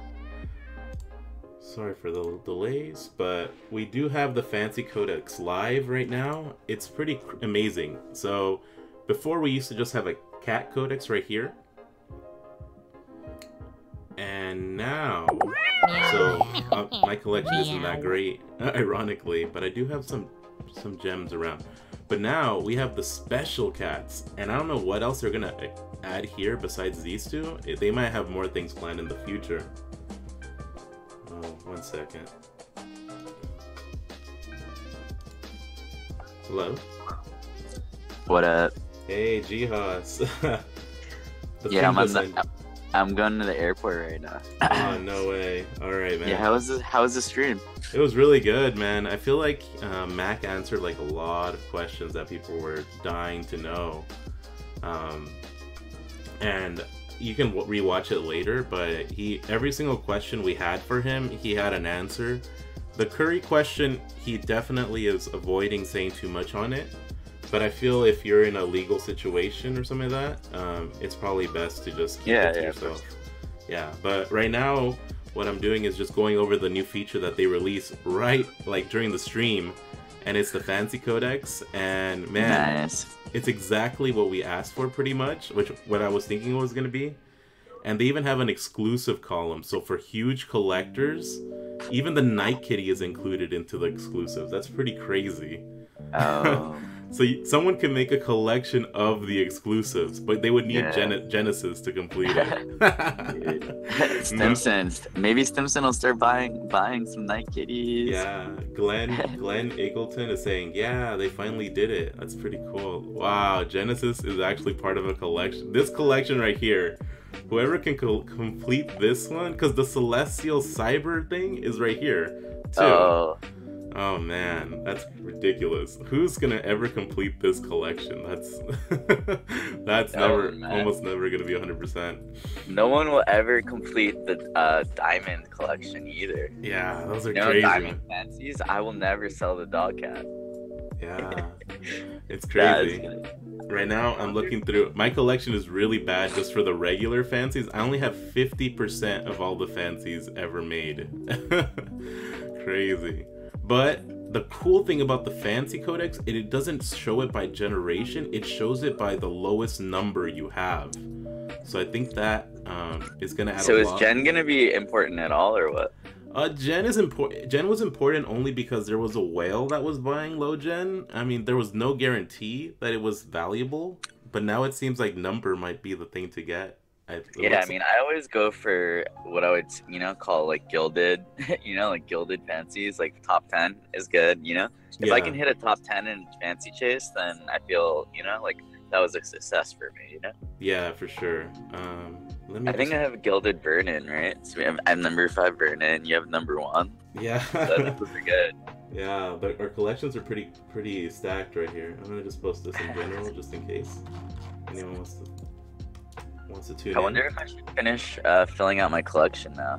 Sorry for the delays, but we do have the fancy codex live right now. It's pretty amazing. So, before we used to just have a cat codex right here. And now... So, my collection isn't that great, ironically, but I do have some gems around. But now, we have the special cats, and I don't know what else they're gonna add here besides these two. They might have more things planned in the future. Oh, 1 second. Hello? What up? Hey, Jihos. Yeah, I'm going to the airport right now. Oh, no way. All right, man. Yeah, how was the stream? It was really good, man. I feel like Mac answered like a lot of questions that people were dying to know. And you can rewatch it later, but every single question we had for him, he had an answer. The curry question, he definitely is avoiding saying too much on it. But I feel if you're in a legal situation or something like that, it's probably best to just keep it to yourself. Yeah, but right now, what I'm doing is just going over the new feature that they released right like during the stream, and it's the fancy codex, and man, nice. It's exactly what we asked for pretty much, what I was thinking it was going to be. And they even have an exclusive column, so for huge collectors, even the Night Kitty is included into the exclusives. That's pretty crazy. Oh. So someone can make a collection of the exclusives, but they would need Genesis to complete it. Stimson. Maybe Stimson will start buying some Night Kitties. Yeah, Glenn Eagleton is saying, yeah, they finally did it. That's pretty cool. Wow, Genesis is actually part of a collection. This collection right here, whoever can complete this one, because the Celestial Cyber thing is right here, too. Oh man, that's ridiculous. Who's gonna ever complete this collection? That's almost never gonna be 100%. No one will ever complete the diamond collection either. Yeah, those are crazy. Diamond fancies. I will never sell the dog cat. Yeah, it's crazy. Right now, I'm looking through. My collection is really bad just for the regular fancies. I only have 50% of all the fancies ever made. Crazy. But the cool thing about the fancy codex, it doesn't show it by generation. It shows it by the lowest number you have. So I think that is going to add a lot. So is Gen going to be important at all, or what? Gen is important. Gen was important only because there was a whale that was buying low gen. I mean, there was no guarantee that it was valuable. But now it seems like number might be the thing to get. I mean, I always go for what I would, call like gilded, like gilded fancies, like top 10 is good, If I can hit a top 10 in fancy chase, then I feel, like that was a success for me, Yeah, for sure. I think I have gilded Vernon, right? So I have number 5 Vernon, you have number 1. Yeah. So those are good. Yeah, but our collections are pretty stacked right here. I'm going to just post this in general, just in case anyone wants to tune in. I wonder if I should finish filling out my collection now.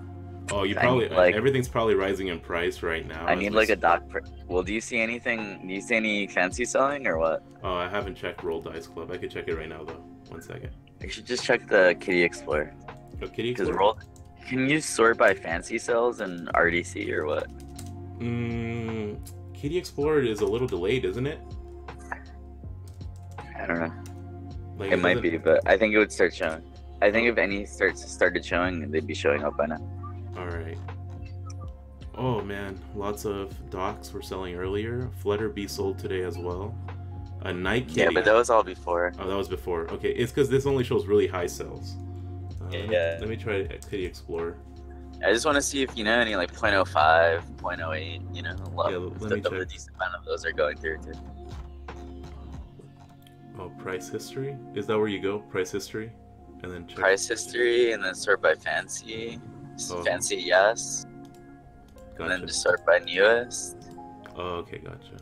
Oh, you probably everything's probably rising in price right now. I need like a doc. Well, do you see anything? Do you see any fancy selling or what? Oh, I haven't checked Roll Dice Club. I could check it right now though. 1 second. I should just check the Kitty Explorer. Oh, Kitty Explorer. Can you sort by fancy sales and RDC or what? Kitty Explorer is a little delayed, isn't it? I don't know. Like, it might be, but I think it would start showing. I think if any started showing, they'd be showing up by now. Alright. Oh man, lots of docks were selling earlier. Flutter Bee sold today as well. A Night Kitty. Yeah, but that was all before. Oh, that was before. Okay, it's because this only shows really high sales. Yeah. Let me try Kitty Explorer. I just want to see if any like 0.05, 0.08, let me check. A decent amount of those are going through too. Oh, price history? Is that where you go? Price history? And then check. Price history, and then sort by fancy. Fancy, yes. Gotcha. And then just sort by newest. Oh, okay, gotcha.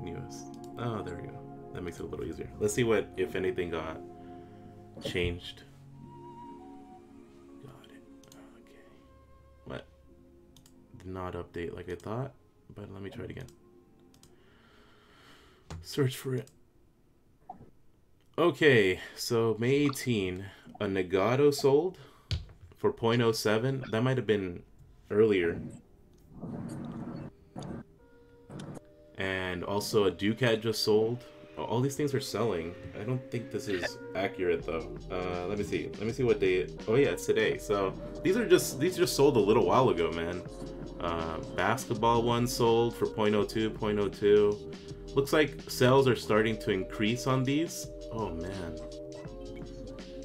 Newest. Oh, there we go. That makes it a little easier. Let's see what, if anything, got changed. Got it. Okay. What? Did not update like I thought, but let me try it again. Search for it. Okay, so May 18, a Nagato sold for 0.07. That might have been earlier. And also a Ducat just sold. All these things are selling. I don't think this is accurate though. Let me see. Let me see what day. Oh yeah, it's today. So these just sold a little while ago, man. Basketball one sold for 0.02, 0.02. Looks like sales are starting to increase on these. Oh man.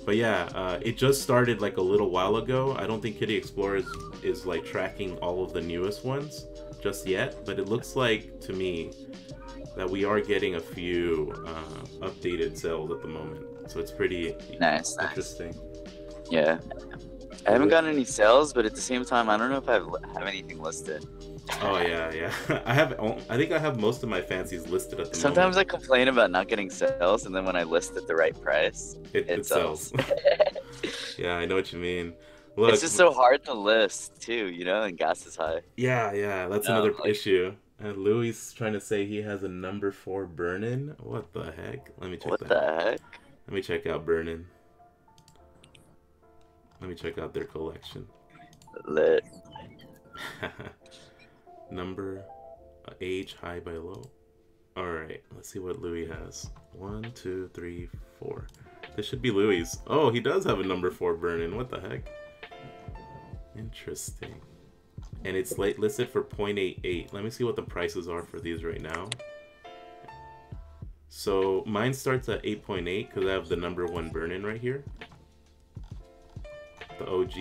But yeah, it just started like a little while ago. I don't think Kitty Explorer is like tracking all of the newest ones just yet, but it looks like to me that we are getting a few updated sales at the moment. So it's pretty nice. interesting. Yeah. I haven't gotten any sales, but at the same time, I don't know if I have anything listed. Oh yeah. I think I have most of my fancies listed at the Sometimes moment. I complain about not getting sales, and then when I list at the right price, It sells. Yeah, I know what you mean. Look, it's just so hard to list too, you know, and gas is high. Yeah, that's No, another like- issue. And Louis is trying to say he has a number 4 burn-in. What the heck? Let me check What that. the heck? Let me check out burn-in. Let me check out their collection. Lit. Number, age, high by low. Alright, let's see what Louis has. 1, 2, 3, 4. This should be Louis. Oh, he does have a number 4 burn-in. What the heck? Interesting. And it's listed for 0.88. Let me see what the prices are for these right now. So mine starts at 8.8 because I have the number 1 burn-in right here. The OG.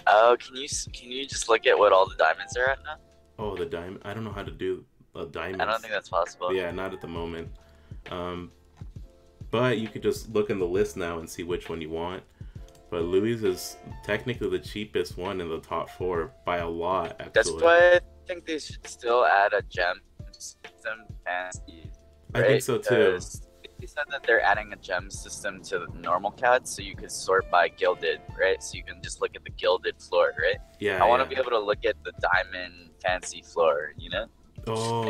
Oh, can you just look at what all the diamonds are at now? Oh, the diamond. I don't know how to do diamonds. I don't think that's possible. Yeah, not at the moment. But you could just look in the list now and see which one you want. But Louis is technically the cheapest one in the top 4 by a lot, actually. That's why I think they should still add a gem system fancy. I think so too. Because they said that they're adding a gem system to the normal cats, so you could sort by gilded, right? So you can just look at the gilded floor, right? Yeah. I want to be able to look at the diamond fancy floor, you know? Oh,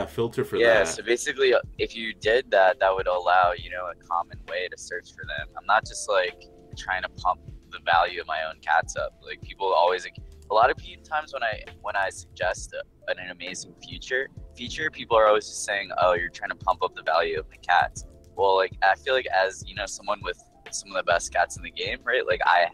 filter for that. Yeah, so basically, if you did that, that would allow, you know, a common way to search for them. I'm not just like trying to pump the value of my own cats up. Like people always, a lot of times when I suggest an amazing feature, people are always just saying, "Oh, you're trying to pump up the value of the cats." Well, like I feel like as you know, someone with some of the best cats in the game, right? Like I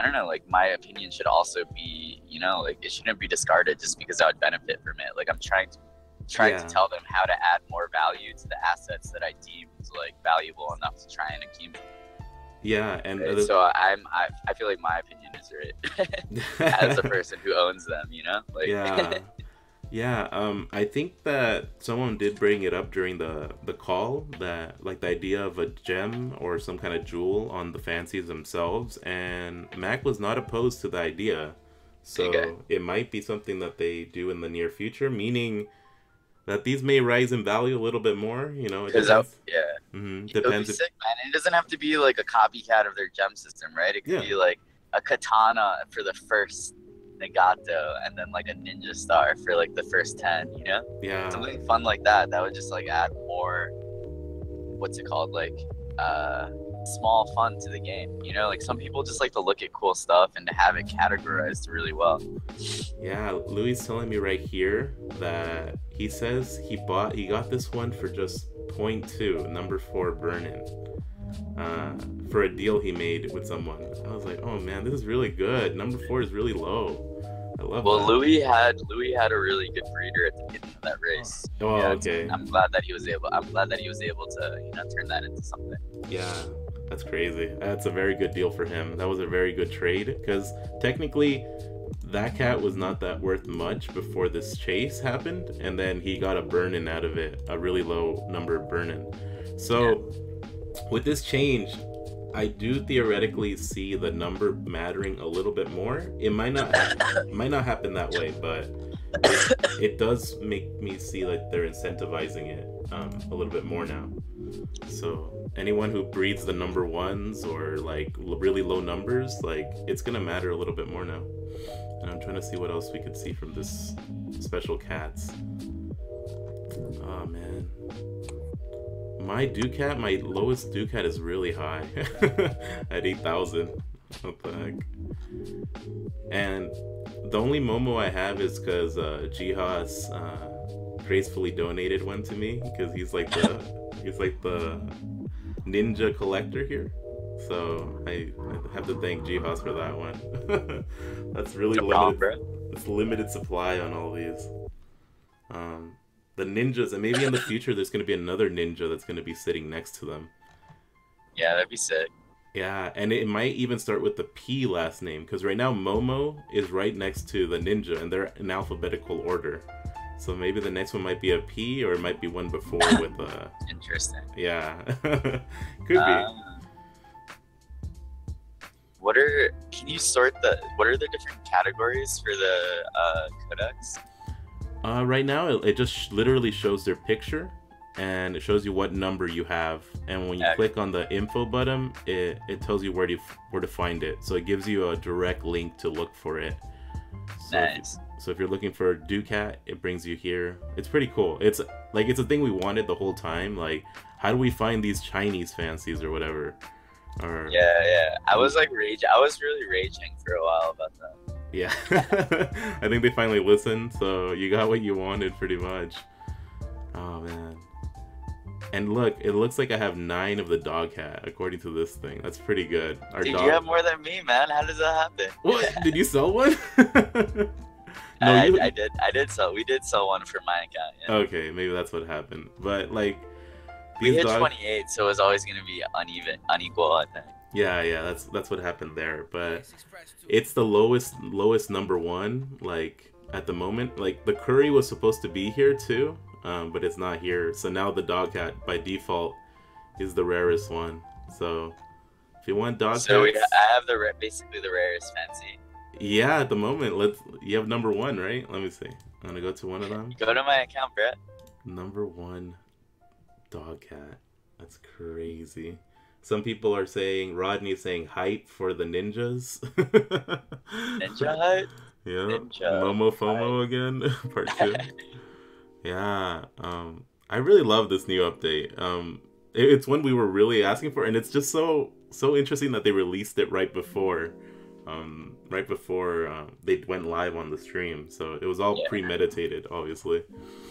don't know, like my opinion should also be, you know, like it shouldn't be discarded just because I would benefit from it. Like I'm trying to tell them how to add more value to the assets that I deem like valuable enough to try and accumulate. Yeah, and right? So I feel like my opinion is right as a person who owns them, you know? Like I think that someone did bring it up during the call, that like the idea of a gem or some kind of jewel on the fancies themselves, and Mack was not opposed to the idea. So it might be something that they do in the near future, meaning that these may rise in value a little bit more, you know. Because depends. It'll be sick, man. It doesn't have to be like a copycat of their gem system, right? It could be like a katana for the first Nagato, and then like a ninja star for like the first 10, you know? Yeah. Something fun like that. That would just like add more, what's it called? Like small fun to the game, you know? Like some people just like to look at cool stuff and to have it categorized really well. Yeah, Louis is telling me right here that he says he got this one for just 0.2, number 4 burn-in, for a deal he made with someone. I was like, oh man, this is really good. Number 4 is really low. I love that. Well, Louis had a really good breeder at the beginning of that race. Oh, okay. I'm glad that he was able to, you know, turn that into something. Yeah. That's crazy. That's a very good deal for him. That was a very good trade, because technically that cat was not that worth much before this chase happened, and then he got a burn-in out of it, a really low number burn-in. So with this change, I do theoretically see the number mattering a little bit more. It might not happen that way, but it does make me see that they're incentivizing it a little bit more now. So anyone who breeds the number 1s or like really low numbers, like it's gonna matter a little bit more now. And I'm trying to see what else we could see from this special cats. Oh man, my Ducat, my lowest Ducat is really high at 8,000. What the heck? And the only Momo I have is because Jihas gracefully donated one to me, because he's like the ninja collector here. So I have to thank Jihas for that one. That's really limited. It's limited supply on all these. The ninjas, and maybe in the future there's going to be another ninja that's going to be sitting next to them. Yeah, that'd be sick. Yeah, and it might even start with the P last name, because right now Momo is right next to the ninja, and they're in alphabetical order. So maybe the next one might be a P, or it might be one before with a... Interesting. Yeah. Could be. Can you sort what are the different categories for the codecs? Right now, it just literally shows their picture, and it shows you what number you have. And when you click on the info button, it tells you where to find it. So it gives you a direct link to look for it. So Nice. So if you're looking for Ducat, it brings you here. It's pretty cool. It's a thing we wanted the whole time. Like, how do we find these Chinese fancies or whatever? Or Yeah. I was like I was really raging for a while about that. yeah. I think they finally listened, so you got what you wanted pretty much. Oh man. And look, it looks like I have 9 of the dog hat according to this thing. That's pretty good. Dude, you have more than me, man. How does that happen? What? Did you sell one? No, I did. We did sell one for my account. Yeah. Okay, maybe that's what happened. But like, we hit 28, so it was always going to be unequal, I think. Yeah, that's what happened there. But it's the lowest number 1, like, at the moment. Like, the curry was supposed to be here too, but it's not here. So now the dog hat by default is the rarest one. So if you want dog hats, I have basically the rarest fancy. Yeah, at the moment, you have number 1, right? Let me see. I'm gonna go to one of them. Go to my account, Brett. Number 1 dog cat. That's crazy. Some people are saying, Rodney is saying hype for the ninjas. Ninja hype? Yeah. Ninja Momo FOMO hype. again, part 2. Yeah. I really love this new update. It's one we were really asking for, and it's just so interesting that they released it right before they went live on the stream. So it was all premeditated, obviously.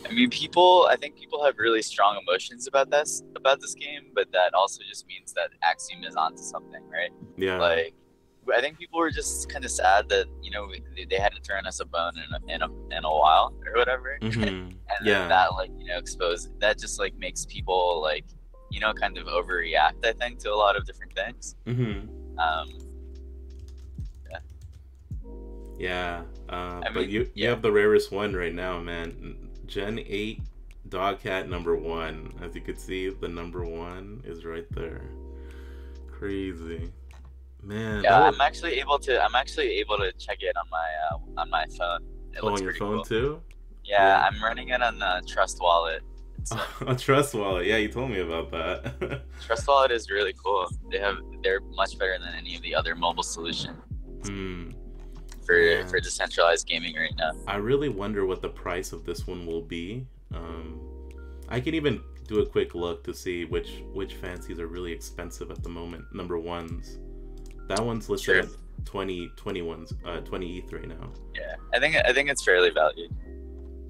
I mean, I think people have really strong emotions about this game, but that also just means that Axiom is onto something, right? Yeah. Like, I think people were just kind of sad that, you know, they hadn't thrown us a bone in a while or whatever. Mm-hmm. And then that, like, you know, that just like makes people, like, you know, kind of overreact, I think, to a lot of different things. Mm-hmm. Yeah, but you have the rarest one right now, man. Gen 8 dog cat number 1. As you can see, the number 1 is right there. Crazy, man. Yeah, I'm actually able to check it on my phone. It looks on your pretty phone cool. Too? Yeah, I'm running it on Trust Wallet. A Trust Wallet. Yeah, you told me about that. Trust Wallet is really cool. They're much better than any of the other mobile solutions. For decentralized gaming right now. I really wonder what the price of this one will be. I can even do a quick look to see which fancies are really expensive at the moment. Number 1s. That one's listed at 20 ETH right now. Yeah, I think it's fairly valued.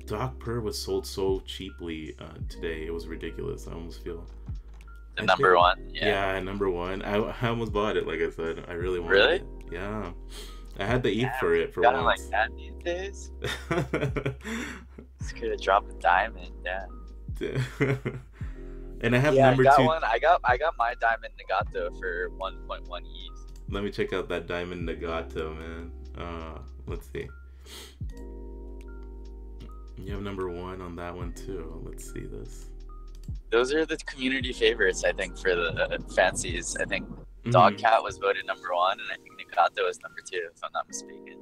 Doc Purr was sold so cheaply today. It was ridiculous. I almost feel. Number 1. Yeah, number 1. I almost bought it. Like I said, I really wanted Really? it. Yeah. I had to eat for it for once. once. Like that these days. Just could have dropped a diamond, yeah. And I have number 2. I got my diamond Nagato for 1.1 ETH. Let me check out that diamond Nagato, man. Let's see. You have number 1 on that one too. Let's see this. Those are the community favorites, I think, for the fancies. I think Dog Cat was voted number 1, and I think Nagato was number 2, if I'm not mistaken.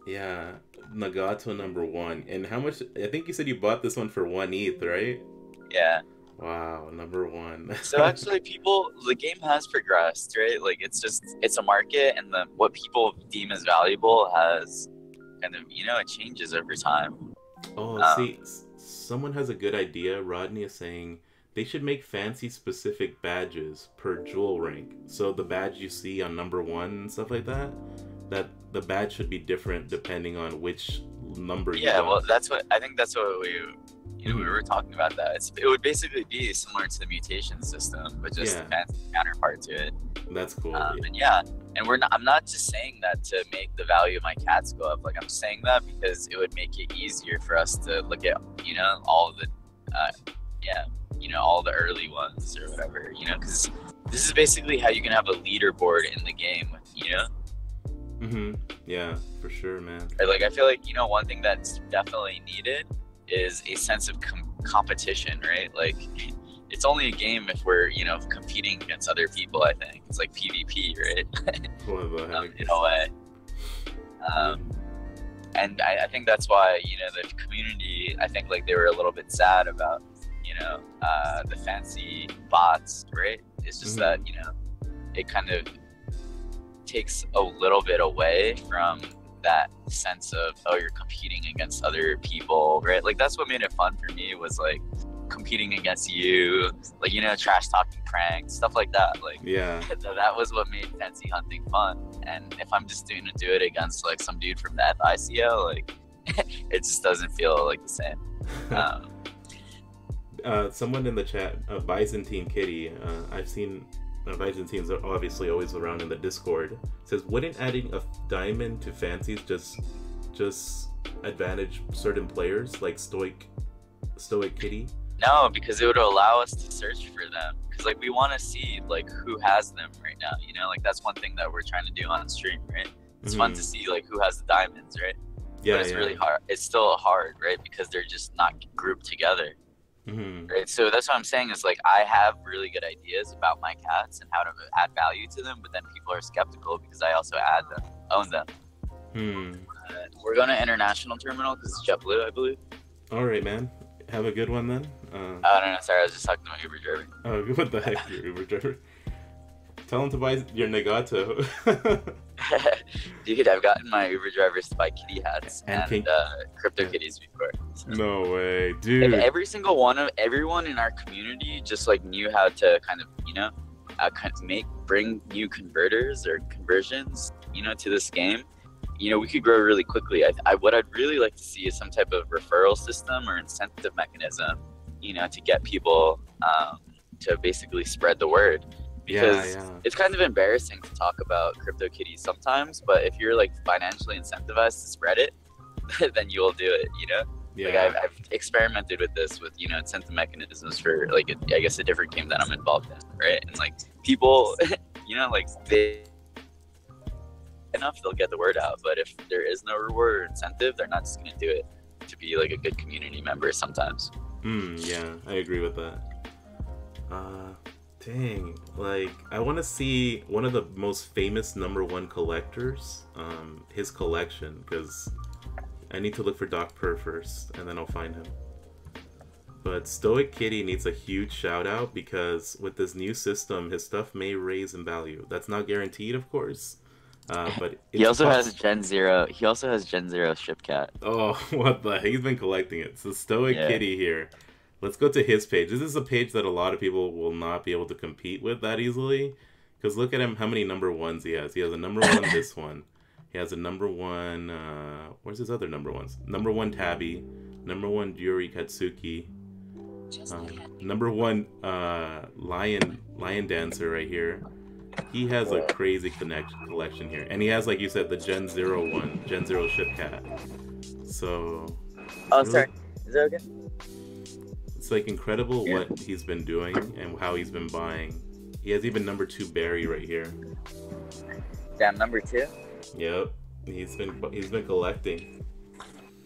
Yeah, Nagato number 1. And how much? I think you said you bought this one for 1 ETH, right? Yeah. Wow, number 1. So actually, the game has progressed, right? Like, it's a market, and what people deem as valuable has kind of, you know, it changes over time. Oh, see, someone has a good idea. Rodney is saying they should make fancy specific badges per jewel rank. So the badge you see on number 1 and stuff like that the badge should be different depending on which number you got. Well, that's what we were talking about that. It would basically be similar to the mutation system, but just a fancy counterpart to it. That's cool. I'm not just saying that to make the value of my cats go up. Like, I'm saying that because it would make it easier for us to look at, you know, all the all the early ones or whatever, you know, because this is basically how you can have a leaderboard in the game, you know. Yeah, for sure, man. Like, I feel like, you know, one thing that's definitely needed is a sense of competition, right? Like, it's only a game if we're, you know, competing against other people. I think it's like PvP, right? What the heck? In a way. And I think that's why, you know, the community, I think like they were a little bit sad about, you know, the fancy bots, right? It's just that, you know, it kind of takes a little bit away from that sense of, oh, you're competing against other people, right? Like that's what made it fun for me, was like competing against you, like, you know, trash talking pranks, stuff like that. Like, yeah, that was what made fancy hunting fun. And if I'm just going to do it against like some dude from the ICO, like it just doesn't feel like the same. Someone in the chat, Byzantine Kitty, I've seen Byzantine's are obviously always around in the Discord, says, wouldn't adding a diamond to fancies just advantage certain players like Stoic Kitty? No, because it would allow us to search for them. Because like we want to see like who has them right now. You know, like that's one thing that we're trying to do on stream, right? It's fun to see like who has the diamonds, right? Yeah, but it's really hard. It's still hard, right? Because they're just not grouped together. Right, so that's what I'm saying is like I have really good ideas about my cats and how to add value to them, but then people are skeptical because I also own them. We're going to international terminal because it's JetBlue, I believe. All right, man. Have a good one then. Oh, no, sorry, I was just talking to my Uber driver. Oh, what the heck, your Uber driver? Tell him to buy your Nagato. Dude, I've gotten my Uber drivers to buy kitty hats and CryptoKitties before. So. No way, dude. If everyone in our community just like knew how to kind of, you know, bring new converters or conversions, you know, to this game, you know, we could grow really quickly. What I'd really like to see is some type of referral system or incentive mechanism, you know, to get people to basically spread the word. Because it's kind of embarrassing to talk about CryptoKitties sometimes, but if you're like financially incentivized to spread it, then you'll do it, you know? Like I've experimented with this with, you know, incentive mechanisms for like, I guess a different game that I'm involved in, right? And like people, you know, like they'll get the word out, but if there is no reward or incentive, they're not just going to do it to be like a good community member sometimes. Yeah, I agree with that. Dang, like I want to see one of the most famous #1 collectors, his collection, because I need to look for Doc Purr first, and then I'll find him. But Stoic Kitty needs a huge shout out because with this new system, his stuff may raise in value. That's not guaranteed, of course. But he also has Gen 0. He also has Gen 0 Shipcat. Oh, what the heck? He's been collecting it. So Stoic Kitty here. Let's go to his page. This is a page that a lot of people will not be able to compete with that easily. Because look at him, how many #1s he has. He has a #1, this one. He has a #1, where's his other #1s? #1 Tabby, #1 Yuri Katsuki, #1 Lion Dancer right here. He has a crazy collection here. And he has, like you said, the Gen 0 one, Gen 0 Shipcat. So... Oh, really, sorry. Is that okay? It's like incredible what he's been doing and how he's been buying. He has even #2 Barry right here. Damn, #2? Yep. He's been collecting.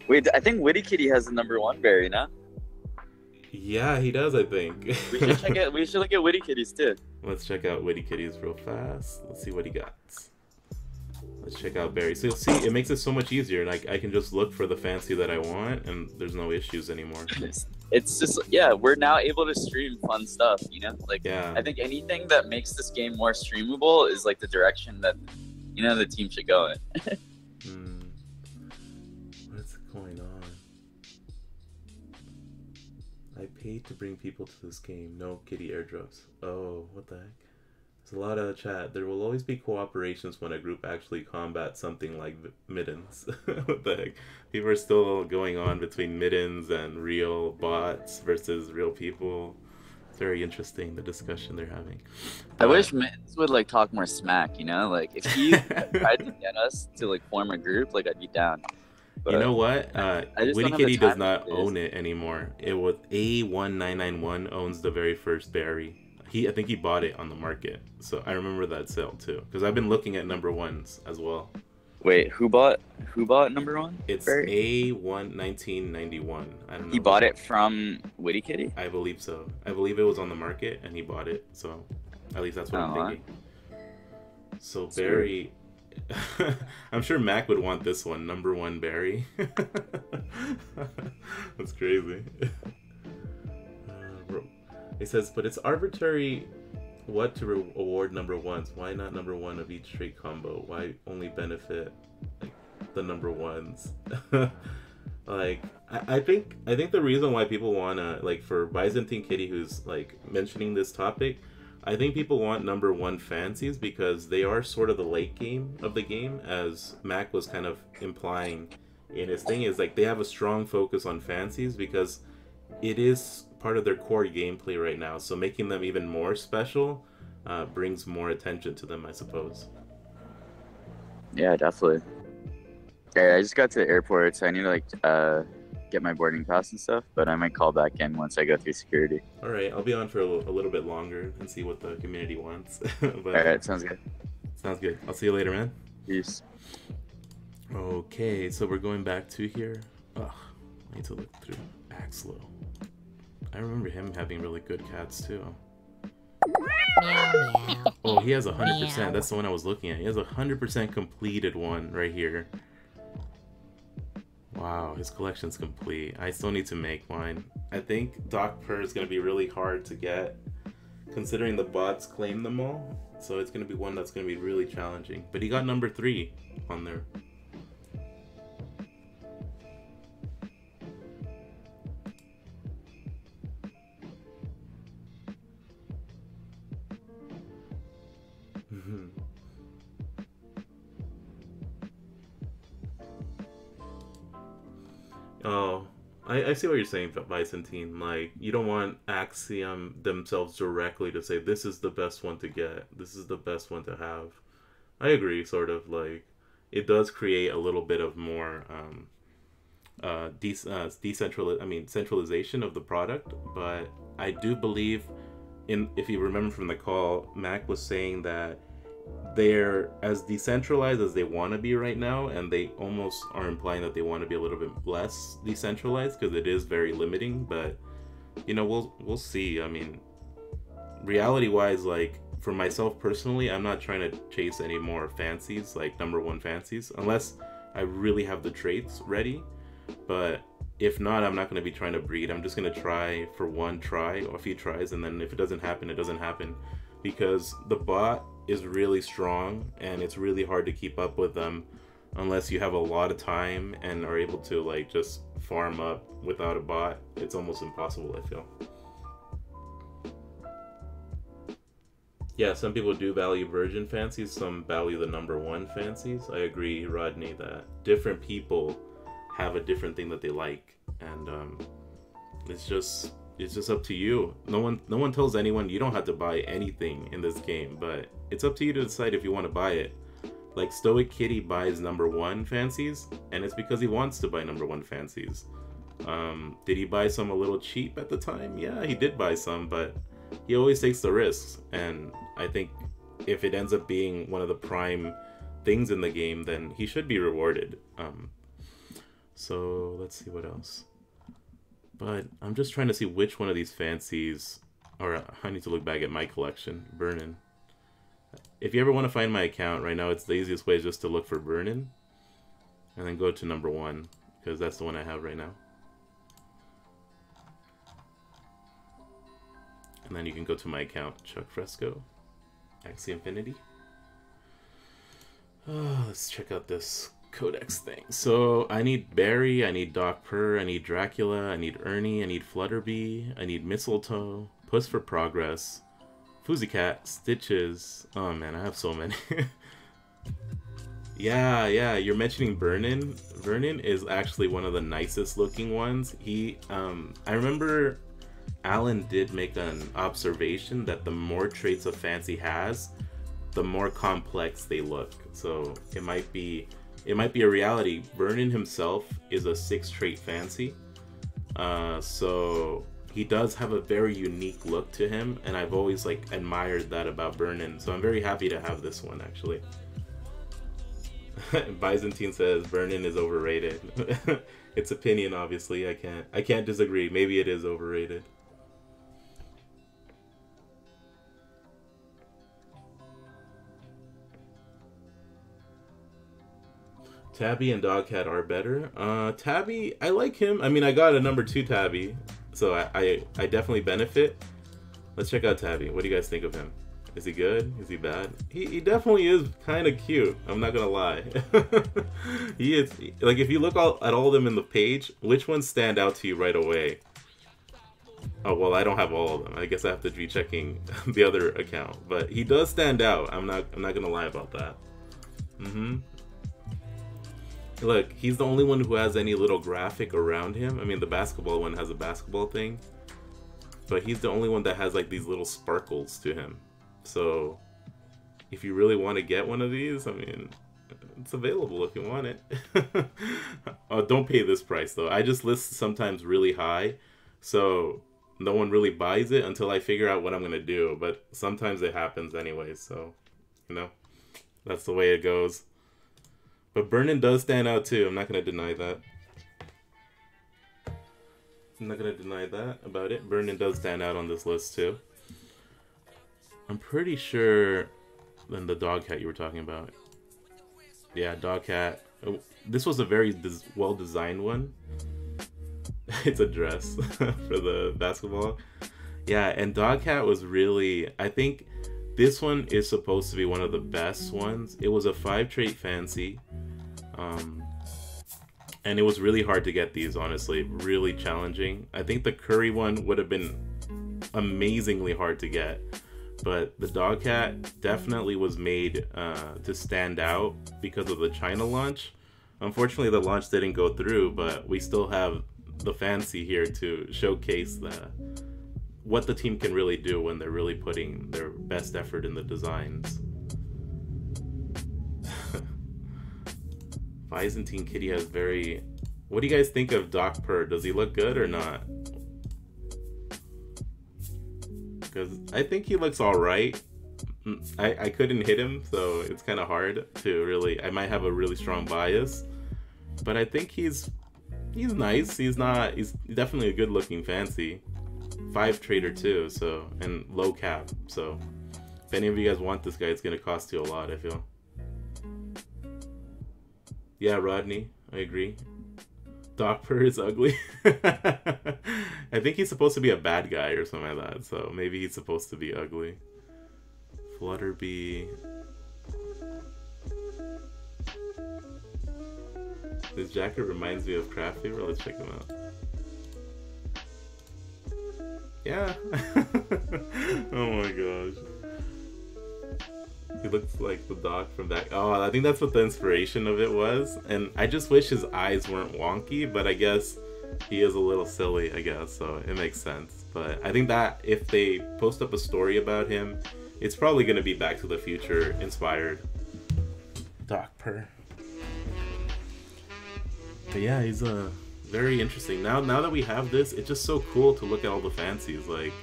Wait, I think Witty Kitty has the #1 Barry, no? Yeah, he does, I think. We should check it. We should look at Witty Kitties too. Let's check out Witty Kitties real fast. Let's see what he got. Let's check out Barry. So you'll see, it makes it so much easier. Like I can just look for the fancy that I want, and there's no issues anymore. It's just, we're now able to stream fun stuff, you know? Like, I think anything that makes this game more streamable is like the direction that, you know, the team should go in. What's going on? I paid to bring people to this game. No kitty airdrops. Oh, what the heck? There's a lot of chat. There will always be cooperations when a group actually combats something like middens. What the heck? People are still going on between middens and real bots versus real people. It's very interesting, the discussion they're having. I wish middens would like talk more smack, you know? Like if he tried to get us to like form a group, like I'd be down. But you know what? Witty Kitty does not own it anymore. It was A1991 owns the very first Barry. I think he bought it on the market, so I remember that sale too. Because I've been looking at #1s as well. Wait, who bought number one? It's Barry? A1 1991. I don't know. He bought it from Witty Kitty? I believe so. I believe it was on the market and he bought it. So at least that's what I'm thinking. So Barry, I'm sure Mac would want this one, number one Barry. That's crazy. It says, but it's arbitrary what to award number ones. Why not number one of each trait combo? Why only benefit like the number ones? Like I think the reason why people wanna, like, for Byzantine Kitty who's like mentioning this topic, I think people want number one fancies because they are sort of the late game of the game, as Mac was kind of implying in his thing, is like they have a strong focus on fancies because it is part of their core gameplay right now. So making them even more special brings more attention to them, I suppose. Yeah, definitely. Yeah, I just got to the airport, so I need to like get my boarding pass and stuff, but I might call back in once I go through security. All right, I'll be on for a little bit longer and see what the community wants. But, all right, sounds good. Sounds good. I'll see you later, man. Peace. Okay, so we're going back to here. Ugh, I need to look through Axlo. I remember him having really good cats too. Oh, he has 100%. That's the one I was looking at. He has 100% completed one right here. Wow, his collection's complete. I still need to make mine. I think Doc Purr is going to be really hard to get, considering the bots claim them all. So it's going to be one that's going to be really challenging. But he got number 3 on there. Oh, I see what you're saying, Byzantine. Like, you don't want Axiom themselves directly to say, this is the best one to get, this is the best one to have. I agree, sort of. Like, it does create a little bit of more centralization of the product, but I do believe, if you remember from the call, Mac was saying that they're as decentralized as they want to be right now, and they almost are implying that they want to be a little bit less decentralized because it is very limiting. But you know, we'll see. I mean, reality wise, like for myself personally, I'm not trying to chase any more fancies, like number one fancies, unless I really have the traits ready. But if not, I'm not going to be trying to breed. I'm just going to try for one try or a few tries, and then if it doesn't happen, it doesn't happen, because the bot is really strong and it's really hard to keep up with them unless you have a lot of time and are able to like just farm up without a bot. It's almost impossible, I feel. Yeah, some people do value virgin fancies, some value the number one fancies. I agree, Rodney, that different people have a different thing that they like, and it's just up to you. No one tells anyone you don't have to buy anything in this game, but it's up to you to decide if you want to buy it. Like Stoic Kitty buys number one fancies, and it's because he wants to buy number one fancies. Did he buy some a little cheap at the time? Yeah, he did buy some, but he always takes the risks, and I think if it ends up being one of the prime things in the game, then he should be rewarded. So let's see what else. But I'm just trying to see which one of these fancies, or I need to look back at my collection. Vernon. If you ever want to find my account right now, it's the easiest way is just to look for Vernon and then go to number one, because that's the one I have right now. And then you can go to my account, Chuck Fresco, Axie Infinity. Oh, let's check out this Codex thing. So I need Barry, I need Doc Purr, I need Dracula, I need Ernie, I need Flutterbee, I need Mistletoe, Puss for Progress, Fuzzycat, Stitches. Oh man, I have so many. Yeah, you're mentioning Vernon. Vernon is actually one of the nicest looking ones. I remember Alan did make an observation that the more traits a fancy has, the more complex they look. So it might be a reality. Vernon himself is a 6-trait fancy, so he does have a very unique look to him, and I've always like admired that about Vernon. So I'm very happy to have this one actually. Byzantine says Vernon is overrated. It's opinion, obviously. I can't disagree. Maybe it is overrated. Tabby and Dogcat are better. Tabby, I like him. I mean, I got a number 2 Tabby, so I definitely benefit. Let's check out Tabby. What do you guys think of him? Is he good? Is he bad? He definitely is kind of cute. I'm not gonna lie. He is, like, if you look at all of them in the page, which ones stand out to you right away? Oh, well, I don't have all of them. I guess I have to be checking the other account. But he does stand out. I'm not gonna lie about that. Look, he's the only one who has any little graphic around him. I mean, the basketball one has a basketball thing. But he's the only one that has, like, these little sparkles to him. So, if you really want to get one of these, I mean, it's available if you want it. Oh, don't pay this price, though. I just list sometimes really high. So, no one really buys it until I figure out what I'm going to do. But sometimes it happens anyway. So, you know, that's the way it goes. But Vernon does stand out too. I'm not going to deny that. I'm not going to deny that about it. Vernon does stand out on this list too. I'm pretty sure then the Dogcat you were talking about. Yeah, Dogcat. This was a very well-designed one. It's a dress for the basketball. Yeah, and Dogcat was really... I think this one is supposed to be one of the best ones. It was a 5-trait fancy. And it was really hard to get these, honestly. Really challenging. I think the Curry one would have been amazingly hard to get. But the Dogcat definitely was made to stand out because of the China launch. Unfortunately, the launch didn't go through, but we still have the fancy here to showcase what the team can really do when they're really putting their best effort in the designs. Byzantine Kitty has very... What do you guys think of Doc Purr? Does he look good or not? Because I think he looks alright. I couldn't hit him, so it's kind of hard to really... I might have a really strong bias. But I think he's nice. He's definitely a good looking fancy. 5-trader too, so... And low cap, so... If any of you guys want this guy, it's going to cost you a lot, I feel. Yeah, Rodney, I agree. Doc Purr is ugly. I think he's supposed to be a bad guy or something like that, so maybe he's supposed to be ugly. Flutterbee. This jacket reminds me of Crafty. Let's check him out. Yeah. Oh my gosh. He looks like the dog from back. Oh, I think that's what the inspiration of it was. And I just wish his eyes weren't wonky, but I guess he is a little silly, I guess, so it makes sense. But I think that if they post up a story about him, it's probably going to be Back to the Future inspired. Doc Purr. But yeah, he's very interesting. Now that we have this, it's just so cool to look at all the fancies. Like,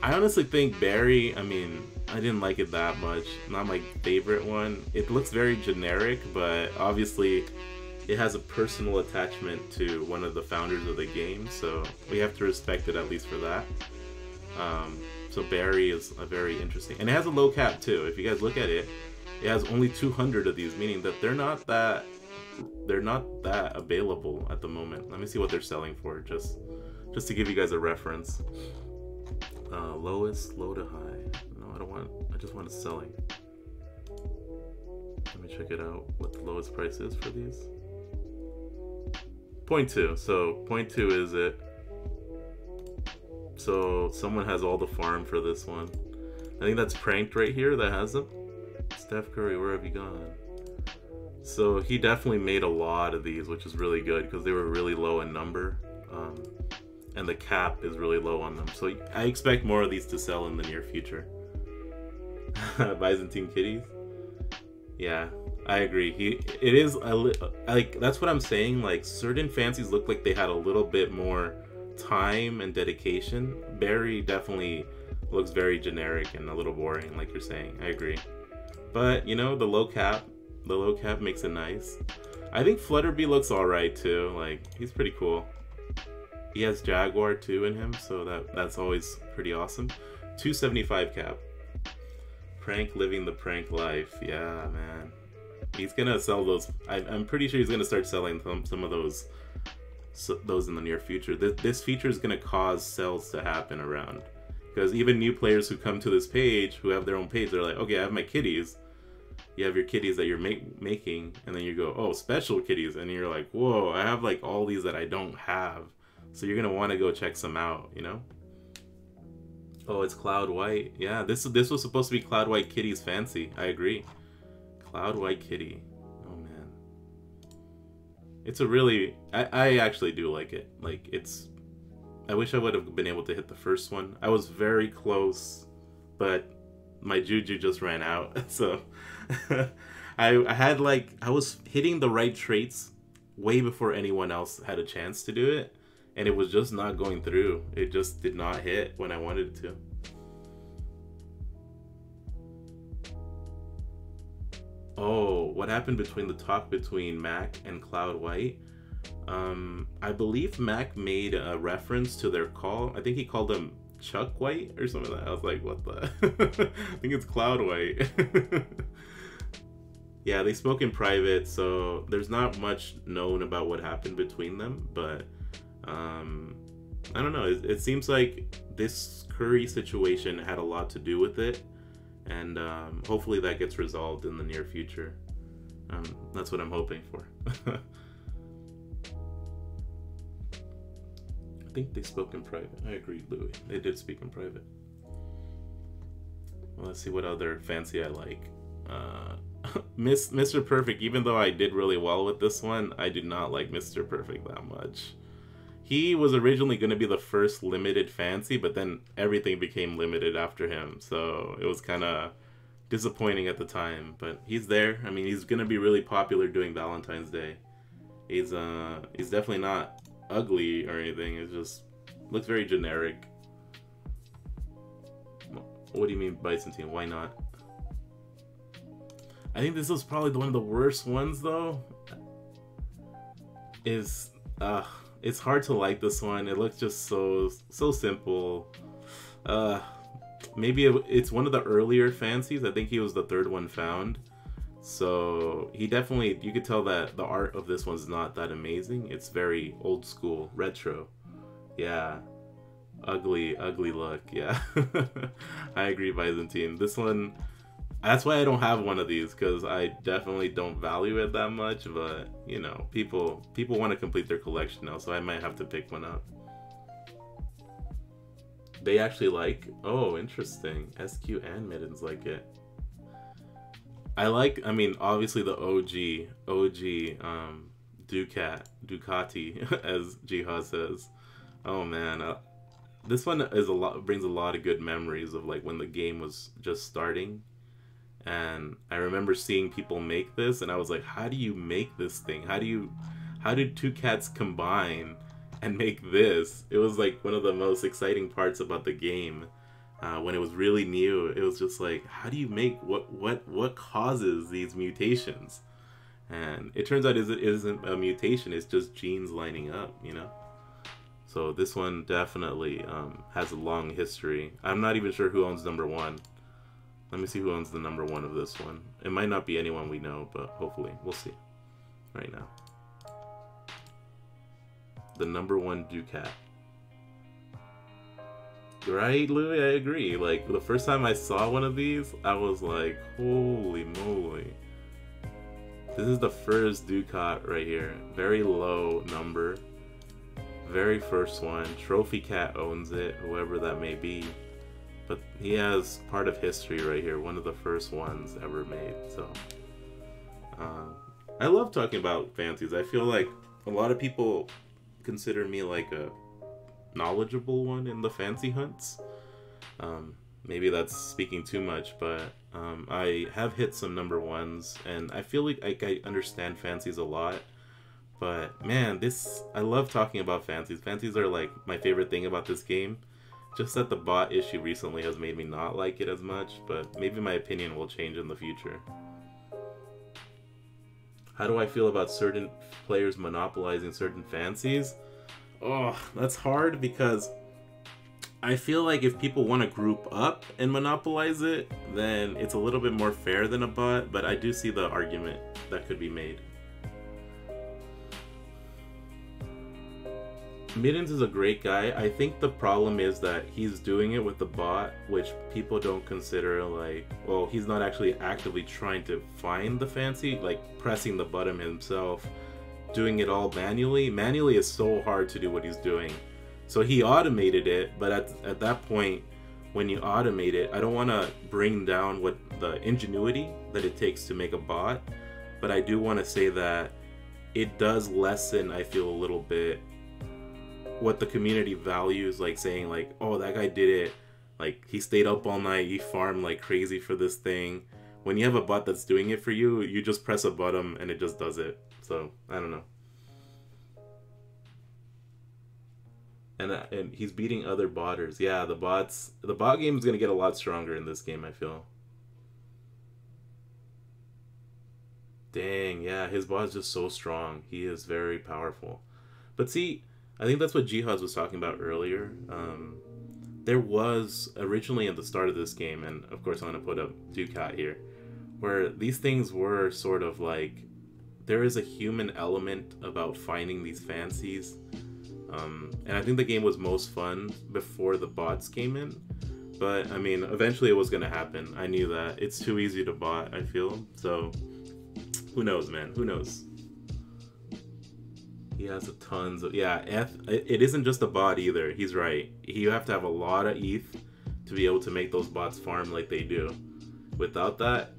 I honestly think Barry, I mean, I didn't like it that much. Not my favorite one. It looks very generic, but obviously it has a personal attachment to one of the founders of the game, so we have to respect it at least for that. So Barry is a very interesting, and it has a low cap too. If you guys look at it, it has only 200 of these, meaning that they're not that available at the moment. Let me see what they're selling for, just to give you guys a reference. Lowest, low to high. No, I don't want. I just want it selling. Let me check it out. What the lowest price is for these? 0.2. So 0.2 is it. So someone has all the farm for this one. I think that's Pranked right here that has them. Steph Curry, where have you gone? So he definitely made a lot of these, which is really good because they were really low in number. And the cap is really low on them. So I expect more of these to sell in the near future. Byzantine Kitties. Yeah, I agree. It is like, that's what I'm saying. Like, certain fancies look like they had a little bit more time and dedication. Barry definitely looks very generic and a little boring, like you're saying. I agree. But, you know, the low cap, The low cap makes it nice. I think Flutterbee looks alright too. Like, he's pretty cool. He has Jaguar too in him, so that's always pretty awesome. 275 cap. Prank living the prank life. Yeah, man. He's gonna sell those. I'm pretty sure he's gonna start selling some of those in the near future. This feature is gonna cause sales to happen around, because even new players who come to this page, who have their own page, they're like, okay, I have my kitties. You have your kitties that you're making, and then you go, oh, special kitties, and you're like, whoa, I have like all these that I don't have. So you're gonna want to go check some out, you know? Oh, it's Cloud White. Yeah, this was supposed to be Cloud White Kitty's fancy. I agree. Cloud White Kitty. Oh man, it's a really. I actually do like it. Like, it's. I wish I would have been able to hit the first one. I was very close, but my juju just ran out. So I was hitting the right traits way before anyone else had a chance to do it, and it was just not going through. It just did not hit when I wanted it to. Oh, what happened between the talk between Mack and Cloud White? I believe Mack made a reference to their call. I think he called them Chuck White or something like that. I was like, what the? I think it's Cloud White. Yeah, they spoke in private, so there's not much known about what happened between them, but I don't know. It seems like this Curry situation had a lot to do with it, and hopefully that gets resolved in the near future. That's what I'm hoping for. I think they spoke in private. I agree, Louis. They did speak in private. Well, let's see what other fancy I like. Mr. Perfect, even though I did really well with this one, I do not like Mr. Perfect that much. He was originally going to be the first limited fancy, but then everything became limited after him, so it was kind of disappointing at the time. But he's there. I mean, he's going to be really popular during Valentine's Day. He's definitely not ugly or anything. It just looks very generic. What do you mean Byzantine? Why not? I think this was probably one of the worst ones though. It's hard to like this one. It looks just so simple. Maybe it's one of the earlier fancies. I think he was the third one found. So he definitely, you could tell that the art of this one's not that amazing. It's very old school, retro. Yeah. Ugly look. Yeah. I agree, Byzantine. This one, that's why I don't have one of these, because I definitely don't value it that much. But, you know, people want to complete their collection now, so I might have to pick one up. They actually like, oh, interesting. SQ and Mittens like it. I mean, obviously the OG Ducati, as Jihad says. Oh man, this one brings a lot of good memories of like when the game was just starting, and I remember seeing people make this, and I was like, how do you make this thing? How did two cats combine and make this? It was like one of the most exciting parts about the game. When it was really new, it was just like, how do you make what causes these mutations? And it turns out it isn't a mutation, it's just genes lining up, you know? So this one definitely has a long history. I'm not even sure who owns number one. Let me see who owns the number one of this one. It might not be anyone we know, but hopefully we'll see right now. The number one Ducat. Right, Louis? I agree. Like, the first time I saw one of these, I was like, holy moly. This is the first Ducat right here. Very low number. Very first one. Trophy Cat owns it, whoever that may be. But he has part of history right here. One of the first ones ever made. So, I love talking about fancies. I feel like a lot of people consider me like a knowledgeable one in the fancy hunts. Maybe that's speaking too much, but I have hit some number ones, and I feel like I understand fancies a lot. But man, I love talking about fancies. Fancies are like my favorite thing about this game. Just that the bot issue recently has made me not like it as much, but maybe my opinion will change in the future. How do I feel about certain players monopolizing certain fancies? Oh, that's hard because I feel like if people want to group up and monopolize it, then it's a little bit more fair than a bot, but I do see the argument that could be made. Middens is a great guy. I think the problem is that he's doing it with the bot, which people don't consider like, well, he's not actually actively trying to find the fancy, like pressing the button himself, doing it all manually. Manually is so hard to do what he's doing. So he automated it, but at that point, when you automate it, I don't want to bring down what the ingenuity that it takes to make a bot, but I do want to say that it does lessen, I feel, a little bit what the community values, like saying like, oh, that guy did it, like he stayed up all night, he farmed like crazy for this thing. When you have a bot that's doing it for you, you just press a button and it just does it. So I don't know. And he's beating other botters. Yeah, the bot game is gonna get a lot stronger in this game, I feel. Dang, yeah, his bot is just so strong. He is very powerful. But see, I think that's what Jihad was talking about earlier. There was originally at the start of this game, and of course I'm going to put up Ducat here, where these things were sort of like, there is a human element about finding these fancies. And I think the game was most fun before the bots came in. But, I mean, eventually it was going to happen. I knew that. It's too easy to bot, I feel. So, who knows, man? Who knows? He has tons of... Yeah, it isn't just a bot either. He's right. You have to have a lot of ETH to be able to make those bots farm like they do. Without that,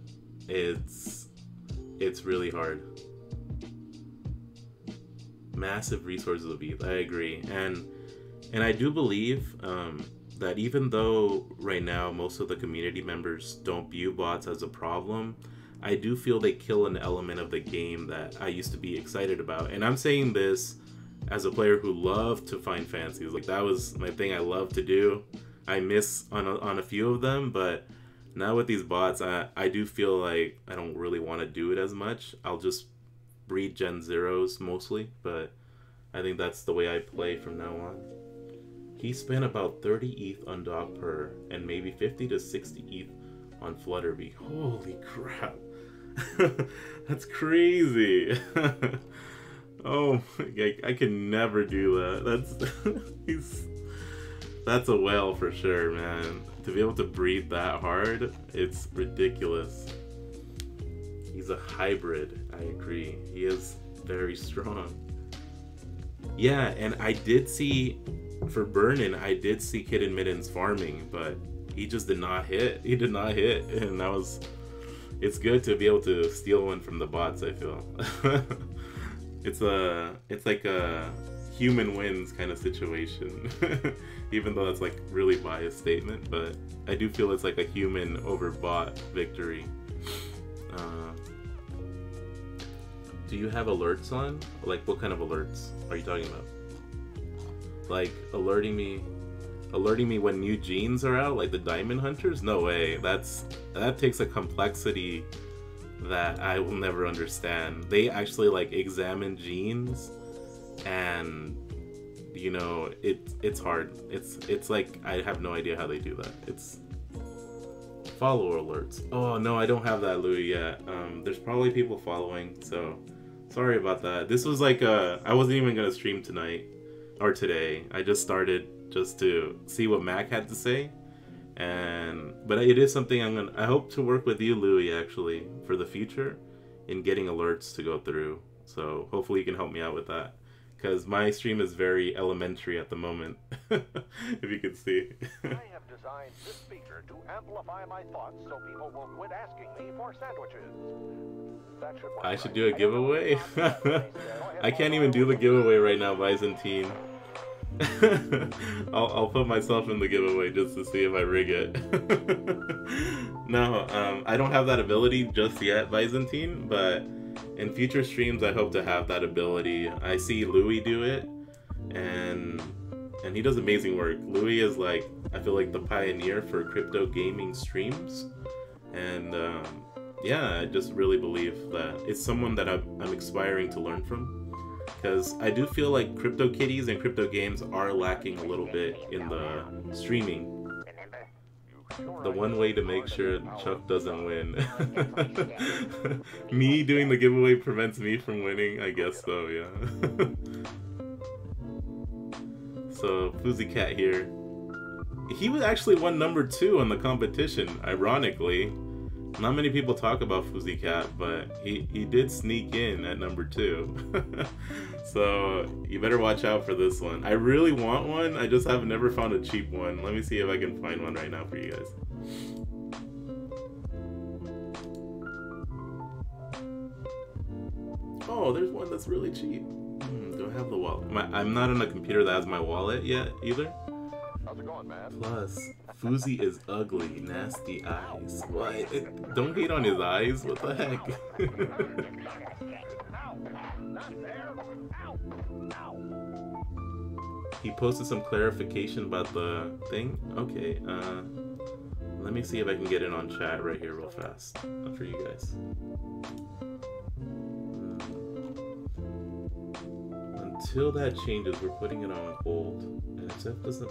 it's really hard. Massive resources of ETH. I agree. And I do believe that even though right now most of the community members don't view bots as a problem, I do feel they kill an element of the game that I used to be excited about. And I'm saying this as a player who loved to find fancies. Like, that was my thing I loved to do. I miss on a few of them, but now with these bots, I do feel like I don't really want to do it as much. I'll just breed Gen Zeros mostly, but I think that's the way I play from now on. He spent about 30 ETH on Dog Purr and maybe 50 to 60 ETH on Flutterbee. Holy crap. That's crazy. Oh, I could never do that. That's a whale for sure, man. To be able to breed that hard, it's ridiculous. He's a hybrid, I agree. He is very strong. Yeah, and I did see, for Burnin, I did see Kid Middens farming, but he just did not hit. He did not hit, and that was... It's good to be able to steal one from the bots, I feel. It's like a human wins kind of situation. Even though that's like really biased statement, but I do feel it's like a human over bot victory. Do you have alerts on? Like, what kind of alerts are you talking about? Like alerting me when new genes are out, like the Diamond Hunters? No way. That takes a complexity that I will never understand. They actually like examine genes, and you know, it's hard. It's like, I have no idea how they do that. It's follower alerts. Oh no, I don't have that, Louis, yet. There's probably people following, so sorry about that. This was like I wasn't even gonna stream tonight or today. I just started just to see what Mack had to say, but it is something I hope to work with you, Louis, actually, for the future in getting alerts to go through. So hopefully you can help me out with that, because my stream is very elementary at the moment. If you can see. I have designed this speaker to amplify my thoughts so people will quit asking me for sandwiches. I should do a giveaway? I can't even do the giveaway right now, Byzantine. I'll put myself in the giveaway just to see if I rig it. No, I don't have that ability just yet, Byzantine, but in future streams I hope to have that ability. I see Louis do it, and he does amazing work. Louis is like, I feel like the pioneer for crypto gaming streams, and yeah, I just really believe that it's someone that I'm aspiring to learn from. Because I do feel like CryptoKitties and crypto games are lacking a little bit in the streaming. The one way to make sure Chuck doesn't win. Me doing the giveaway prevents me from winning? I guess so, yeah. So, Fuzzy Cat here. He was actually won number 2 on the competition, ironically. Not many people talk about Fuzzy Cat, but he did sneak in at number 2. So you better watch out for this one. I really want one, I just have never found a cheap one. Let me see if I can find one right now for you guys. Oh, there's one that's really cheap. Do I have the wallet? I'm not on a computer that has my wallet yet either. How's it going, man? Plus, Fuzzy is ugly, nasty eyes. What? Don't hate on his eyes. What the heck? He posted some clarification about the thing. Okay, let me see if I can get it on chat right here real fast for you guys. Until that changes, we're putting it on hold. And if doesn't...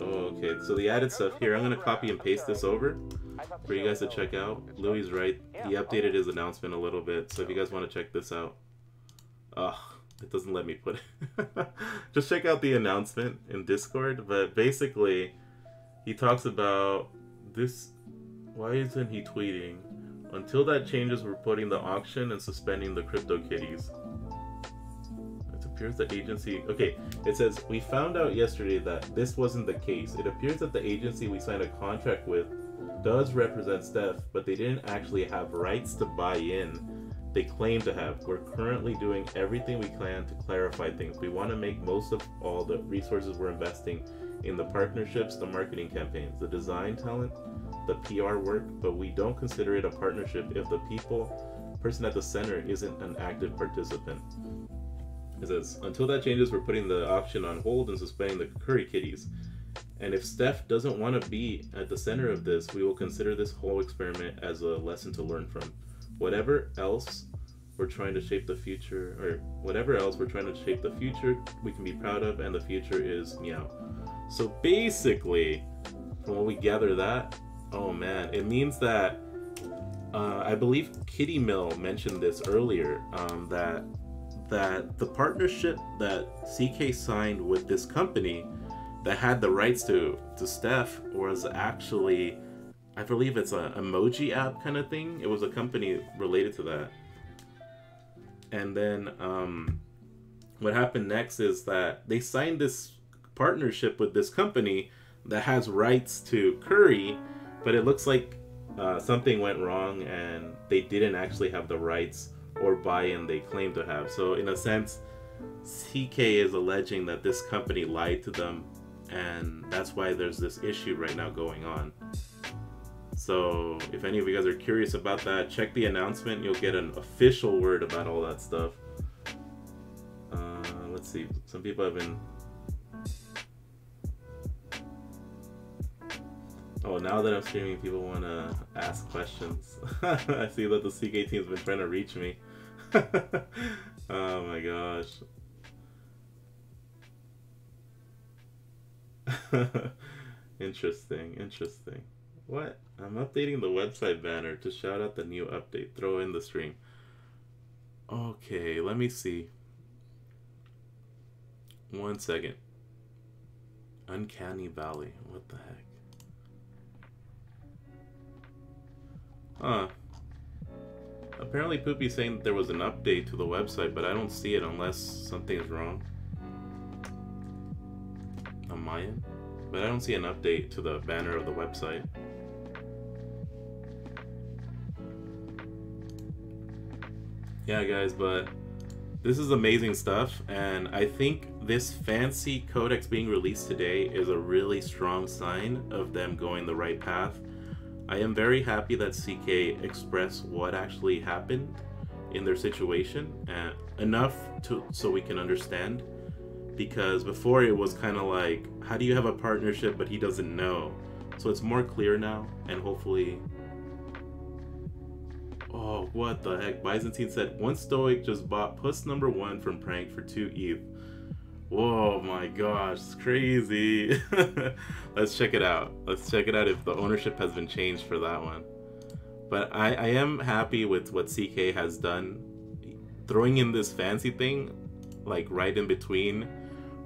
Oh, okay. So the added stuff here, I'm gonna copy and paste this over for you guys to check out. Louis right. He updated his announcement a little bit, so if you guys want to check this out. Ugh, it doesn't let me put it. Just check out the announcement in Discord, but basically, he talks about this. Why isn't he tweeting? Until that changes, we're putting the auction and suspending the CryptoKitties. It appears the agency... Okay, it says, we found out yesterday that this wasn't the case. It appears that the agency we signed a contract with does represent Steph, but they didn't actually have rights to buy in. They claim to have. We're currently doing everything we can to clarify things. We want to make most of all the resources we're investing in the partnerships, the marketing campaigns, the design talent, the PR work, but we don't consider it a partnership if the person at the center isn't an active participant. It says, until that changes, we're putting the auction on hold and suspending the CurryKitties. And if Steph doesn't want to be at the center of this, we will consider this whole experiment as a lesson to learn from. Whatever else we're trying to shape the future, we can be proud of, and the future is meow. So basically, from what we gather that, oh man, it means that I believe Kitty Mill mentioned this earlier, that the partnership that CK signed with this company that had the rights to Steph was actually, I believe it's an emoji app kind of thing. It was a company related to that. And then what happened next is that they signed this partnership with this company that has rights to Curry, but it looks like something went wrong and they didn't actually have the rights or buy-in they claim to have. So in a sense, CK is alleging that this company lied to them, and that's why there's this issue right now going on. So if any of you guys are curious about that, check the announcement. You'll get an official word about all that stuff. Let's see. Some people have been... Oh, now that I'm streaming, people want to ask questions. I see that the CK team's been trying to reach me. Oh my gosh. Interesting. What? I'm updating the website banner to shout out the new update. Throw in the stream. Okay, let me see. 1 second. Uncanny Valley. What the heck? Huh. Apparently Poopy's saying that there was an update to the website, but I don't see it unless something's wrong on my end. But I don't see an update to the banner of the website. Yeah, guys, but this is amazing stuff, and I think this fancy codex being released today is a really strong sign of them going the right path. I am very happy that CK expressed what actually happened in their situation, enough so we can understand, because before it was kind of like, how do you have a partnership but he doesn't know? So it's more clear now, and hopefully... Oh, what the heck? Byzantine said, one Stoic just bought Puss number 1 from Prank for 2 ETH. Whoa, my gosh, it's crazy. Let's check it out. Let's check it out if the ownership has been changed for that one. But I am happy with what CK has done. Throwing in this fancy thing, like right in between,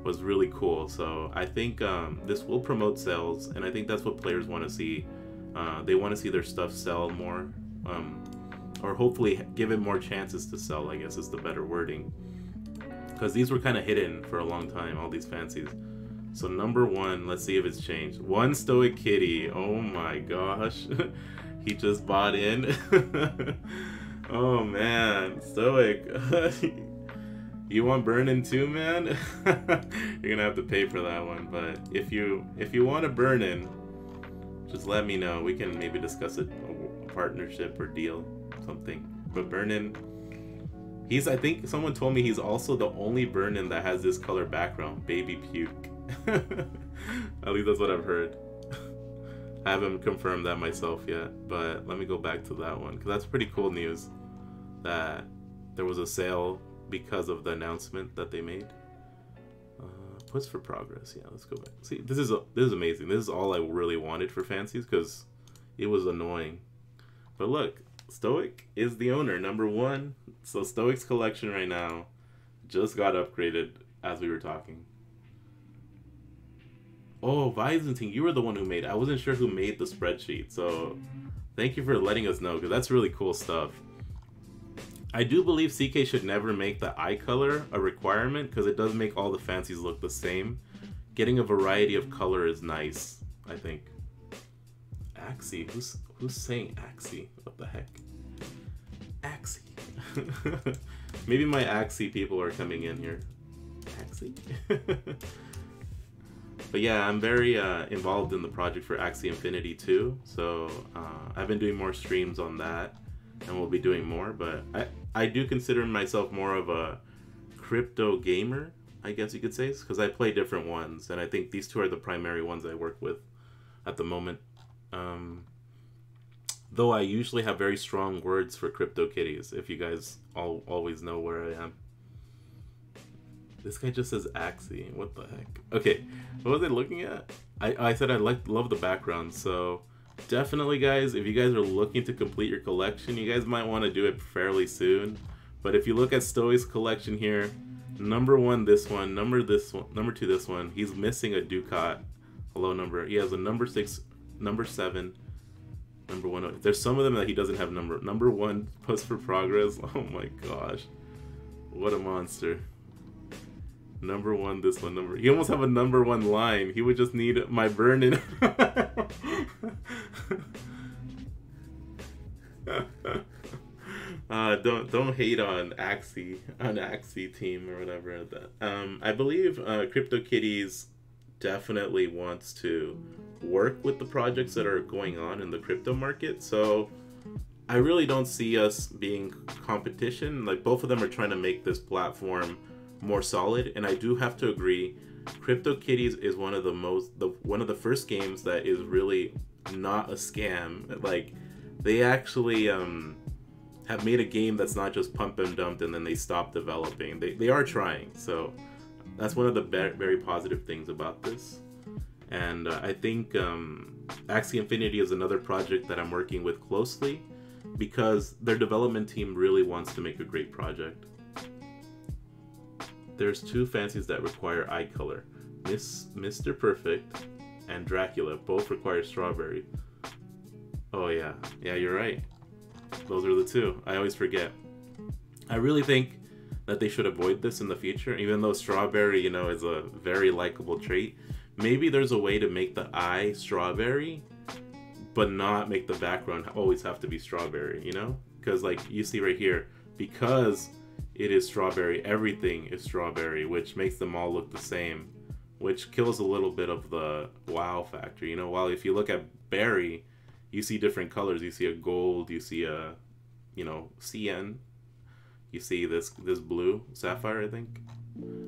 was really cool. So I think this will promote sales, and I think that's what players want to see. They want to see their stuff sell more, or hopefully give it more chances to sell, I guess is the better wording. Because these were kind of hidden for a long time, all these fancies. So number 1, let's see if it's changed. One Stoic Kitty. Oh my gosh. He just bought in. Oh man, Stoic. You want Burn-In too, man? You're gonna have to pay for that one. But if you want a Burn-In, just let me know. We can maybe discuss a partnership or deal, something. But Burn-In, I think someone told me he's also the only Burn-In that has this color background, baby puke. At least that's what I've heard. I haven't confirmed that myself yet, but let me go back to that one, because that's pretty cool news that there was a sale because of the announcement that they made. Push for progress. Yeah, let's go back. See, this is amazing. This is all I really wanted for fancies, because it was annoying. But look, Stoic is the owner, number 1. So Stoic's collection right now just got upgraded as we were talking. Oh, Byzantine, you were the one who made it. I wasn't sure who made the spreadsheet, so thank you for letting us know, because that's really cool stuff. I do believe CK should never make the eye color a requirement, because it does make all the fancies look the same. Getting a variety of color is nice, I think. Axie, who's saying Axie? What the heck? Axie. Maybe my Axie people are coming in here. Axie? But yeah, I'm very involved in the project for Axie Infinity too, so I've been doing more streams on that, and we'll be doing more, but I do consider myself more of a crypto gamer, I guess you could say, because I play different ones, and I think these two are the primary ones I work with at the moment. Though I usually have very strong words for CryptoKitties, if you guys always know where I am. This guy just says Axie. What the heck? Okay, what was I looking at? I said I love the background, so definitely, guys, if you guys are looking to complete your collection, you guys might want to do it fairly soon. But if you look at Stoic's collection here, number 1 this one, number 2 this one, he's missing a Ducat. Hello number. He has a number 6, number 7, number 1. There's some of them that he doesn't have number. Number 1, Puss for Progress. Oh my gosh, what a monster. Number 1, this one, number. You almost have a number 1 line. He would just need my Burn-In. Don't hate on Axie team or whatever. I believe CryptoKitties definitely wants to work with the projects that are going on in the crypto market. So I really don't see us being competition. Like, both of them are trying to make this platform more solid, and I do have to agree, CryptoKitties is one of the first games that is really not a scam. Like, they actually have made a game that's not just pump and dumped and then they stop developing. They are trying, so that's one of the very positive things about this. And I think Axie Infinity is another project that I'm working with closely, because their development team really wants to make a great project. There's 2 fancies that require eye color. Mr. Perfect and Dracula both require strawberry. Oh yeah, you're right. Those are the 2. I always forget. I really think that they should avoid this in the future, even though strawberry, is a very likable trait. Maybe there's a way to make the eye strawberry, but not make the background always have to be strawberry, Because like you see right here, because it is strawberry, everything is strawberry, which makes them all look the same, which kills a little bit of the wow factor. While if you look at berry, you see different colors. You see a gold, you see a, CN, you see this blue, sapphire, I think.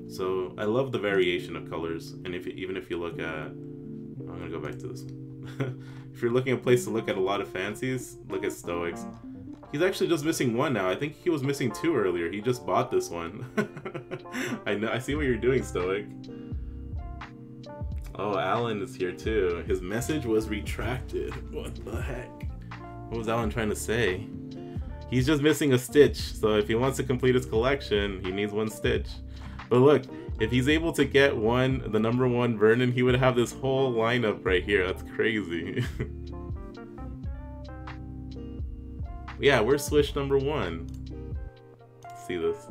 So I love the variation of colors. And even if you look at, I'm gonna go back to this one. If you're looking at a place to look at a lot of fancies, look at Stoics. He's actually just missing one now. I think he was missing two earlier. He just bought this one. I know. I see what you're doing, Stoic. Oh, Alan is here too. His message was retracted. What the heck? What was Alan trying to say? He's just missing a stitch. So if he wants to complete his collection, he needs one stitch. But look, if he's able to get one, the number one Vernon, he would have this whole lineup right here. That's crazy. Yeah, where's Swish number one? Let's see this.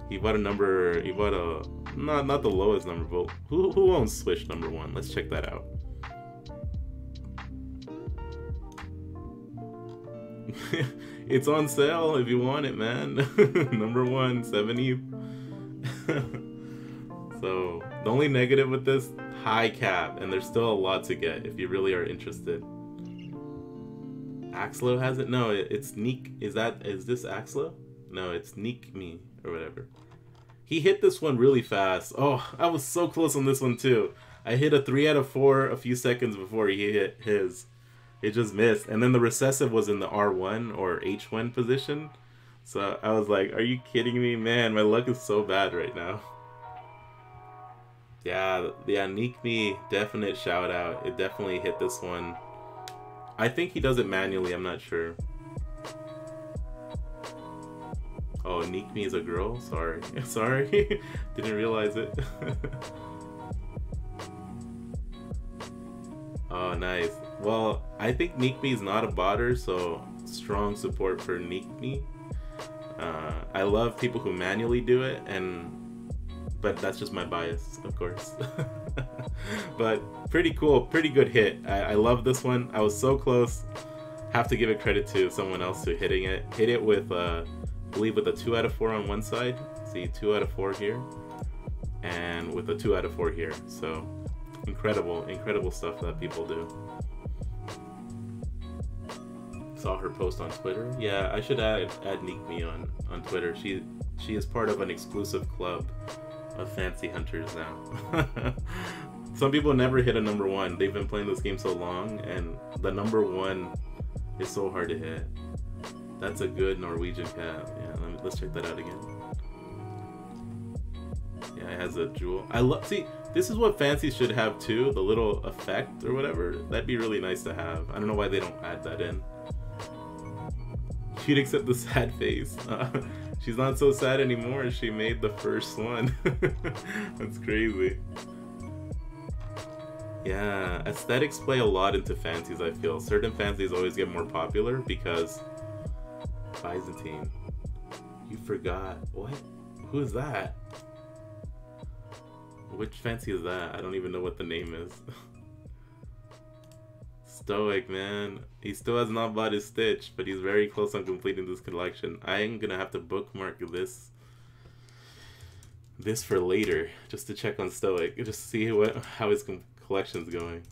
He bought a number, he bought a, not the lowest number, but who owns Swish number one? Let's check that out. It's on sale if you want it, man. Number one, 70. So, the only negative with this, high cap, and there's still a lot to get if you really are interested. Axlo has it? No, it's Neek. Is this Axlo? No, it's Neek Me or whatever. He hit this one really fast. Oh, I was so close on this one too. I hit a 3 out of 4 a few seconds before he hit his. It just missed. And then the recessive was in the R1 or H1 position. So I was like, are you kidding me? Man, my luck is so bad right now. Yeah, Neek Me, definite shout out. It definitely hit this one. I think he does it manually, I'm not sure. Oh, Neek Me is a girl? Sorry. Sorry. Didn't realize it. Oh, nice. Well, I think Neek Me is not a botter, so strong support for Neek Me. I love people who manually do it, but that's just my bias, of course. But pretty cool, pretty good hit. I love this one. I was so close. Have to give it credit to someone else who hitting it. Hit it with, I believe, with a 2 out of 4 on one side. See, 2 out of 4 here, and with a 2 out of 4 here. So incredible stuff that people do. Saw her post on Twitter. Yeah, I should add Neek Me on Twitter. She is part of an exclusive club of fancy hunters now. Some people never hit a number one. They've been playing this game so long, and the number one is so hard to hit. That's a good Norwegian cat. Yeah, let's check that out again. Yeah, it has a jewel. See, this is what fancies should have too, the little effect or whatever. That'd be really nice to have. I don't know why they don't add that in. She'd accept the sad face. She's not so sad anymore. She made the first one. That's crazy. Yeah, aesthetics play a lot into fancies, I feel. Certain fancies always get more popular because Byzantine. You forgot. What? Who is that? Which fancy is that? I don't even know what the name is. Stoic, man. He still has not bought his Stitch, but he's very close on completing this collection. I'm gonna have to bookmark this for later, just to check on Stoic, just to see how his collection's going.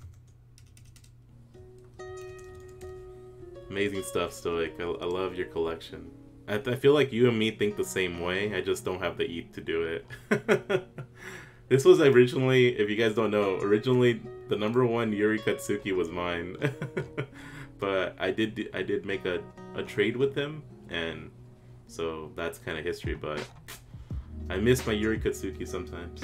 Amazing stuff, Stoic. I love your collection. I feel like you and me think the same way. I just don't have the ETH to do it. This was originally, if you guys don't know, originally the number one Yuri Katsuki was mine. But I did make a trade with him, and so that's kind of history, but I miss my Yuri Katsuki sometimes.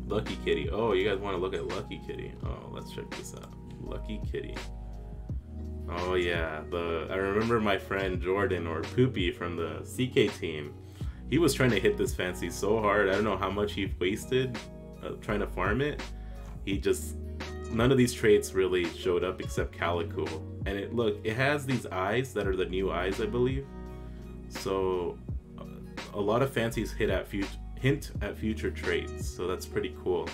Lucky Kitty. Oh, you guys want to look at Lucky Kitty? Oh, let's check this out. Lucky Kitty. Oh yeah, I remember my friend Jordan, or Poopy from the CK team. He was trying to hit this fancy so hard. I don't know how much he wasted trying to farm it. None of these traits really showed up except Calico. And it has these eyes that are the new eyes, I believe. So a lot of fancies hint at future traits. So that's pretty cool.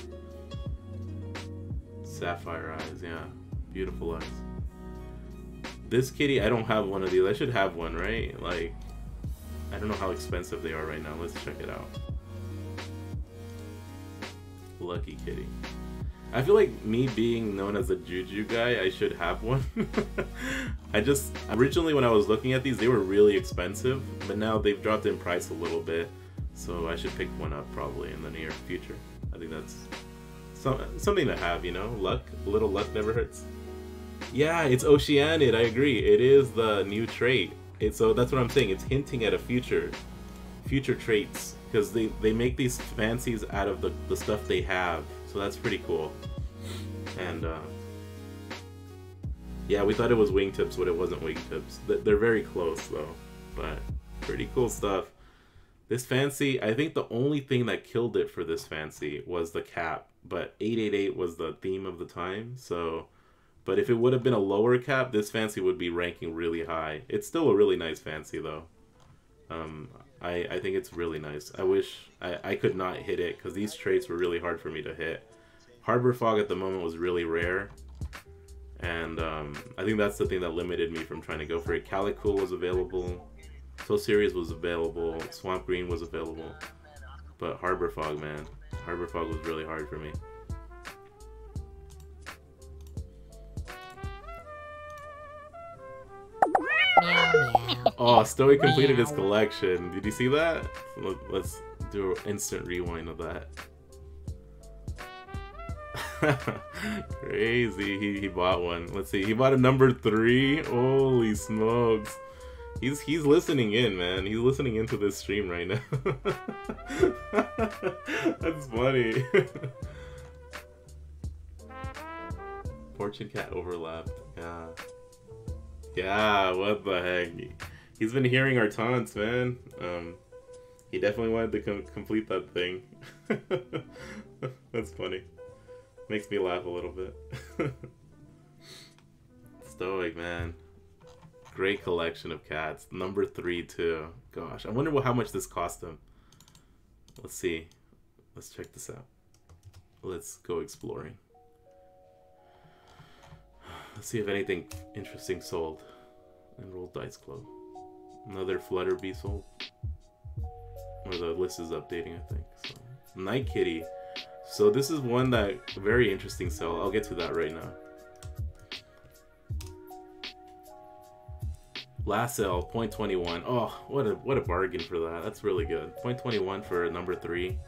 Sapphire eyes, yeah. Beautiful eyes. This kitty, I don't have one of these. I should have one, right? Like, I don't know how expensive they are right now. Let's check it out. Lucky Kitty. I feel like me being known as a Juju guy, I should have one. Originally when I was looking at these, they were really expensive, but now they've dropped in price a little bit. So I should pick one up probably in the near future. I think that's something to have, you know? Luck, a little luck never hurts. Yeah, it's Oceanid, I agree. It is the new trait. So that's what I'm saying. It's hinting at a future traits, because they make these fancies out of the stuff they have. So that's pretty cool. And yeah, we thought it was wingtips, but it wasn't wingtips. They're very close though, but pretty cool stuff. This fancy, I think the only thing that killed it for this fancy was the cap, but 888 was the theme of the time. So, but if it would have been a lower cap, this fancy would be ranking really high. It's still a really nice fancy though. I think it's really nice. I wish I could not hit it, because these traits were really hard for me to hit. Harbor Fog at the moment was really rare, and I think that's the thing that limited me from trying to go for it. Calicool was available, So Serious was available, Swamp Green was available, but Harbor Fog, man. Harbor Fog was really hard for me. Oh, Stoic completed his collection. Did you see that? Let's do an instant rewind of that. Crazy. He bought one. Let's see. He bought a number 3. Holy smokes. He's listening in, man. He's listening into this stream right now. That's funny. Fortune Cat overlapped. Yeah. Yeah, what the heck? He's been hearing our taunts, man. He definitely wanted to complete that thing. That's funny. Makes me laugh a little bit. Stoic, man. Great collection of cats. Number 3 too. Gosh, I wonder how much this cost him. Let's see. Let's check this out. Let's go exploring. Let's see if anything interesting sold. Enrolled Dice Club. Another Flutter Bee sold. Or the list is updating, I think. So, Night Kitty. So this is one that very interesting sell. I'll get to that right now. Last sale, 0.21. Oh, what a bargain for that. That's really good. 0.21 for number 3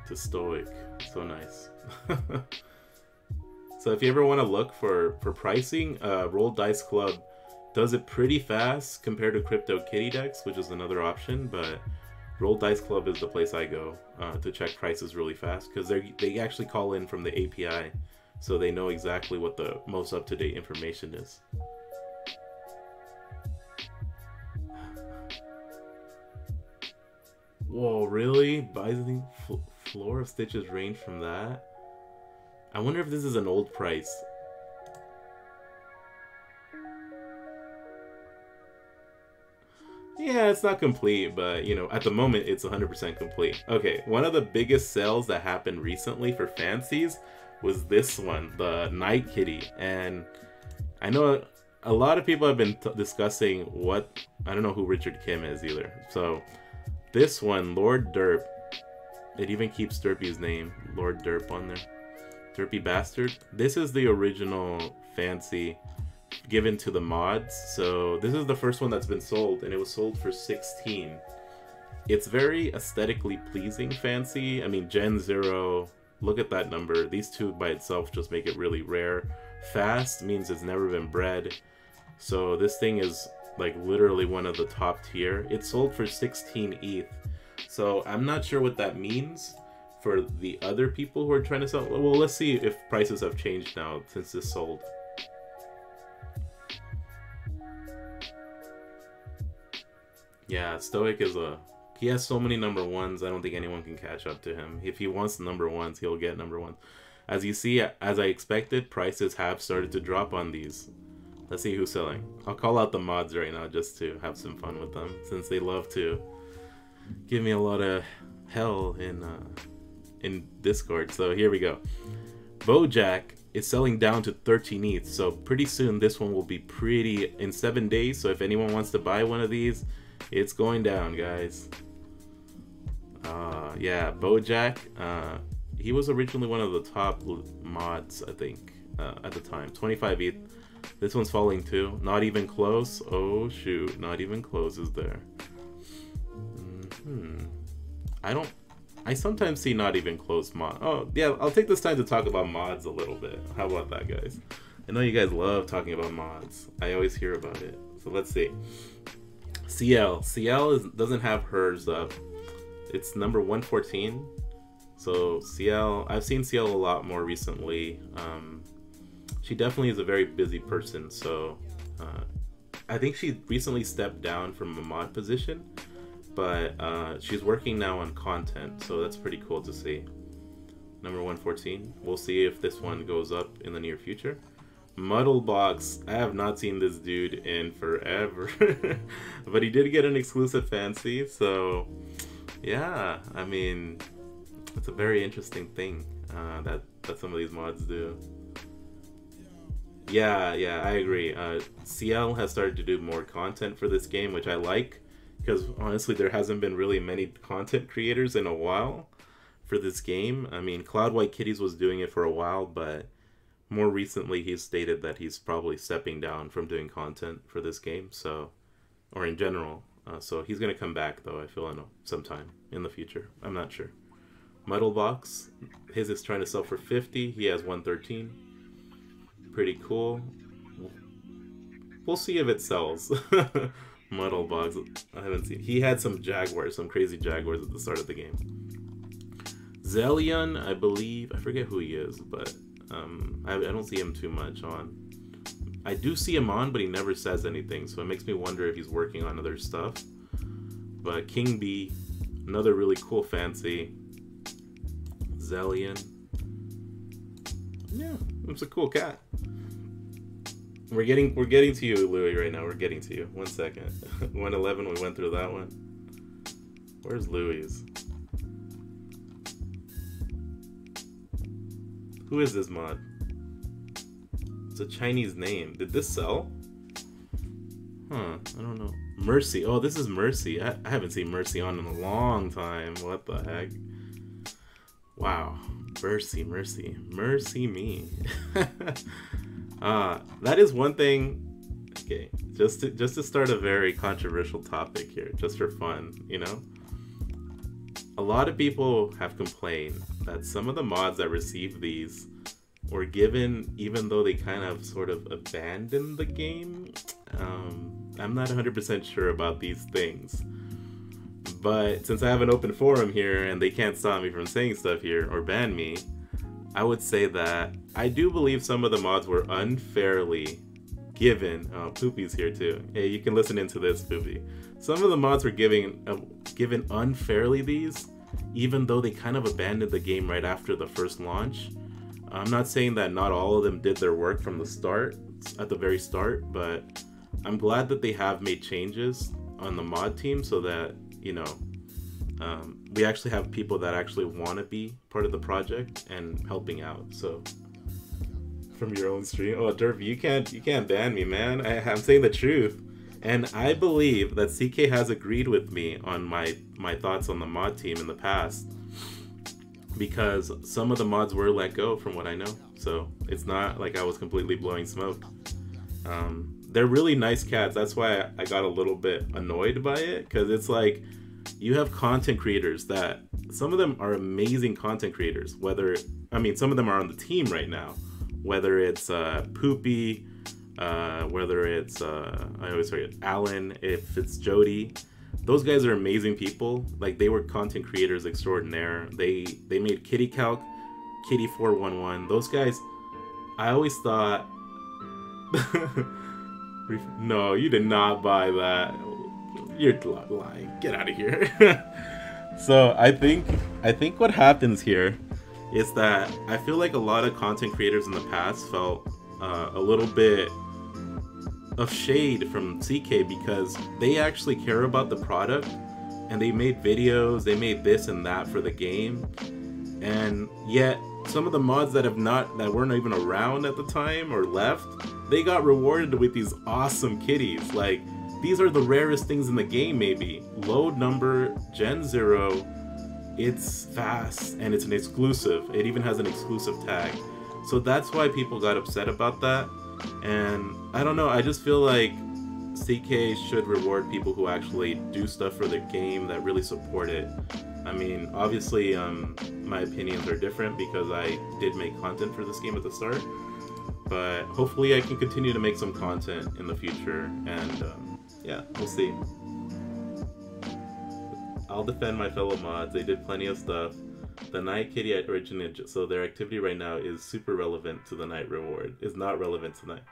to Stoic. So nice. So if you ever want to look for pricing, Roll Dice Club does it pretty fast compared to CryptoKitty decks, which is another option, but Roll Dice Club is the place I go to check prices really fast, because they actually call in from the API, so they know exactly what the most up-to-date information is. Whoa, really? Byzantine Floor of Stitches range from that? I wonder if this is an old price. Yeah, it's not complete, but, you know, at the moment, it's 100% complete. Okay, one of the biggest sales that happened recently for fancies was this one, the Night Kitty. And I know a lot of people have been discussing what... I don't know who Richard Kim is either. So, this one, Lord Derp. It even keeps Derpy's name, Lord Derp, on there. Derpy Bastard. This is the original fancy given to the mods. So this is the first one that's been sold, and it was sold for 16. It's very aesthetically pleasing fancy. I mean, Gen 0, look at that number. These two by itself just make it really rare. Fast means it's never been bred. So this thing is like literally one of the top tier. It sold for 16 ETH. So I'm not sure what that means for the other people who are trying to sell. Well, let's see if prices have changed now since this sold. Yeah, Stoic is he has so many number 1s, I don't think anyone can catch up to him. If he wants number 1s, he'll get number 1s. As you see, as I expected, prices have started to drop on these. Let's see who's selling. I'll call out the mods right now just to have some fun with them, since they love to give me a lot of hell in Discord. So here we go. Bojack is selling down to 13 ETH, so pretty soon this one will be pretty in 7 days. So if anyone wants to buy one of these, it's going down, guys. Yeah, Bojack, he was originally one of the top mods, I think, at the time. 25 ETH. This one's falling too. Not even close. Oh I I sometimes see not even closed mod. Oh, yeah, I'll take this time to talk about mods a little bit. How about that, guys? I know you guys love talking about mods. I always hear about it. So let's see. CL. Doesn't have hers up. It's number 114. So CL, I've seen CL a lot more recently. She definitely is a very busy person. So I think she recently stepped down from a mod position. But she's working now on content, so that's pretty cool to see. Number 114. We'll see if this one goes up in the near future. Muddlebox. I have not seen this dude in forever. But he did get an exclusive fancy, so yeah, I mean, it's a very interesting thing that some of these mods do. Yeah, I agree. CL has started to do more content for this game, which I like. Because honestly, there hasn't been really many content creators in a while for this game. I mean, CryptoKitties was doing it for a while, but more recently he's stated that he's probably stepping down from doing content for this game, so, or in general. So he's going to come back, though, I feel, sometime in the future. I'm not sure. Muddlebox, his is trying to sell for 50. He has 113. Pretty cool. We'll see if it sells. Muddlebox, I haven't seen. He had some Jaguars, some crazy Jaguars at the start of the game. Zelion, I believe, I forget who he is, but I don't see him too much on. I do see him on, but he never says anything, so it makes me wonder if he's working on other stuff. But King B, another really cool fancy. Zelion. Yeah, it's a cool cat. We're getting to you, Louis, right now. We're getting to you. 1 second. 111, we went through that one. Where's Louis? Who is this mod? It's a Chinese name. Did this sell? Huh, I don't know. Mercy. Oh, this is Mercy. I haven't seen Mercy on in a long time. What the heck? Wow. Mercy me. That is one thing. Okay, just to start a very controversial topic here, just for fun, you know. A lot of people have complained that some of the mods that receive these were given even though they kind of sort of abandoned the game. I'm not 100% sure about these things, but since I have an open forum here and they can't stop me from saying stuff here or ban me, I would say that I do believe some of the mods were unfairly given. Oh, Poopy's here too. Hey, you can listen into this, Poopy. Some of the mods were given unfairly these, even though they kind of abandoned the game right after the first launch. I'm not saying that not all of them did their work from the start, at the very start, but I'm glad that they have made changes on the mod team so that, you know, we actually have people that actually want to be part of the project and helping out. So from your own stream, oh Derpy, you can't ban me, man. I'm saying the truth, and I believe that CK has agreed with me on my thoughts on the mod team in the past, because some of the mods were let go from what I know. So it's not like I was completely blowing smoke. They're really nice cats. That's why I got a little bit annoyed by it, because it's like, you have content creators that, some of them are amazing content creators, some of them are on the team right now, whether it's Poopy, whether it's, I always forget, Alan, if it's Jody. Those guys are amazing people. Like, they were content creators extraordinaire. They made Kitty Calc, Kitty 411. Those guys, I always thought, no, you did not buy that. You're lying. Get out of here. So I think what happens here is that I feel like a lot of content creators in the past felt a little bit of shade from CK, because they actually care about the product and they made videos, they made this and that for the game, and yet some of the mods that weren't even around at the time or left, they got rewarded with these awesome kitties. Like, these are the rarest things in the game, maybe. Low number, Gen 0, it's fast, and it's an exclusive. It even has an exclusive tag. So that's why people got upset about that. And I don't know, I just feel like CK should reward people who actually do stuff for the game, that really support it. I mean, obviously, my opinions are different because I did make content for this game at the start. But hopefully I can continue to make some content in the future, and yeah, we'll see. I'll defend my fellow mods. They did plenty of stuff. The Night Kitty originated, so their activity right now is super relevant to the Night reward. Is not relevant to Night.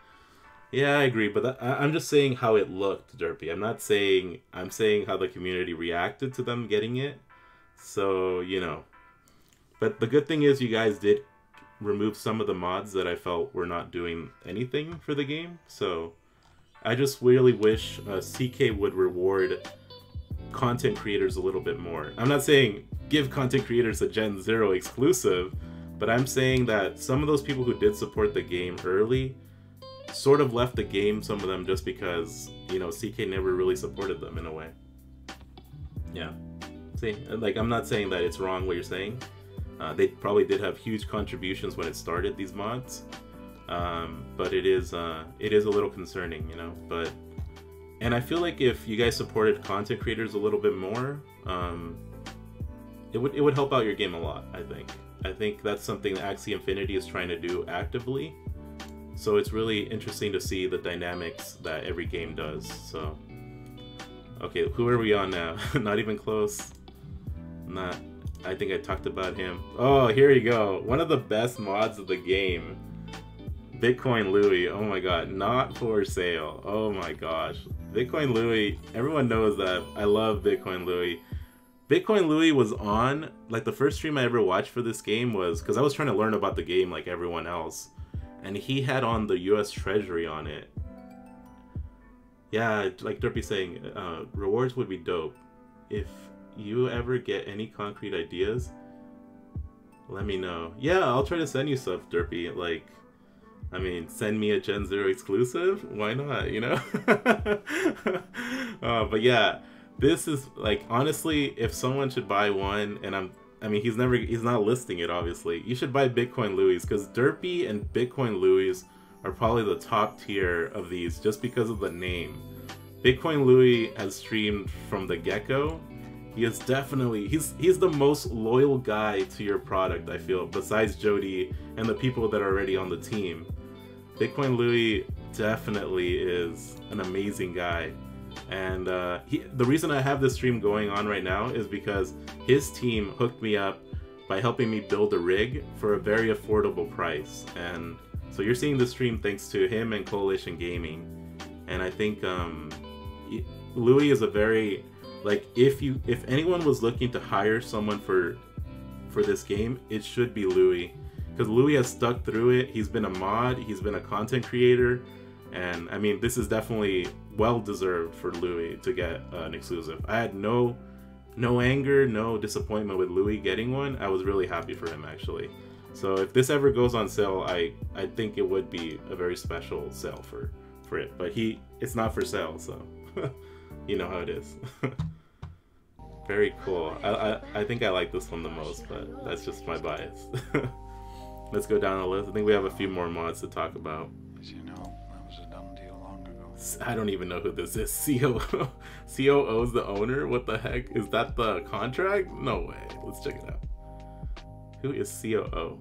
Yeah, I agree, but I'm just saying how it looked, Derpy. I'm saying how the community reacted to them getting it. So, you know. But the good thing is you guys did remove some of the mods that I felt were not doing anything for the game. So, I just really wish CK would reward content creators a little bit more. I'm not saying give content creators a Gen 0 exclusive, but I'm saying that some of those people who did support the game early sort of left the game, some of them, just because, you know, CK never really supported them in a way. Yeah. See, like, I'm not saying that it's wrong what you're saying. They probably did have huge contributions when it started, these mods. But it is a little concerning, you know, but... And I feel like if you guys supported content creators a little bit more, it would help out your game a lot, I think. I think that's something that Axie Infinity is trying to do actively. So it's really interesting to see the dynamics that every game does. So, okay, who are we on now? Not even close. Not. I think I talked about him. Oh, here you go. One of the best mods of the game. Bitcoin Louie. Oh my god. Not for sale. Oh my gosh. Bitcoin Louie. Everyone knows that I love Bitcoin Louie. Bitcoin Louie was on, like, the first stream I ever watched for this game was because I was trying to learn about the game like everyone else. And he had on the US Treasury on it. Yeah, like Derpy saying, rewards would be dope. If you ever get any concrete ideas, let me know. Yeah, I'll try to send you stuff, Derpy. Like, I mean, send me a Gen 0 exclusive? Why not, you know? But yeah, this is, like, honestly, if someone should buy one, and I mean, he's not listing it, obviously. You should buy Bitcoin Louis, because Derpy and Bitcoin Louis are probably the top tier of these, just because of the name. Bitcoin Louis has streamed from the get-go. He is definitely, he's the most loyal guy to your product, I feel, besides Jody and the people that are already on the team. Bitcoin Louis definitely is an amazing guy. And the reason I have this stream going on right now is because his team hooked me up by helping me build a rig for a very affordable price. And so you're seeing this stream thanks to him and Coalition Gaming. And I think Louis is a very, like, if anyone was looking to hire someone for this game, it should be Louis. Because Louis has stuck through it. He's been a mod, he's been a content creator. And I mean, this is definitely well deserved for Louis to get an exclusive. I had no anger, no disappointment with Louis getting one. I was really happy for him, actually. So if this ever goes on sale, I think it would be a very special sale for it. But it's not for sale, so you know how it is. Very cool. I think I like this one the most, but that's just my bias. Let's go down the list. I think we have a few more mods to talk about. As you know, that was a done deal long ago. I don't even know who this is. COO? COO's the owner? What the heck? Is that the contract? No way. Let's check it out. Who is COO?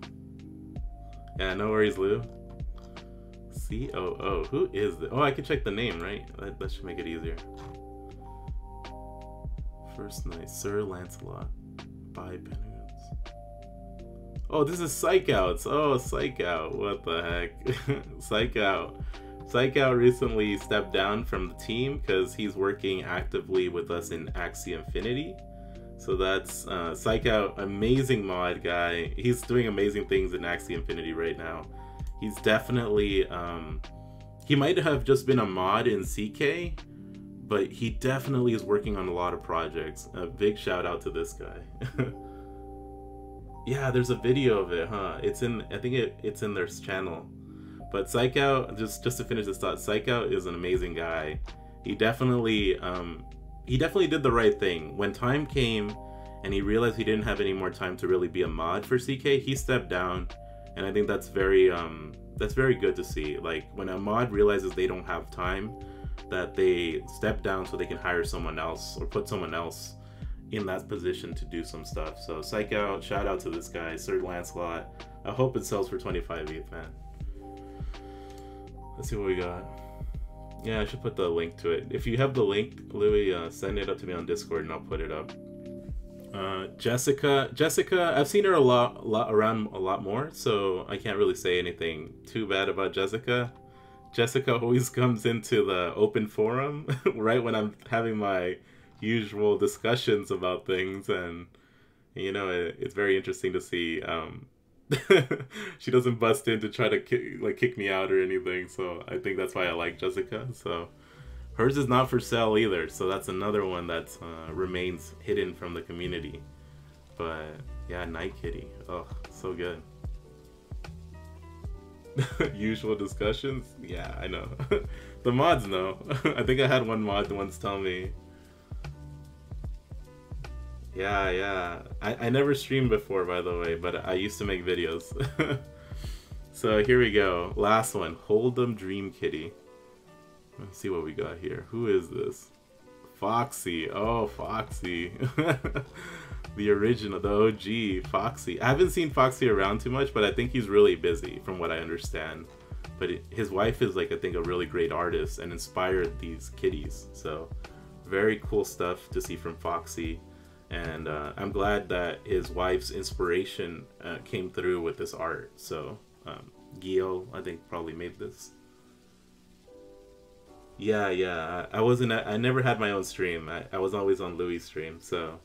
Yeah, no worries, Lou. COO. Who is this? Oh, I can check the name, right? That should make it easier. First night, Sir Lancelot. By Benhams. Oh, this is Psych Outs. Oh, Psych Out. What the heck? Psych Out. Psych Out recently stepped down from the team because he's working actively with us in Axie Infinity. So that's Psych Out, amazing mod guy. He's doing amazing things in Axie Infinity right now. He's definitely, he might have just been a mod in CK, but he definitely is working on a lot of projects. A big shout out to this guy. Yeah, there's a video of it, huh? It's in, I think it's in their channel. But Psych Out, just to finish this thought, Psych Out is an amazing guy. He definitely did the right thing. When time came and he realized he didn't have any more time to really be a mod for CK, he stepped down, and I think that's very good to see. Like, when a mod realizes they don't have time, that they step down so they can hire someone else or put someone else in that position to do some stuff. So psych out, shout out to this guy, Sir Lancelot. I hope it sells for 25 ETH, man. Let's see what we got. Yeah, I should put the link to it. If you have the link, Louis, send it up to me on Discord and I'll put it up. Jessica, I've seen her around a lot more, so I can't really say anything too bad about Jessica. Jessica always comes into the open forum right when I'm having my usual discussions about things, and you know, it's very interesting to see. She doesn't bust in to try to kick me out or anything, so I think that's why I like Jessica. So hers is not for sale either, so that's another one that remains hidden from the community. But yeah, Night Kitty, oh, so good. Usual discussions, yeah, I know. The mods know. I think I had one mod once tell me. Yeah. I never streamed before, by the way, but I used to make videos. So here we go. Last one. Hold'em Dream Kitty. Let's see what we got here. Who is this? Foxy. Oh, Foxy. The original, the OG, Foxy. I haven't seen Foxy around too much, but I think he's really busy from what I understand. But his wife is, like, I think a really great artist and inspired these kitties. So very cool stuff to see from Foxy. And I'm glad that his wife's inspiration came through with this art. So Gio, I think, probably made this. Yeah. I never had my own stream. I was always on Louis' stream. So,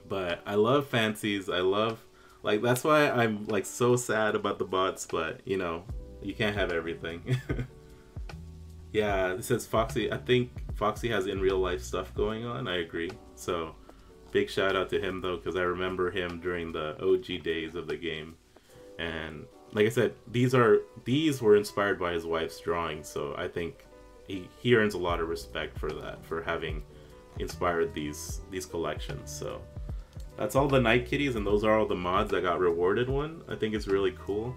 but I love fancies. I love, like, that's why I'm like so sad about the bots. But you know, you can't have everything. Yeah, it says Foxy. I think Foxy has in real life stuff going on. I agree. So. Big shout out to him though, because I remember him during the OG days of the game, and like I said, these were inspired by his wife's drawings. So I think he earns a lot of respect for that, for having inspired these collections. So that's all the Night Kitties, and those are all the mods that got rewarded one. I think it's really cool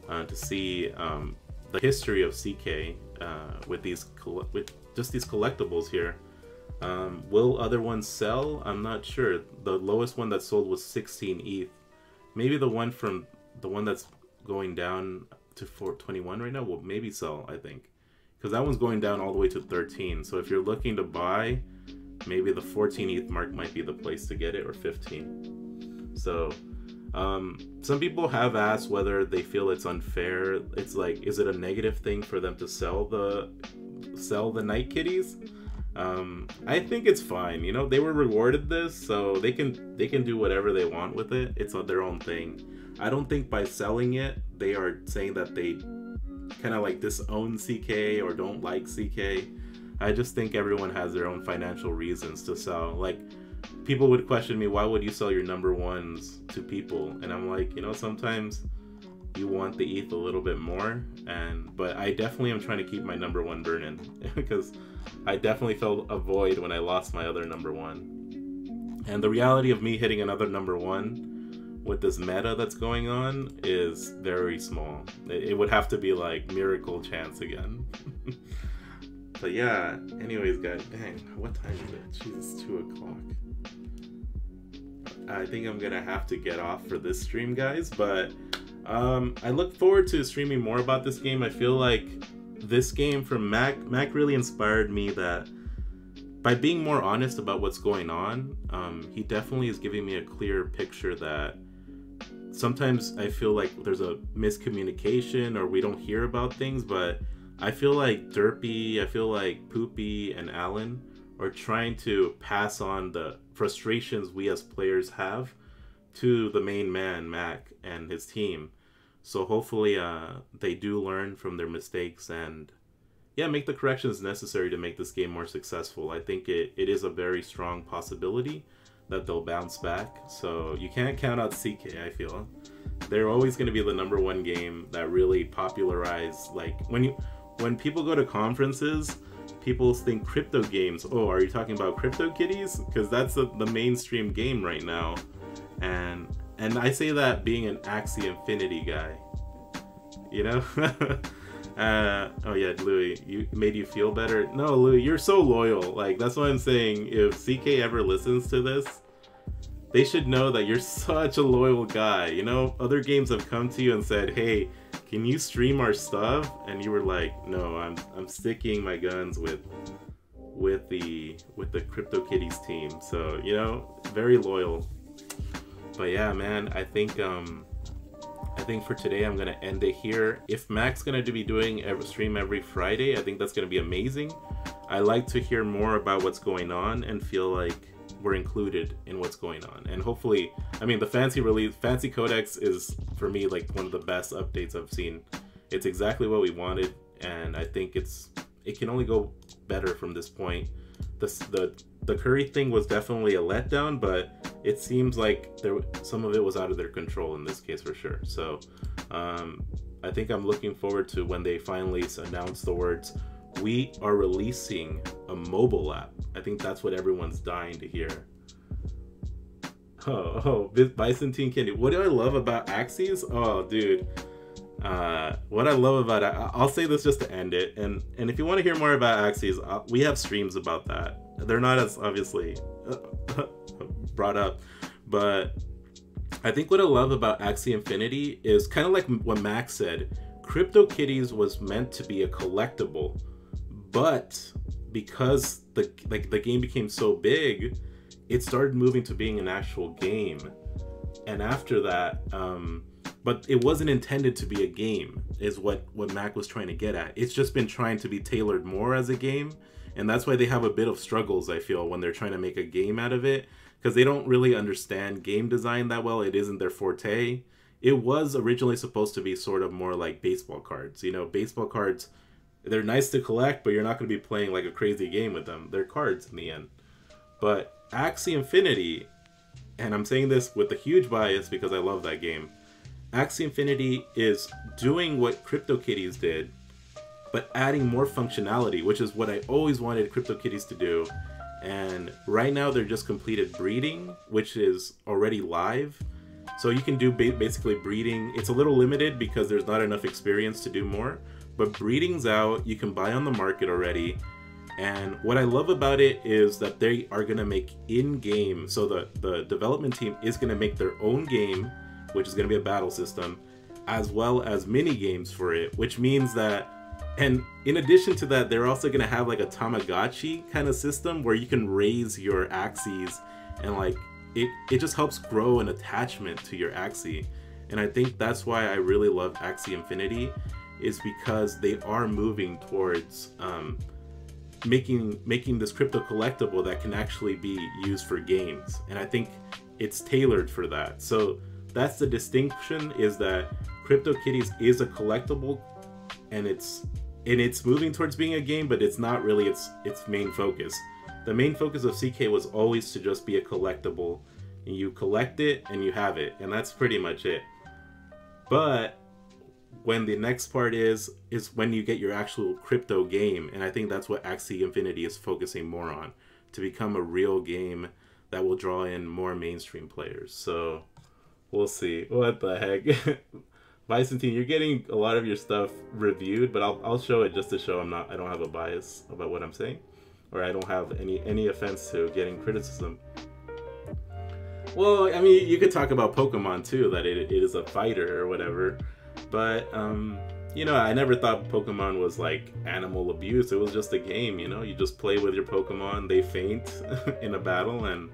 to see the history of CK with just these collectibles here. Will other ones sell? I'm not sure. The lowest one that sold was 16 ETH. Maybe the one that's going down to 421 right now will maybe sell, I think. Because that one's going down all the way to 13. So if you're looking to buy, maybe the 14 ETH mark might be the place to get it, or 15. So some people have asked whether they feel it's unfair. It's like, is it a negative thing for them to sell the Night Kitties? I think it's fine. You know, they were rewarded this, so they can do whatever they want with it. It's their own thing. I don't think by selling it they are saying that they kind of like disown CK or don't like CK. I just think everyone has their own financial reasons to sell. Like, people would question me, why would you sell your number ones to people? And I'm like, you know, sometimes you want the ETH a little bit more, but I definitely am trying to keep my number one burning because I definitely felt a void when I lost my other number one. And the reality of me hitting another number one with this meta that's going on is very small. It would have to be like miracle chance again. But yeah, anyways guys, dang, what time is it? Jesus, 2 o'clock. I think I'm gonna have to get off for this stream, guys, but I look forward to streaming more about this game. I feel like this game from Mack really inspired me that by being more honest about what's going on, he definitely is giving me a clear picture that sometimes I feel like there's a miscommunication or we don't hear about things, but I feel like Derpy, I feel like Poopy and Alan are trying to pass on the frustrations we as players have to the main man, Mack, and his team. So hopefully they do learn from their mistakes and yeah, make the corrections necessary to make this game more successful. I think it is a very strong possibility that they'll bounce back. So you can't count out CK, I feel. They're always going to be the number one game that really popularized, like when people go to conferences, people think crypto games. Oh, are you talking about CryptoKitties? Because that's the mainstream game right now. And I say that being an Axie Infinity guy, you know? Oh yeah, Louis, you made you feel better? No, Louis, you're so loyal. Like, that's what I'm saying. If CK ever listens to this, they should know that you're such a loyal guy. You know, other games have come to you and said, hey, can you stream our stuff? And you were like, no, I'm sticking my guns with the CryptoKitties team. So, you know, very loyal. But yeah, man, I think for today I'm gonna end it here. If Mack's gonna be doing a stream every Friday, I think that's gonna be amazing. I like to hear more about what's going on and feel like we're included in what's going on. And hopefully, I mean, the Fancy Codex is for me like one of the best updates I've seen. It's exactly what we wanted, and I think it can only go better from this point. The Curry thing was definitely a letdown, but it seems like some of it was out of their control in this case for sure. So I think I'm looking forward to when they finally announce the words, we are releasing a mobile app. I think that's what everyone's dying to hear. Oh, Byzantine Candy. What do I love about Axes? Oh, dude. What I love about it, I'll say this just to end it, and if you want to hear more about Axes, we have streams about that. They're not as obviously brought up, but I think what I love about Axie Infinity is kind of like what Mack said. CryptoKitties was meant to be a collectible, but because the game became so big, it started moving to being an actual game. And after that, but it wasn't intended to be a game, is what Mack was trying to get at. It's just been trying to be tailored more as a game, and that's why they have a bit of struggles, I feel, when they're trying to make a game out of it, because they don't really understand game design that well. It isn't their forte. It was originally supposed to be sort of more like baseball cards. You know, baseball cards, they're nice to collect, but you're not going to be playing like a crazy game with them. They're cards in the end. But Axie Infinity, and I'm saying this with a huge bias because I love that game, Axie Infinity is doing what CryptoKitties did, but adding more functionality, which is what I always wanted CryptoKitties to do. And right now they're just completed breeding, which is already live. So you can do basically breeding. It's a little limited because there's not enough experience to do more, but breeding's out. You can buy on the market already. And what I love about it is that they are going to make in-game, so the development team is going to make their own game, which is going to be a battle system, as well as mini games for it, which means that, and in addition to that, they're also going to have like a Tamagotchi kind of system where you can raise your Axies, and like it just helps grow an attachment to your Axie. And I think that's why I really love Axie Infinity, is because they are moving towards making this crypto collectible that can actually be used for games. And I think it's tailored for that. So that's the distinction, is that CryptoKitties is a collectible, and it's moving towards being a game, but it's not really its main focus. The main focus of CK was always to just be a collectible, and you collect it and you have it, and that's pretty much it. But when the next part is when you get your actual crypto game, and I think that's what Axie Infinity is focusing more on, to become a real game that will draw in more mainstream players. So we'll see. What the heck? Byzantine, you're getting a lot of your stuff reviewed, but I'll show it just to show I don't have a bias about what I'm saying, or I don't have any offense to getting criticism. Well, I mean, you could talk about Pokemon too, that it is a fighter or whatever, but you know, I never thought Pokemon was like animal abuse. It was just a game, you know. You just play with your Pokemon, they faint in a battle, and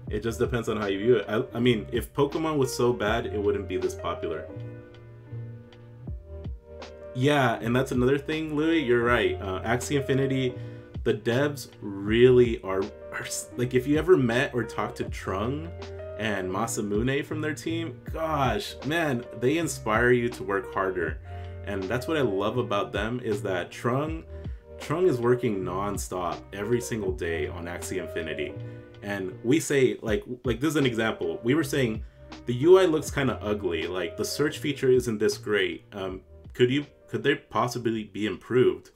it just depends on how you view it. I mean, if Pokemon was so bad, it wouldn't be this popular. Yeah, and that's another thing, Louis, you're right. Axie Infinity, the devs really are like, if you ever met or talked to Trung and Masamune from their team, gosh, man, they inspire you to work harder. And that's what I love about them, is that Trung is working non-stop every single day on Axie Infinity. And we say, like this is an example. We were saying the UI looks kind of ugly, like the search feature isn't this great. Could they possibly be improved?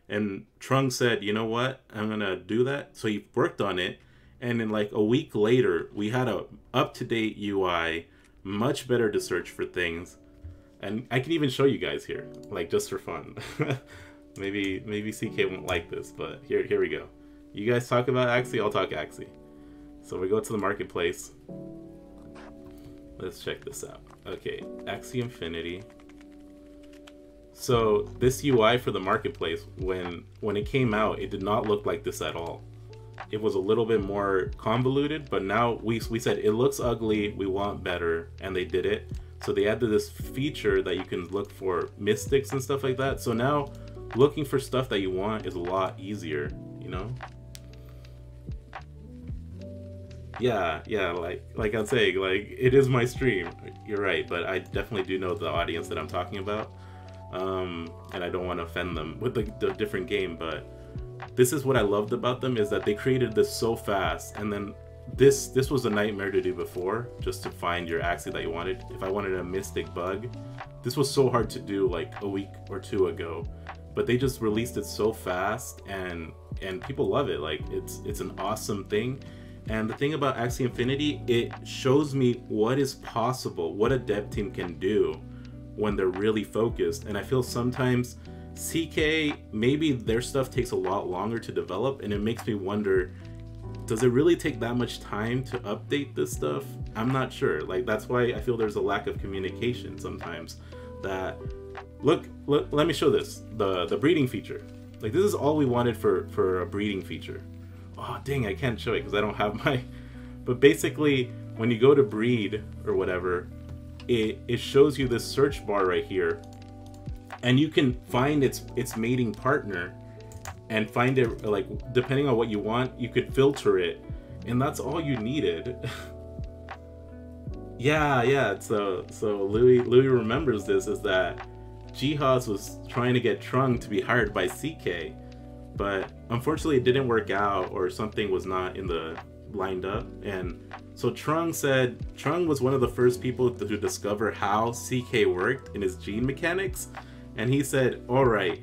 And Trung said, you know what, I'm gonna do that. So he worked on it, and in like a week later, we had a up-to-date UI, much better to search for things. And I can even show you guys here, like just for fun. maybe CK won't like this, but here we go. You guys talk about Axie, I'll talk Axie. So we go to the marketplace. Let's check this out. Okay, Axie Infinity. So this UI for the marketplace, when it came out, it did not look like this at all. It was a little bit more convoluted, but now we said it looks ugly, we want better, and they did it. So they added this feature that you can look for mystics and stuff like that. So now looking for stuff that you want is a lot easier, you know? Yeah, like I'm saying, like, it is my stream. You're right, but I definitely do know the audience that I'm talking about. And I don't want to offend them with the different game, but this is what I loved about them, is that they created this so fast, and then this was a nightmare to do before, just to find your Axie that you wanted. If I wanted a mystic bug, this was so hard to do like a week or two ago, but they just released it so fast, and people love it. Like, it's an awesome thing. And the thing about Axie Infinity, it shows me what is possible, what a dev team can do when they're really focused. And I feel sometimes CK, maybe their stuff takes a lot longer to develop, and it makes me wonder, does it really take that much time to update this stuff? I'm not sure. Like, that's why I feel there's a lack of communication sometimes. That look, let me show this, the breeding feature. Like, this is all we wanted for a breeding feature. Oh dang, I can't show it because I don't have my, but basically when you go to breed or whatever, it shows you this search bar right here, and you can find its mating partner and find it, like, depending on what you want, you could filter it, and that's all you needed. yeah, so Louis remembers this, is that Jihaz was trying to get Trung to be hired by CK, but unfortunately it didn't work out, or something was not lined up. And so Trung was one of the first people to discover how CK worked in his gene mechanics, and he said, all right,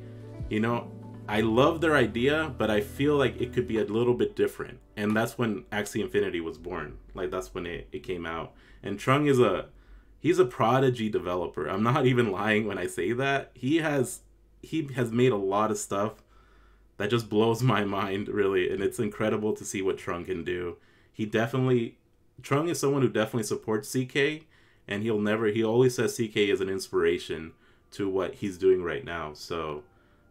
you know, I love their idea, but I feel like it could be a little bit different. And that's when Axie Infinity was born. Like, that's when it came out. And Trung he's a prodigy developer. I'm not even lying when I say that. He has made a lot of stuff that just blows my mind, really, and it's incredible to see what Trung can do. Trung is someone who definitely supports CK, and he always says CK is an inspiration to what he's doing right now. So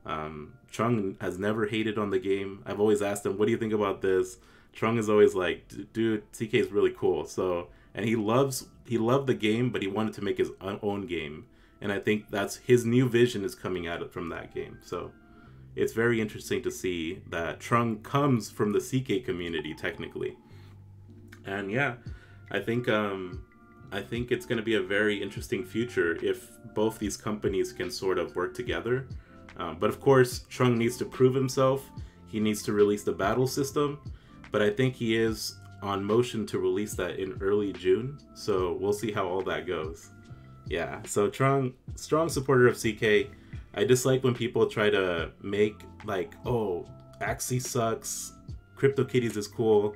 Trung has never hated on the game. I've always asked him, what do you think about this? Trung is always like, dude, CK is really cool. So, and he loved the game, but he wanted to make his own game, and I think that's his new vision is coming out from that game. So it's very interesting to see that Trung comes from the CK community, technically. And yeah, I think it's going to be a very interesting future if both these companies can sort of work together. But of course, Trung needs to prove himself. He needs to release the battle system. But I think he is on motion to release that in early June. So we'll see how all that goes. Yeah, so Trung, strong supporter of CK. I dislike when people try to make, like, oh, Axie sucks, CryptoKitties is cool.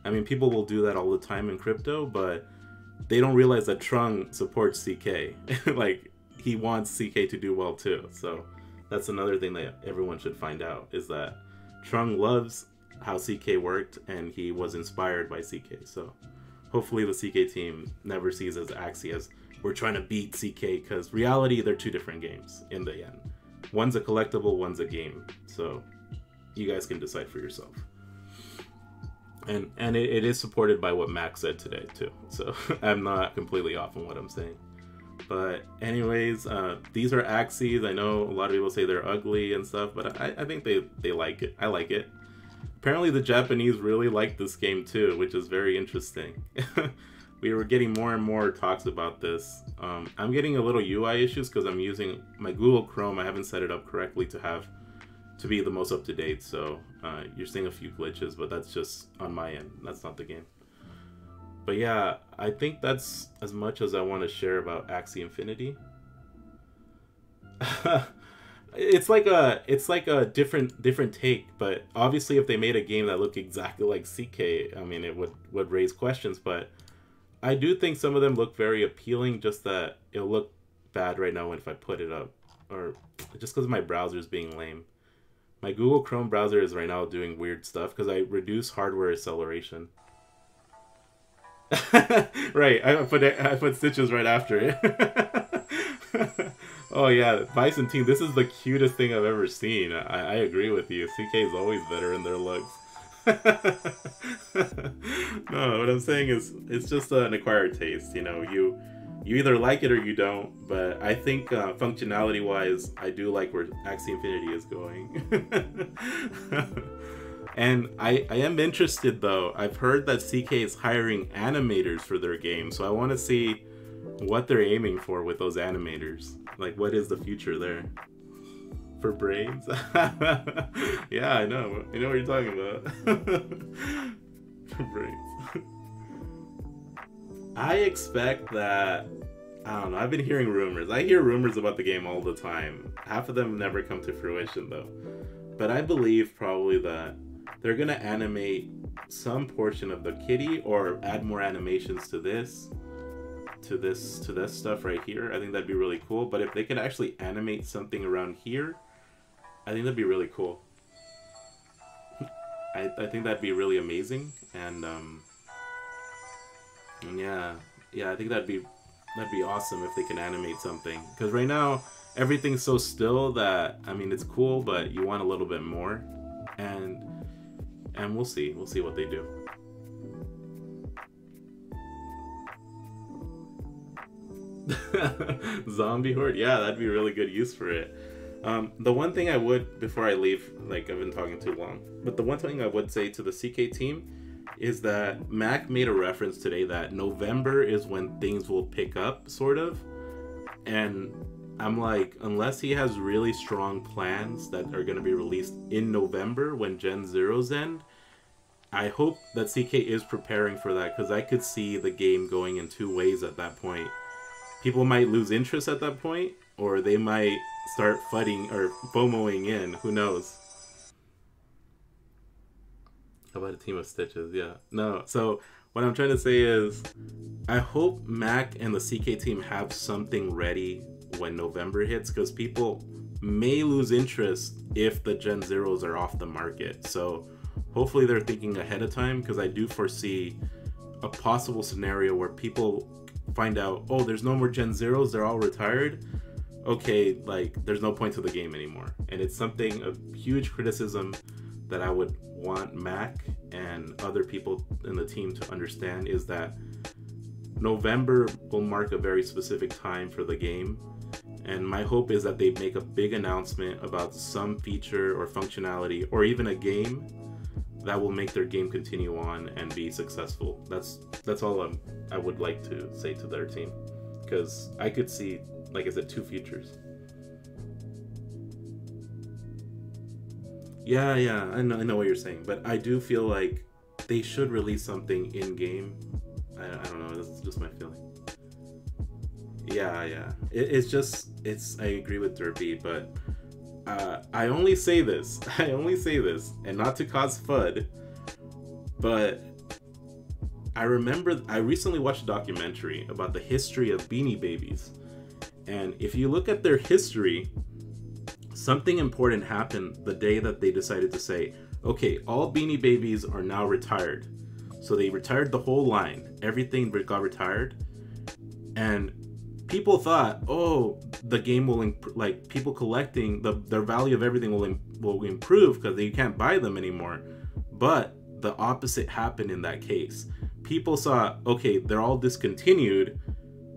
I mean, people will do that all the time in crypto, but they don't realize that Trung supports CK. Like, he wants CK to do well too. So that's another thing that everyone should find out, is that Trung loves how CK worked, and he was inspired by CK. So hopefully the CK team never sees as Axie as we're trying to beat CK, because reality, they're two different games in the end. One's a collectible, one's a game. So you guys can decide for yourself. And it is supported by what Mack said today too. So I'm not completely off on what I'm saying. But anyways, these are Axies. I know a lot of people say they're ugly and stuff, but I think they like it. I like it. Apparently the Japanese really like this game too, which is very interesting. We were getting more and more talks about this. I'm getting a little UI issues because I'm using my Google Chrome. I haven't set it up correctly to be the most up to date. So you're seeing a few glitches, but that's just on my end. That's not the game. But yeah, I think that's as much as I want to share about Axie Infinity. It's like a different take, but obviously if they made a game that looked exactly like CK, I mean, it would raise questions, but I do think some of them look very appealing, just that it'll look bad right now if I put it up, or just because my browser is being lame. My Google Chrome browser is right now doing weird stuff because I reduce hardware acceleration. Right, I put stitches right after it. Oh yeah, Byzantine, this is the cutest thing I've ever seen. I agree with you. CK is always better in their looks. No, what I'm saying is it's just an acquired taste. You know, you either like it or you don't. But I think functionality wise, I do like where Axie Infinity is going. And I am interested though. I've heard that CK is hiring animators for their game, so I want to see what they're aiming for with those animators. Like, what is the future there? For brains? Yeah, I know. You know what you're talking about. For brains. I expect that... I don't know. I've been hearing rumors. I hear rumors about the game all the time. Half of them never come to fruition, though. But I believe probably that they're going to animate some portion of the kitty or add more animations to this. To this stuff right here. I think that'd be really cool. But if they could actually animate something around here, I think that'd be really cool. I think that'd be really amazing. And yeah, I think that'd be awesome if they can animate something. Because right now everything's so still that, I mean, it's cool, but you want a little bit more. And we'll see what they do. Zombie horde, yeah, that'd be a really good use for it. The one thing I would, before I leave, like I've been talking too long, but the one thing I would say to the CK team is that Mack made a reference today that November is when things will pick up, sort of. And I'm like, unless he has really strong plans that are going to be released in November when Gen Zeros end, I hope that CK is preparing for that, because I could see the game going in two ways at that point. People might lose interest at that point, or they might start fighting or FOMOing in. Who knows? How about a team of stitches? Yeah. No. So what I'm trying to say is, I hope Mack and the CK team have something ready when November hits, because people may lose interest if the Gen Zeros are off the market. So hopefully they're thinking ahead of time, because I do foresee a possible scenario where people find out, oh, there's no more Gen Zeros, they're all retired. Okay, like, there's no point to the game anymore. And it's something, a huge criticism that I would want Mack and other people in the team to understand, is that November will mark a very specific time for the game. And my hope is that they make a big announcement about some feature or functionality, or even a game that will make their game continue on and be successful. That's all I would like to say to their team, because I could see, like I said, two futures. Yeah, I know what you're saying, but I do feel like they should release something in game. I don't know, that's just my feeling. Yeah. It's I agree with Derby, but I only say this, and not to cause FUD, but I remember I recently watched a documentary about the history of Beanie Babies, and if you look at their history, something important happened the day that they decided to say, okay, all Beanie Babies are now retired. So they retired the whole line, everything got retired, and people thought, oh, the game will like people collecting their value of everything will improve because you can't buy them anymore. But the opposite happened in that case. People saw, okay, they're all discontinued.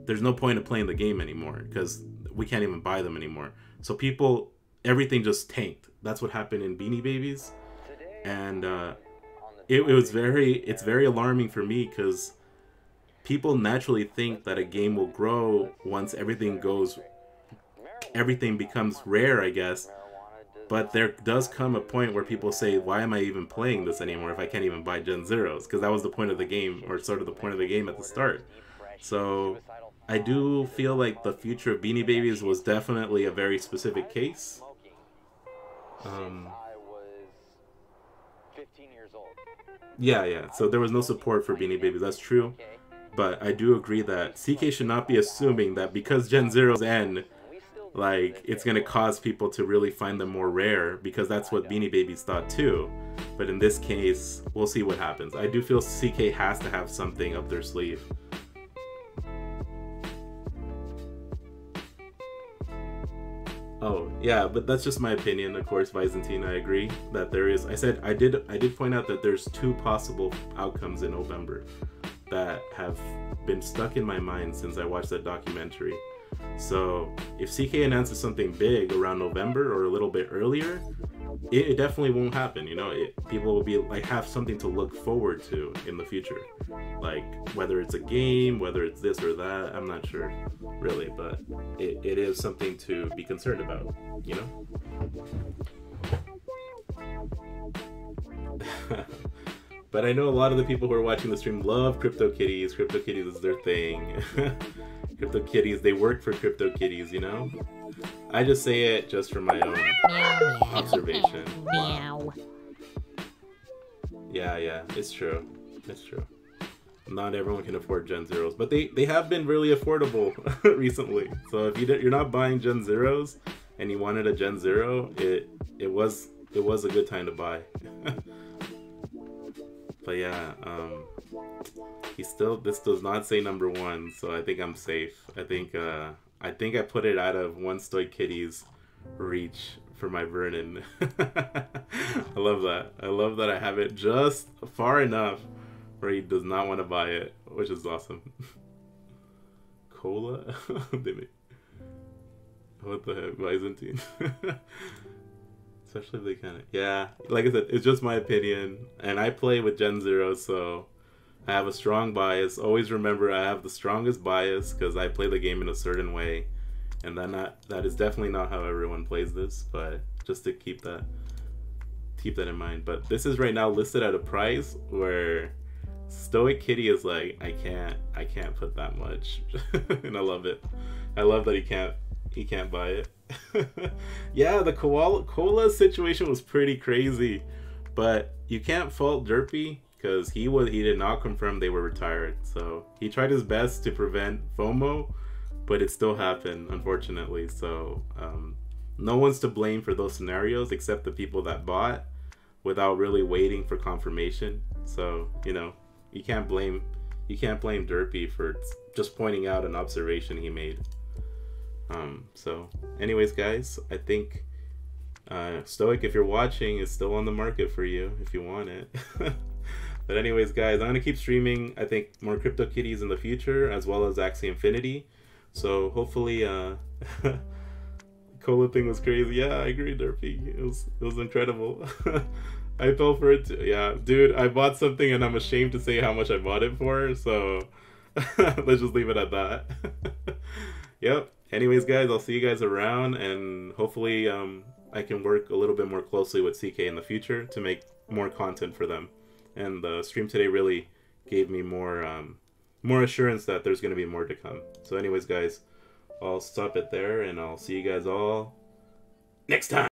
There's no point in playing the game anymore because we can't even buy them anymore. So everything just tanked. That's what happened in Beanie Babies, and it's very alarming for me, because people naturally think that a game will grow once everything becomes rare, I guess. But there does come a point where people say, why am I even playing this anymore if I can't even buy Gen Zeros? Because that was the point of the game, or sort of the point of the game at the start. So I do feel like the future of Beanie Babies was definitely a very specific case. Yeah. So there was no support for Beanie Babies. That's true. But I do agree that CK should not be assuming that because Gen Zeros end, like, it's gonna cause people to really find them more rare, because that's what Beanie Babies thought too. But in this case, we'll see what happens. I do feel CK has to have something up their sleeve. Oh, yeah, but that's just my opinion. Of course, Byzantine, I agree that there is. I did point out that there's 2 possible outcomes in November that have been stuck in my mind since I watched that documentary. So if CK announces something big around November or a little bit earlier, it definitely won't happen. You know, people will be like, have something to look forward to in the future, like whether it's a game, whether it's this or that. I'm not sure really, but it is something to be concerned about, you know. But I know a lot of the people who are watching the stream love CryptoKitties. CryptoKitties is their thing. CryptoKitties, they work for CryptoKitties, you know? I just say it just from my own observation. Wow. Yeah, it's true. It's true. Not everyone can afford Gen Zeros, but they have been really affordable recently. So if you're not buying Gen Zeros and you wanted a Gen Zero, it was a good time to buy. But yeah, this does not say number 1, so I think I'm safe. I think I put it out of one Stoic Kitty's reach for my Vernon. I love that. I love that I have it just far enough where he does not want to buy it, which is awesome. Cola? What the heck, Byzantine? Especially if they kind of... Yeah, like I said, it's just my opinion. And I play with Gen Zero, so I have a strong bias. Always remember I have the strongest bias because I play the game in a certain way. And that is definitely not how everyone plays this, but just to keep that in mind. But this is right now listed at a price where Stoic Kitty is like, I can't put that much. And I love it. I love that he can't buy it. Yeah, the cola situation was pretty crazy, but you can't fault Derpy because he did not confirm they were retired. So he tried his best to prevent FOMO, but it still happened, unfortunately. So no one's to blame for those scenarios except the people that bought without really waiting for confirmation. So, you know, you can't blame Derpy for just pointing out an observation he made. So anyways, guys, I think Stoic, if you're watching, is still on the market for you if you want it. But anyways, guys, I'm gonna keep streaming, I think, more CryptoKitties in the future, as well as Axie Infinity. So hopefully Cola thing was crazy. Yeah, I agree, Derpy. It was incredible. I fell for it too. Yeah, dude, I bought something and I'm ashamed to say how much I bought it for, so let's just leave it at that. Yep. Anyways, guys, I'll see you guys around, and hopefully I can work a little bit more closely with CK in the future to make more content for them. And the stream today really gave me more assurance that there's going to be more to come. So anyways, guys, I'll stop it there, and I'll see you guys all next time.